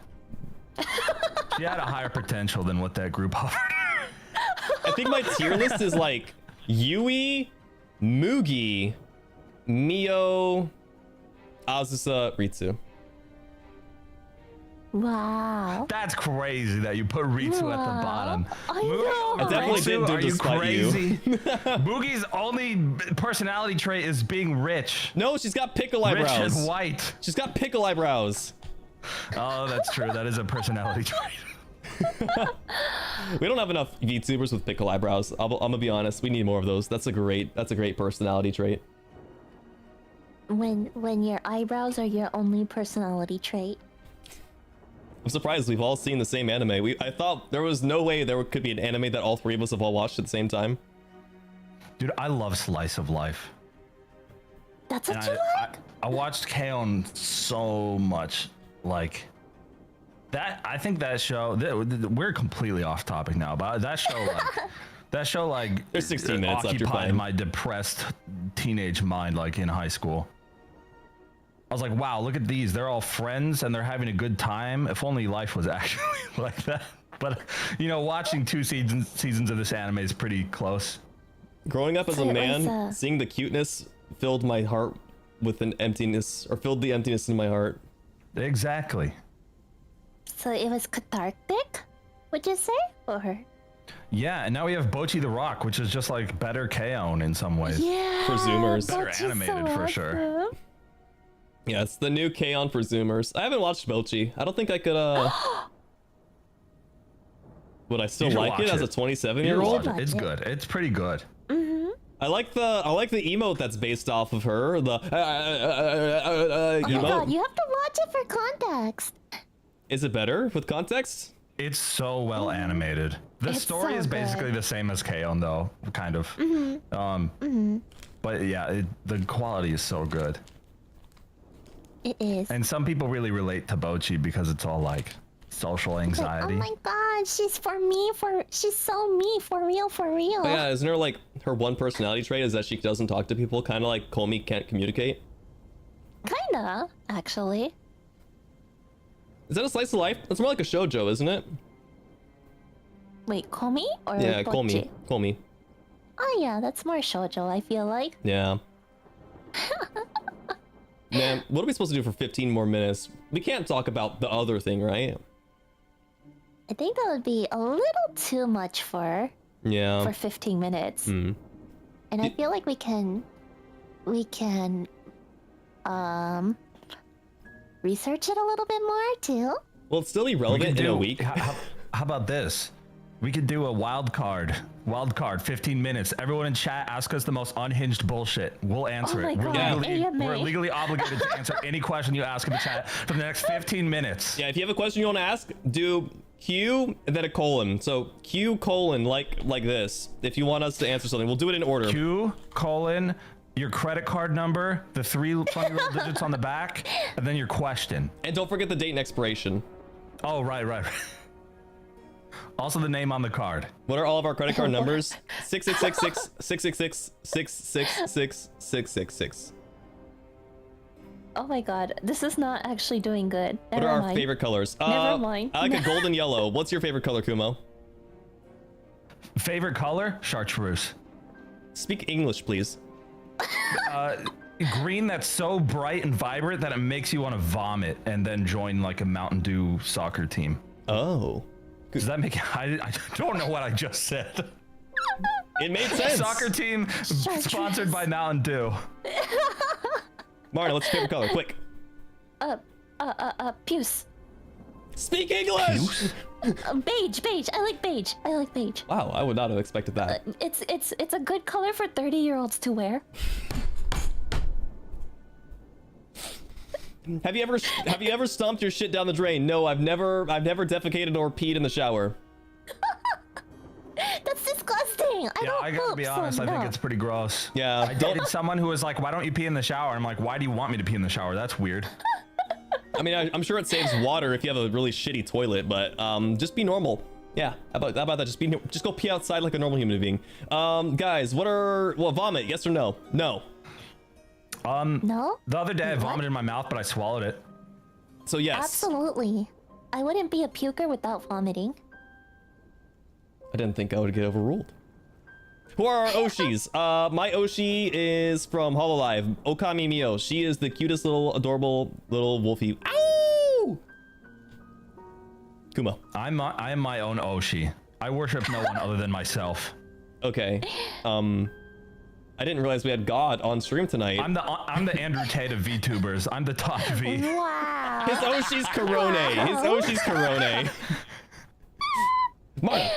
Speaker 1: She had a higher potential than what that group offered.
Speaker 2: I think my tier list is like Yui, Mugi, Mio, Azusa, Ritsu.
Speaker 3: Wow.
Speaker 1: That's crazy that you put Ritsu at the bottom.
Speaker 3: I
Speaker 1: Mugi
Speaker 3: know.
Speaker 1: over
Speaker 2: I definitely
Speaker 1: Ritsu?
Speaker 2: didn't do
Speaker 1: Are you
Speaker 2: despite you.
Speaker 1: crazy? Mugi's only personality trait is being rich.
Speaker 2: No, she's got pickle
Speaker 1: Rich
Speaker 2: eyebrows.
Speaker 1: and white.
Speaker 2: She's got pickle eyebrows.
Speaker 1: Oh, that's true. That is a personality trait.
Speaker 2: We don't have enough VTubers with pickle eyebrows. I'm gonna be honest. We need more of those. That's a great personality trait.
Speaker 3: When your eyebrows are your only personality trait.
Speaker 2: I'm surprised we've all seen the same anime. I thought there was no way there could be an anime that all three of us have all watched at the same time.
Speaker 1: Dude, I love slice of life.
Speaker 3: That's
Speaker 1: And
Speaker 3: what you like?
Speaker 1: I watched K-On! So much. Like, that, I think that show, we're completely off topic now, but that show, like,
Speaker 2: There's 16 minutes left, you're
Speaker 1: occupied
Speaker 2: fine.
Speaker 1: my depressed teenage mind, like, in high school. I was like, wow, look at these. They're all friends and they're having a good time. If only life was actually like that. But, you know, watching 2 seasons of this anime is pretty close.
Speaker 2: Growing up as
Speaker 3: So
Speaker 2: a
Speaker 3: it
Speaker 2: man,
Speaker 3: was,
Speaker 2: seeing the cuteness filled my heart with an emptiness, or filled the emptiness in my heart.
Speaker 1: Exactly.
Speaker 3: So it was cathartic, would you say? Or
Speaker 1: Yeah, and now we have Bochi the Rock, which is just like better K-On! In some ways.
Speaker 3: yeah,
Speaker 2: For Zoomers.
Speaker 1: Better
Speaker 3: Bochi's
Speaker 1: animated, for sure.
Speaker 3: awesome.
Speaker 2: Yeah, it's the new K-On! For Zoomers. I haven't watched Bochi. I don't think I could, would I still
Speaker 1: You should
Speaker 2: like it
Speaker 1: watch
Speaker 2: as a
Speaker 1: it.
Speaker 2: 27-year-old?
Speaker 3: watch
Speaker 1: It's
Speaker 3: it.
Speaker 1: good. It's pretty good.
Speaker 2: I like the emote that's based off of her. The
Speaker 3: Oh my
Speaker 2: emote.
Speaker 3: god, you have to watch it for context.
Speaker 2: Is it better with context?
Speaker 1: It's so well animated. The
Speaker 3: It's
Speaker 1: story
Speaker 3: so
Speaker 1: is basically
Speaker 3: good.
Speaker 1: the same as K-On! Though, kind of. But yeah, the quality is so good.
Speaker 3: It is.
Speaker 1: And some people really relate to Bochi because it's all like social
Speaker 3: Like,
Speaker 1: anxiety.
Speaker 3: oh my god, she's she's so me, for real, for real.
Speaker 2: But yeah, isn't her like her one personality trait is that she doesn't talk to people, kind of like Komi can't communicate?
Speaker 3: Kinda, actually.
Speaker 2: Is that a slice of life? That's more like a shoujo, isn't it?
Speaker 3: Wait, Komi or
Speaker 2: Yeah,
Speaker 3: Bochi?
Speaker 2: Komi.
Speaker 3: Oh yeah, that's more shoujo, I feel like.
Speaker 2: Yeah. Man, what are we supposed to do for 15 more minutes? We can't talk about the other thing, right?
Speaker 3: I think that would be a little too much for
Speaker 2: Yeah.
Speaker 3: 15 minutes.
Speaker 2: Hmm.
Speaker 3: And I feel like we can research it a little bit more too.
Speaker 2: Well, it's still
Speaker 1: We
Speaker 2: irrelevant
Speaker 1: could
Speaker 2: in a week.
Speaker 1: How about this? We could do a wild card, 15 minutes. Everyone in chat, ask us the most unhinged bullshit. We'll answer
Speaker 3: Oh my
Speaker 1: it.
Speaker 3: God, AMA.
Speaker 1: We're legally obligated to answer any question you ask in the chat for the next 15 minutes.
Speaker 2: Yeah, if you have a question you want to ask, do Q and then a colon. So Q colon like this. If you want us to answer something, we'll do it in order.
Speaker 1: Q, your credit card number, the 3 funny little digits on the back, and then your question.
Speaker 2: And don't forget the date and expiration.
Speaker 1: Oh, right. Also the name on the card.
Speaker 2: What are all of our credit card numbers? 6666 666 666 666.
Speaker 3: Oh my god, this is not actually doing good.
Speaker 2: What
Speaker 3: Never
Speaker 2: are our
Speaker 3: mind.
Speaker 2: favorite colors?
Speaker 3: Never mind.
Speaker 2: I like a golden yellow. What's your favorite color, Kumo?
Speaker 1: Favorite color? Chartreuse.
Speaker 2: Speak English, please.
Speaker 1: Green that's so bright and vibrant that it makes you want to vomit and then join like a Mountain Dew soccer team.
Speaker 2: Oh.
Speaker 1: Does that make I don't know what I just said.
Speaker 2: It made sense.
Speaker 1: Soccer team
Speaker 3: Chartreuse.
Speaker 1: sponsored by Mountain Dew.
Speaker 2: Marna, what's your favorite color? Quick.
Speaker 3: Puce.
Speaker 2: Speak English!
Speaker 3: Beige. I like beige.
Speaker 2: Wow, I would not have expected that.
Speaker 3: It's a good color for 30-year-olds to wear.
Speaker 2: Have you ever stomped your shit down the drain? No, I've never defecated or peed in the shower.
Speaker 3: That's disgusting. I don't
Speaker 1: I gotta
Speaker 3: poop,
Speaker 1: be
Speaker 3: so
Speaker 1: honest, I think
Speaker 3: no.
Speaker 1: it's pretty gross.
Speaker 2: Yeah.
Speaker 1: I dated someone who was like, why don't you pee in the shower? I'm like, why do you want me to pee in the shower? That's weird.
Speaker 2: I mean, I'm sure it saves water if you have a really shitty toilet, but just be normal. Yeah, how about that? Just go pee outside like a normal human being. Guys, vomit? Yes or no? No.
Speaker 3: No?
Speaker 1: The other day I
Speaker 3: What?
Speaker 1: vomited in my mouth, but I swallowed it.
Speaker 2: So yes.
Speaker 3: Absolutely. I wouldn't be a puker without vomiting.
Speaker 2: I didn't think I would get overruled. Who are our Oshis? My Oshi is from Hololive, Okami Mio. She is the cutest little adorable little wolfie. Ow! Kumo.
Speaker 1: I am my own Oshi. I worship no one other than myself.
Speaker 2: Okay. I didn't realize we had God on stream tonight.
Speaker 1: I'm the Andrew Tate of VTubers. I'm the top V.
Speaker 3: Wow.
Speaker 2: His Oshi's Corone. His Oshi's Corone. Marna.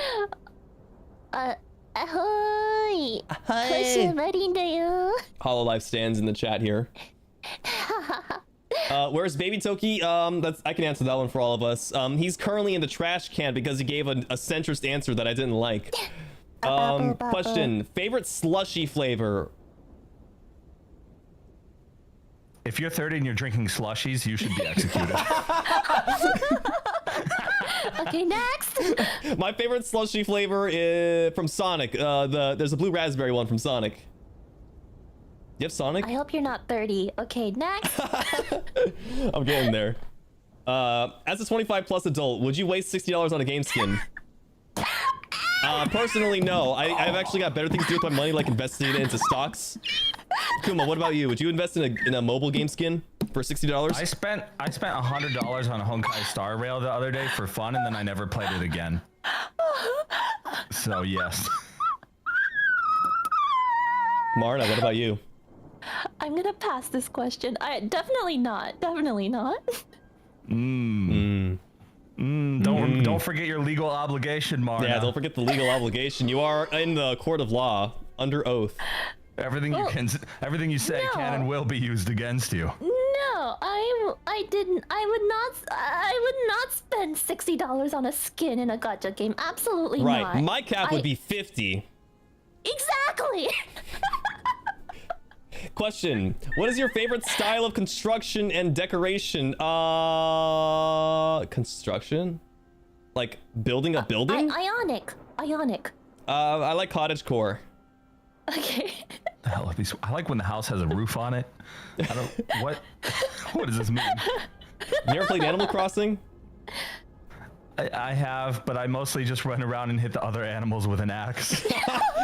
Speaker 3: Ahoy! Hi.
Speaker 2: Hololive stands in the chat here. Where's Baby Toki? I can answer that one for all of us. He's currently in the trash can because he gave a centrist answer that I didn't like. Question: favorite slushy flavor?
Speaker 1: If you're 30 and you're drinking slushies, you should be executed.
Speaker 3: Okay, next.
Speaker 2: My favorite slushy flavor is from Sonic. There's a blue raspberry one from Sonic. You have Sonic?
Speaker 3: I hope you're not 30. Okay, next.
Speaker 2: I'm getting there. As a 25 plus adult, would you waste $60 on a game skin? Personally, no. I've actually got better things to do with my money, like investing it into stocks. Kuma, what about you? Would you invest in a mobile game skin for $60?
Speaker 1: I spent $100 on a Honkai Star Rail the other day for fun, and then I never played it again. So yes.
Speaker 2: Marna, what about you?
Speaker 3: I'm gonna pass this question. Definitely not. Definitely not.
Speaker 1: Don't forget your legal obligation, Marna.
Speaker 2: Yeah, don't forget the legal obligation. You are in the court of law, under oath.
Speaker 1: Everything you say can and will be used against you.
Speaker 3: No, I didn't. I would not spend $60 on a skin in a gacha game. Absolutely not.
Speaker 2: Right. My cap would be 50.
Speaker 3: Exactly.
Speaker 2: Question: what is your favorite style of construction and decoration? Construction? Like building a building?
Speaker 3: Ionic.
Speaker 2: I like cottagecore.
Speaker 3: Okay.
Speaker 1: The hell are these? I like when the house has a roof on it. What does this mean?
Speaker 2: You ever played Animal Crossing?
Speaker 1: I have, but I mostly just run around and hit the other animals with an axe.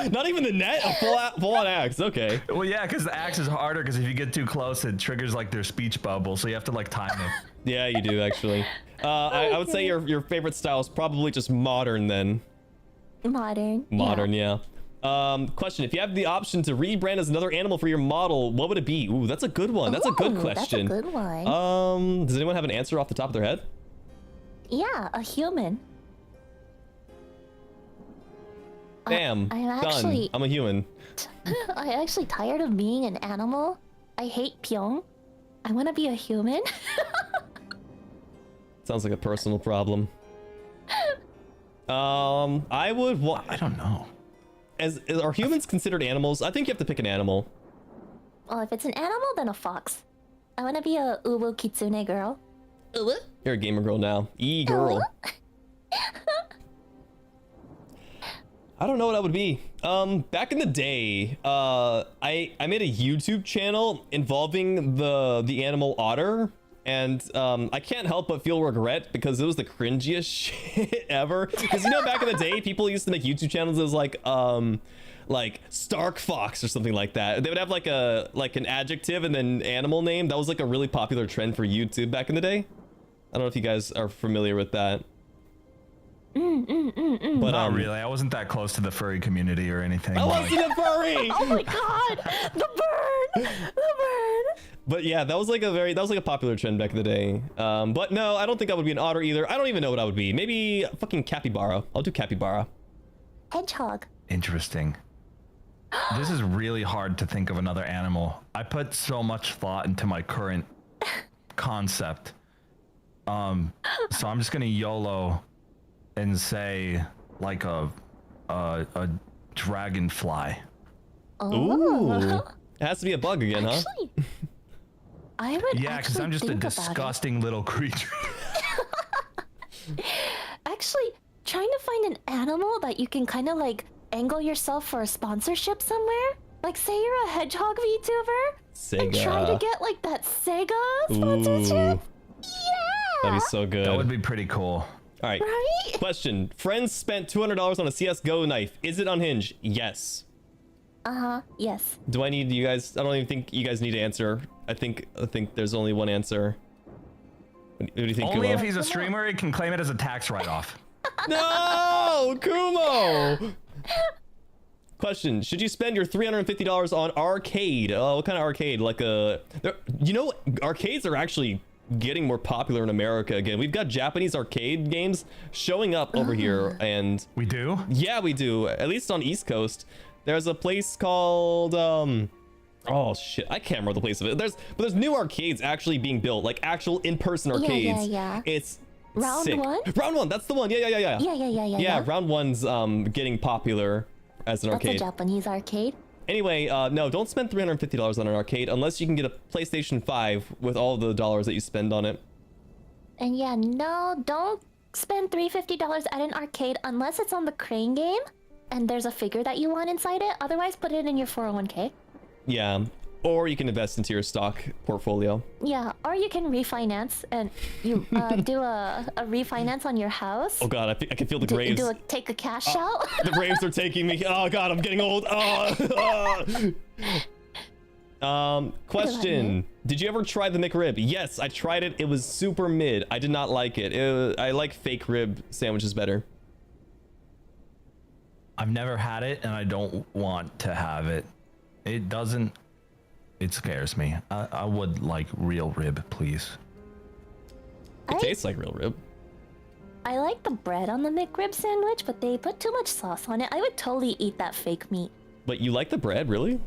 Speaker 2: Not even the net? A full-on axe, okay.
Speaker 1: Well, yeah, because the axe is harder, because if you get too close, it triggers, like, their speech bubble, so you have to, like, time it.
Speaker 2: Yeah, you do, actually. I would say your favorite style is probably just modern, then.
Speaker 3: Modern.
Speaker 2: Yeah. Question: if you have the option to rebrand as another animal for your model, what would it be? Ooh, that's a good one. That's a good question.
Speaker 3: That's a good one.
Speaker 2: Does anyone have an answer off the top of their head?
Speaker 3: Yeah, a human.
Speaker 2: Damn. Done. I'm a human.
Speaker 3: I'm actually tired of being an animal. I hate Pyong. I want to be a human.
Speaker 2: Sounds like a personal problem. I don't know. Are humans considered animals? I think you have to pick an animal.
Speaker 3: Well, if it's an animal, then a fox. I want to be a uwu kitsune girl. Uwu?
Speaker 2: You're a gamer girl now. E-girl. I don't know what I would be. Back in the day, I made a YouTube channel involving the animal otter, and I can't help but feel regret because it was the cringiest shit ever. Because back in the day, people used to make YouTube channels as like Stark Fox or something like that. They would have like an adjective and then animal name. That was like a really popular trend for YouTube back in the day. I don't know if you guys are familiar with that.
Speaker 1: But not really. I wasn't that close to the furry community or anything.
Speaker 2: I wasn't a furry.
Speaker 3: Oh my god, the burn.
Speaker 2: But yeah, that was like a popular trend back in the day. But no, I don't think I would be an otter either. I don't even know what I would be. Maybe a fucking capybara. I'll do capybara.
Speaker 3: Hedgehog.
Speaker 1: Interesting. This is really hard to think of another animal. I put so much thought into my current concept. So I'm just gonna YOLO and say like a dragonfly.
Speaker 2: Ooh. It has to be a bug again,
Speaker 3: actually,
Speaker 2: huh?
Speaker 3: I would.
Speaker 1: Yeah, because I'm just a disgusting little creature.
Speaker 3: Actually, trying to find an animal that you can kind of like angle yourself for a sponsorship somewhere. Like, say you're a hedgehog VTuber
Speaker 2: Sega.
Speaker 3: and try to get like that Sega sponsorship.
Speaker 2: Ooh. Yeah, that'd be so good.
Speaker 1: That would be pretty cool.
Speaker 2: All right.
Speaker 3: Right?
Speaker 2: Question: friends spent $200 on a CS:GO knife. Is it unhinged? Yes.
Speaker 3: Yes.
Speaker 2: Do I need you guys? I don't even think you guys need to answer. I think there's only one answer. What do you think,
Speaker 1: Only
Speaker 2: Kumo?
Speaker 1: if he's a streamer, he can claim it as a tax write-off.
Speaker 2: No, Kumo. Question: should you spend your $350 on arcade? What kind of arcade? Like arcades are actually getting more popular in America again. We've got Japanese arcade games showing up over here, and
Speaker 1: we do.
Speaker 2: Yeah, we do. At least on East Coast, there's a place called oh shit, I can't remember the place of it. There's new arcades actually being built, like actual in-person arcades.
Speaker 3: Yeah.
Speaker 2: It's
Speaker 3: Round
Speaker 2: sick.
Speaker 3: one?
Speaker 2: Round one, that's the one. Yeah.
Speaker 3: Yeah.
Speaker 2: Round one's getting popular as an
Speaker 3: That's
Speaker 2: arcade.
Speaker 3: a Japanese arcade.
Speaker 2: Anyway, no, don't spend $350 on an arcade unless you can get a PlayStation 5 with all the dollars that you spend on it.
Speaker 3: And yeah, no, don't spend $350 at an arcade unless it's on the Crane game and there's a figure that you want inside it. Otherwise, put it in your 401k.
Speaker 2: Yeah, or you can invest into your stock portfolio.
Speaker 3: Yeah, or you can refinance and you do a refinance on your house.
Speaker 2: Oh god, I can feel the graves.
Speaker 3: Take a cash out.
Speaker 2: The graves are taking me. Oh god, I'm getting old. Question: did you ever try the McRib? Yes, I tried it. It was super mid. I did not like it. I like fake rib sandwiches better.
Speaker 1: I've never had it, and I don't want to have it. It doesn't. It scares me. I would like real rib, please.
Speaker 2: It tastes like real rib.
Speaker 3: I like the bread on the McRib sandwich, but they put too much sauce on it. I would totally eat that fake meat.
Speaker 2: But you like the bread, really?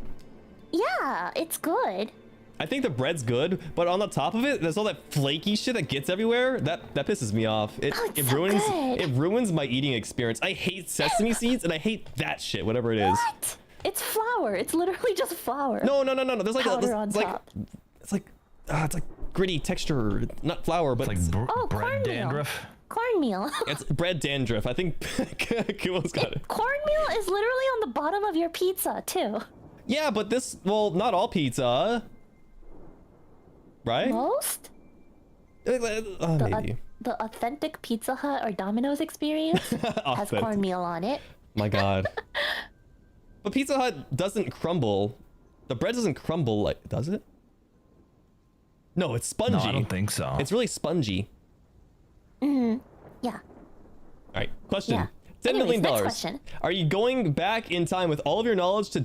Speaker 3: Yeah, it's good.
Speaker 2: I think the bread's good, but on the top of it, there's all that flaky shit that gets everywhere. That pisses me off. It ruins my eating experience. I hate sesame seeds, and I hate that shit, whatever it is.
Speaker 3: What? It's flour. It's literally just flour.
Speaker 2: No. There's like
Speaker 3: powder on top.
Speaker 2: It's like gritty texture, not flour, but
Speaker 1: it's like bread
Speaker 3: cornmeal.
Speaker 1: dandruff.
Speaker 3: Cornmeal.
Speaker 2: It's bread dandruff. I think Kumo's got it.
Speaker 3: Cornmeal is literally on the bottom of your pizza too.
Speaker 2: Yeah, but not all pizza, right?
Speaker 3: Most?
Speaker 2: Maybe.
Speaker 3: The authentic Pizza Hut or Domino's experience has cornmeal on it.
Speaker 2: My god. But Pizza Hut doesn't crumble. The bread doesn't crumble, like, does it? No, it's spongy.
Speaker 1: No, I don't think so.
Speaker 2: It's really spongy.
Speaker 3: Yeah.
Speaker 2: All right, question.
Speaker 3: Yeah.
Speaker 2: $10 million.
Speaker 3: Next question.
Speaker 2: Are you going back in time with all of your knowledge to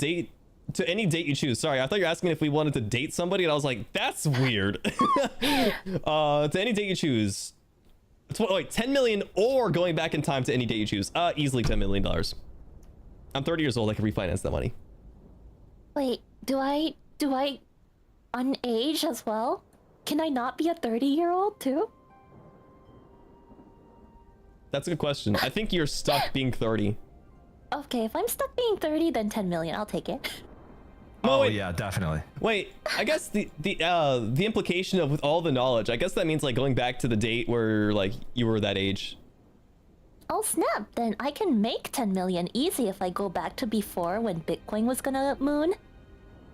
Speaker 2: any date you choose? Sorry, I thought you were asking if we wanted to date somebody, and I was like, that's weird. To any date you choose. Wait, 10 million or going back in time to any date you choose? Easily $10 million. I'm 30 years old. I can refinance that money.
Speaker 3: Wait, do I unage as well? Can I not be a 30-year-old too?
Speaker 2: That's a good question. I think you're stuck being 30.
Speaker 3: Okay, if I'm stuck being 30, then 10 million. I'll take it.
Speaker 1: Oh
Speaker 2: wait.
Speaker 1: yeah, definitely.
Speaker 2: Wait, I guess the implication of with all the knowledge, I guess that means like going back to the date where like you were that age.
Speaker 3: Oh snap, then I can make 10 million easy if I go back to before when Bitcoin was gonna moon.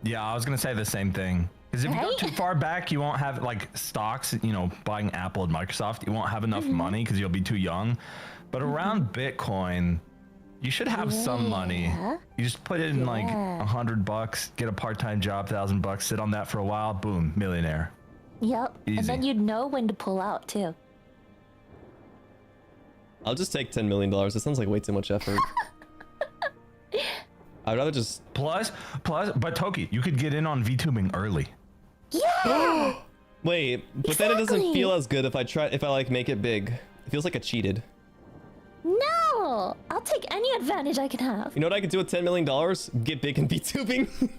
Speaker 1: Yeah, I was gonna say the same thing. Because if you go
Speaker 3: Right?
Speaker 1: too far back, you won't have like stocks. You know, buying Apple and Microsoft, you won't have enough money because you'll be too young. But around Bitcoin, you should have some money.
Speaker 3: Yeah.
Speaker 1: You just put in like $100, get a part-time job, $1,000, sit on that for a while, boom, millionaire.
Speaker 3: Yep, and then
Speaker 1: Easy.
Speaker 3: you'd know when to pull out too.
Speaker 2: I'll just take $10 million. It sounds like way too much effort. I'd rather just...
Speaker 1: Plus, but Toki, you could get in on VTubing early.
Speaker 3: Yeah!
Speaker 2: Wait, but then it doesn't
Speaker 3: Exactly.
Speaker 2: feel as good if I like make it big. It feels like I cheated.
Speaker 3: No! I'll take any advantage I can have.
Speaker 2: You know what I could do with $10 million? Get big and VTubing.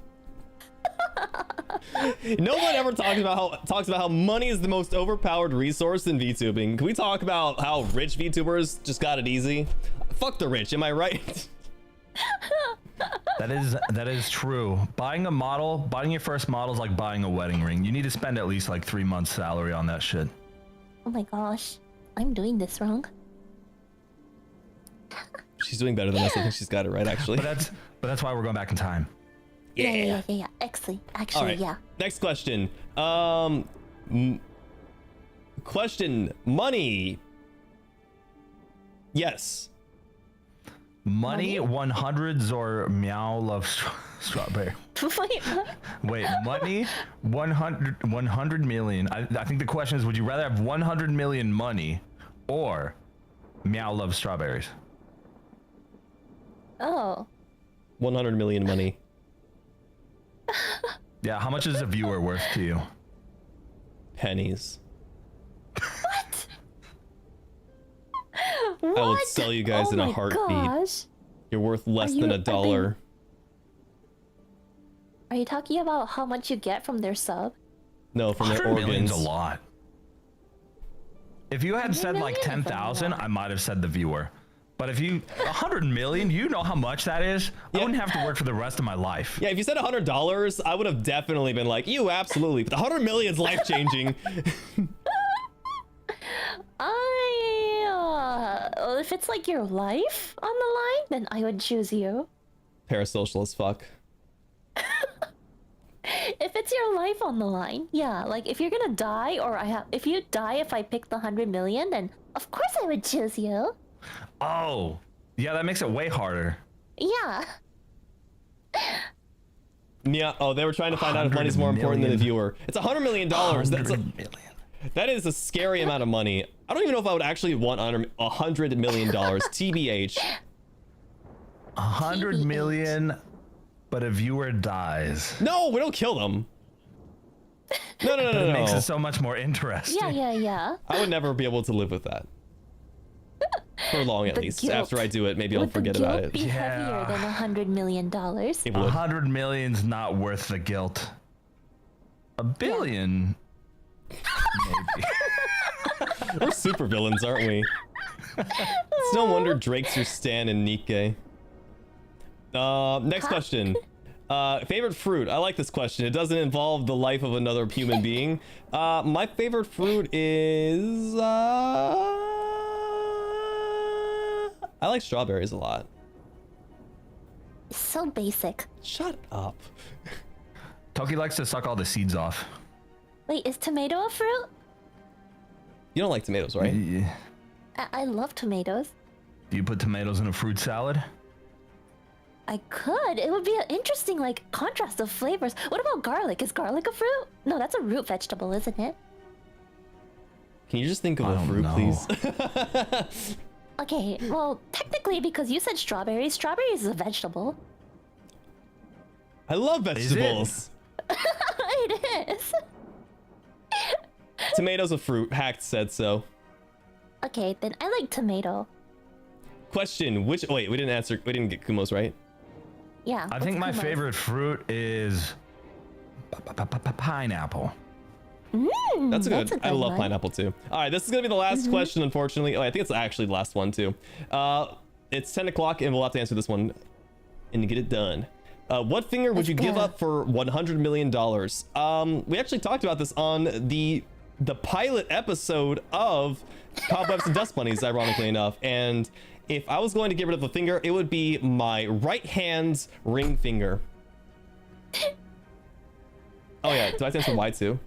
Speaker 2: No one ever talks about how money is the most overpowered resource in VTubing. Can we talk about how rich VTubers just got it easy? Fuck the rich, am I right?
Speaker 1: That is true. Buying your first model is like buying a wedding ring. You need to spend at least like 3 months' salary on that shit.
Speaker 3: Oh my gosh, I'm doing this wrong.
Speaker 2: She's doing better than us. I think she's got it right, actually.
Speaker 1: But that's why we're going back in time.
Speaker 3: Yeah. Actually,
Speaker 2: All right.
Speaker 3: yeah.
Speaker 2: Next question. Question. Money. Yes.
Speaker 1: Money 100s or meow love. Strawberry.
Speaker 3: Wait, what?
Speaker 1: Wait, money, 100 million. I think the question is, would you rather have 100 million money or Meow loves strawberries?
Speaker 3: Oh.
Speaker 2: 100 million money.
Speaker 1: Yeah, how much is a viewer worth to you?
Speaker 2: Pennies.
Speaker 3: What?
Speaker 2: I would sell you guys in a heartbeat.
Speaker 3: Gosh.
Speaker 2: You're worth less
Speaker 3: Are
Speaker 2: than
Speaker 3: you-
Speaker 2: $1.
Speaker 3: Are you talking about how much you get from their sub?
Speaker 2: No, from their
Speaker 1: 100 million's
Speaker 2: organs.
Speaker 1: a lot. If you had said like 10,000, I might have said the viewer. But if you 100 million, you know how much that is. I wouldn't have to work for the rest of my life.
Speaker 2: Yeah, if you said $100, I would have definitely been like, you absolutely. But 100 million's life changing.
Speaker 3: If it's like your life on the line, then I would choose you.
Speaker 2: Parasocial as fuck.
Speaker 3: If it's your life on the line, yeah. Like if you're gonna die, or if you die if I pick the 100 million, then of course I would choose you.
Speaker 1: Oh, yeah, that makes it way harder.
Speaker 3: Yeah.
Speaker 2: Yeah. Oh, they were trying to find out if
Speaker 1: 100
Speaker 2: money's more important than the
Speaker 1: million.
Speaker 2: viewer. It's $100 million. That is a scary amount of money. I don't even know if I would actually want $100 million. TBH.
Speaker 1: 100 million, but a viewer dies.
Speaker 2: No, we don't kill them. No.
Speaker 1: It makes it so much more interesting.
Speaker 3: Yeah.
Speaker 2: I would never be able to live with that. For long, at
Speaker 3: The
Speaker 2: least.
Speaker 3: guilt.
Speaker 2: After I do it, maybe I'll
Speaker 3: Would
Speaker 2: forget
Speaker 3: the guilt
Speaker 2: about it.
Speaker 3: be heavier than $100 million?
Speaker 2: It would.
Speaker 1: 100 million's not worth the guilt. A billion, maybe.
Speaker 2: We're super villains, aren't we? It's no wonder Drake's your Stan and Nikke. Next question. Favorite fruit? I like this question. It doesn't involve the life of another human being. My favorite fruit is... I like strawberries a lot.
Speaker 3: So basic.
Speaker 2: Shut up.
Speaker 1: Toki likes to suck all the seeds off.
Speaker 3: Wait, is tomato a fruit?
Speaker 2: You don't like tomatoes, right?
Speaker 1: Yeah.
Speaker 3: I love tomatoes.
Speaker 1: Do you put tomatoes in a fruit salad?
Speaker 3: I could. It would be an interesting, like, contrast of flavors. What about garlic? Is garlic a fruit? No, that's a root vegetable, isn't it?
Speaker 2: Can you just think of
Speaker 1: I
Speaker 2: a
Speaker 1: don't
Speaker 2: fruit,
Speaker 1: know.
Speaker 2: please?
Speaker 3: Okay, well, technically, because you said strawberries is a vegetable.
Speaker 2: I love vegetables.
Speaker 3: It is.
Speaker 2: Tomatoes a fruit. Hacked said so.
Speaker 3: Okay, then I like tomato.
Speaker 2: Question, wait, we didn't answer, we didn't get Kumo's, right?
Speaker 3: Yeah.
Speaker 1: I think
Speaker 3: what's
Speaker 1: my
Speaker 3: Kumo's?
Speaker 1: favorite fruit is pineapple.
Speaker 2: That's a good, I love
Speaker 3: one.
Speaker 2: pineapple too. All right, this is gonna be the last question, unfortunately. Oh, I think it's actually the last one too. It's 10 o'clock and we'll have to answer this one and get it done. What finger would you give up for $100 million? We actually talked about this on the pilot episode of Cobwebs and Dustbunnies, ironically enough. And if I was going to get rid of a finger, it would be my right hand's ring finger. Oh yeah, do I answer Y too?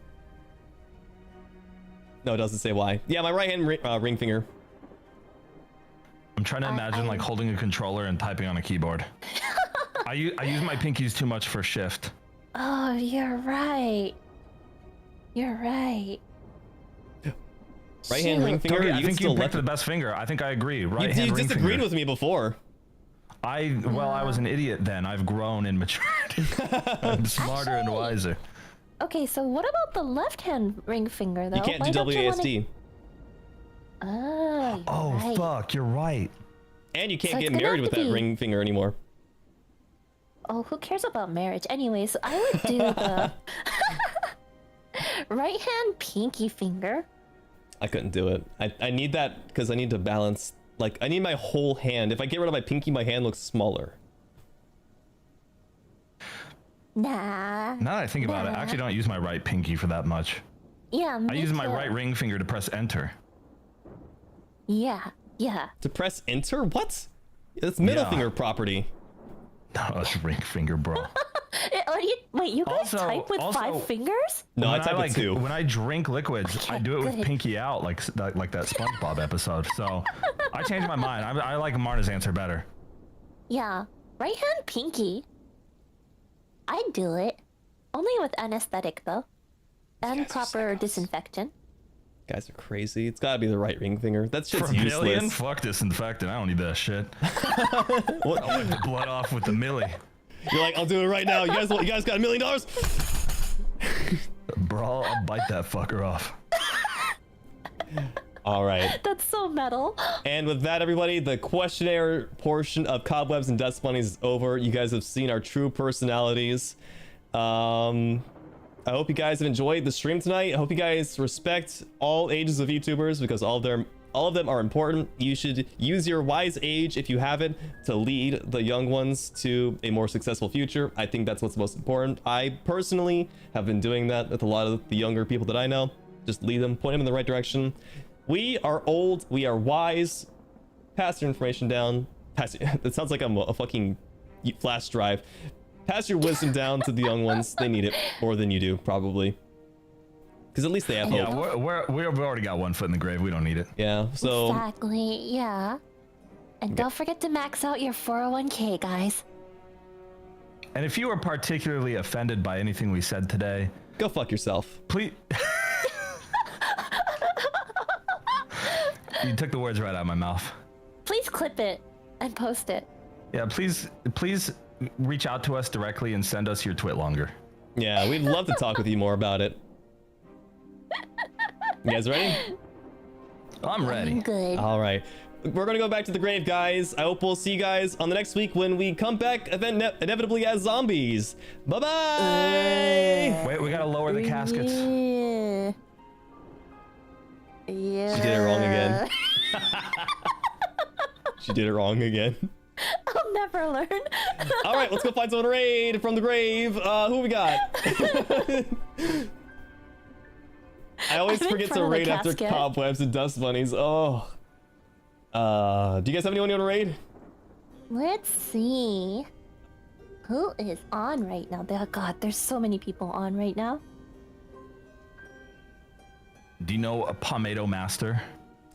Speaker 2: No, it doesn't say Y. Yeah, my right hand ring finger.
Speaker 1: I'm trying to imagine like holding a controller and typing on a keyboard. I use my pinkies too much for shift.
Speaker 3: Oh, you're right. You're right.
Speaker 2: Right hand ring
Speaker 3: Shoot.
Speaker 2: finger.
Speaker 1: Toki,
Speaker 2: You
Speaker 1: I
Speaker 2: can
Speaker 1: think you
Speaker 2: still
Speaker 1: picked
Speaker 2: left.
Speaker 1: the best finger. I think I agree. Right
Speaker 2: You
Speaker 1: hand ring
Speaker 2: disagreed
Speaker 1: finger.
Speaker 2: with me before.
Speaker 1: I was an idiot then. I've grown and matured. I'm smarter and wiser.
Speaker 3: Okay, so what about the left-hand ring finger, though?
Speaker 2: You can't do
Speaker 3: Why don't you wanna-
Speaker 2: WASD.
Speaker 3: Oh, you're
Speaker 1: Oh
Speaker 3: right.
Speaker 1: fuck, you're right.
Speaker 2: And you can't
Speaker 3: So it's
Speaker 2: get
Speaker 3: gonna
Speaker 2: married
Speaker 3: have
Speaker 2: with
Speaker 3: to
Speaker 2: that
Speaker 3: be-
Speaker 2: ring finger anymore.
Speaker 3: Oh, who cares about marriage? Anyways, I would do the right-hand pinky finger.
Speaker 2: I couldn't do it. I need that because I need to balance. Like, I need my whole hand. If I get rid of my pinky, my hand looks smaller.
Speaker 3: Nah.
Speaker 1: Now that I think about it, I actually don't use my right pinky for that much.
Speaker 3: Yeah,
Speaker 1: I use my
Speaker 3: too.
Speaker 1: right ring finger to press enter.
Speaker 3: Yeah.
Speaker 2: To press enter? What? It's middle
Speaker 1: Yeah.
Speaker 2: finger property.
Speaker 1: No, that's ring finger, bro.
Speaker 3: Wait, you guys type with 5 fingers?
Speaker 2: No, I
Speaker 1: When
Speaker 2: type
Speaker 1: like,
Speaker 2: it too.
Speaker 1: When I drink liquids, I do it with
Speaker 3: good.
Speaker 1: pinky out, like that SpongeBob episode. So I changed my mind. I like Marna's answer better.
Speaker 3: Yeah. Right-hand pinky. I'd do it. Only with anesthetic though. And proper disinfectant.
Speaker 2: Guys are crazy. It's gotta be the right ring finger. That shit's
Speaker 1: For a
Speaker 2: useless.
Speaker 1: million? Fuck disinfectant. I don't need that shit.
Speaker 2: What?
Speaker 1: I'll wipe the blood off with the milli.
Speaker 2: You're like, I'll do it right now. You guys got $1 million?
Speaker 1: Bro, I'll bite that fucker off.
Speaker 2: All right.
Speaker 3: That's so metal.
Speaker 2: And with that, everybody, the questionnaire portion of Cobwebs and Dustbunnies is over. You guys have seen our true personalities. I hope you guys have enjoyed the stream tonight. I hope you guys respect all ages of YouTubers because all of them are important. You should use your wise age, if you haven't, to lead the young ones to a more successful future. I think that's what's most important. I personally have been doing that with a lot of the younger people that I know. Just lead them, point them in the right direction. We are old, we are wise. Pass your information down. It sounds like I'm a fucking flash drive. Pass your wisdom down to the young ones. They need it more than you do, probably. Because at least they have hope.
Speaker 1: Yeah, we've already got one foot in the grave. We don't need it.
Speaker 2: Yeah, so...
Speaker 3: Exactly, yeah. And don't forget to max out your 401k, guys.
Speaker 1: And if you were particularly offended by anything we said today...
Speaker 2: Go fuck yourself.
Speaker 1: Please... You took the words right out of my mouth.
Speaker 3: Please clip it and post it.
Speaker 1: Yeah, please reach out to us directly and send us your twit longer.
Speaker 2: Yeah, we'd love to talk with you more about it. You guys ready?
Speaker 1: I'm ready.
Speaker 3: I'm good.
Speaker 2: All right. We're going to go back to the grave, guys. I hope we'll see you guys on the next week when we come back inevitably as zombies. Bye-bye!
Speaker 1: Wait, we gotta lower the caskets.
Speaker 3: Yeah.
Speaker 2: She did it wrong again. She did it wrong again.
Speaker 3: I'll never learn.
Speaker 2: All right, let's go find someone to raid from the grave. Who we got? I always
Speaker 3: I'm in
Speaker 2: forget
Speaker 3: front
Speaker 2: to
Speaker 3: of the
Speaker 2: raid after
Speaker 3: casket.
Speaker 2: Cobwebs and Dustbunnies. Oh. Do you guys have anyone you want to raid?
Speaker 3: Let's see. Who is on right now? Oh, God, there's so many people on right now.
Speaker 1: Do you know a Palmetto Master?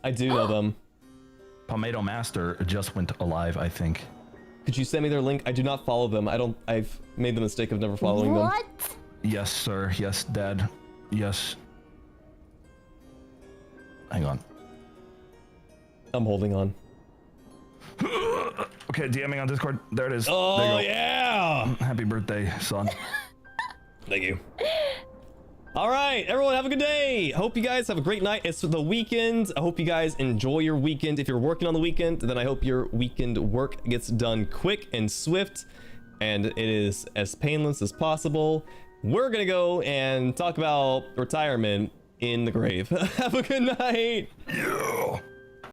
Speaker 2: I do know them.
Speaker 1: Palmetto Master just went alive, I think.
Speaker 2: Could you send me their link? I do not follow them. I've made the mistake of never following them.
Speaker 3: What?
Speaker 1: Yes, sir. Yes, Dad. Yes. Hang on.
Speaker 2: I'm holding on.
Speaker 1: Okay, DMing on Discord. There it is.
Speaker 2: Oh,
Speaker 1: There you go.
Speaker 2: yeah!
Speaker 1: Happy birthday, son.
Speaker 2: Thank you. All right, everyone, have a good day. Hope you guys have a great night. It's the weekend. I hope you guys enjoy your weekend. If you're working on the weekend, then I hope your weekend work gets done quick and swift, and it is as painless as possible. We're gonna go and talk about retirement in the grave. Have a good night.
Speaker 1: Yeah.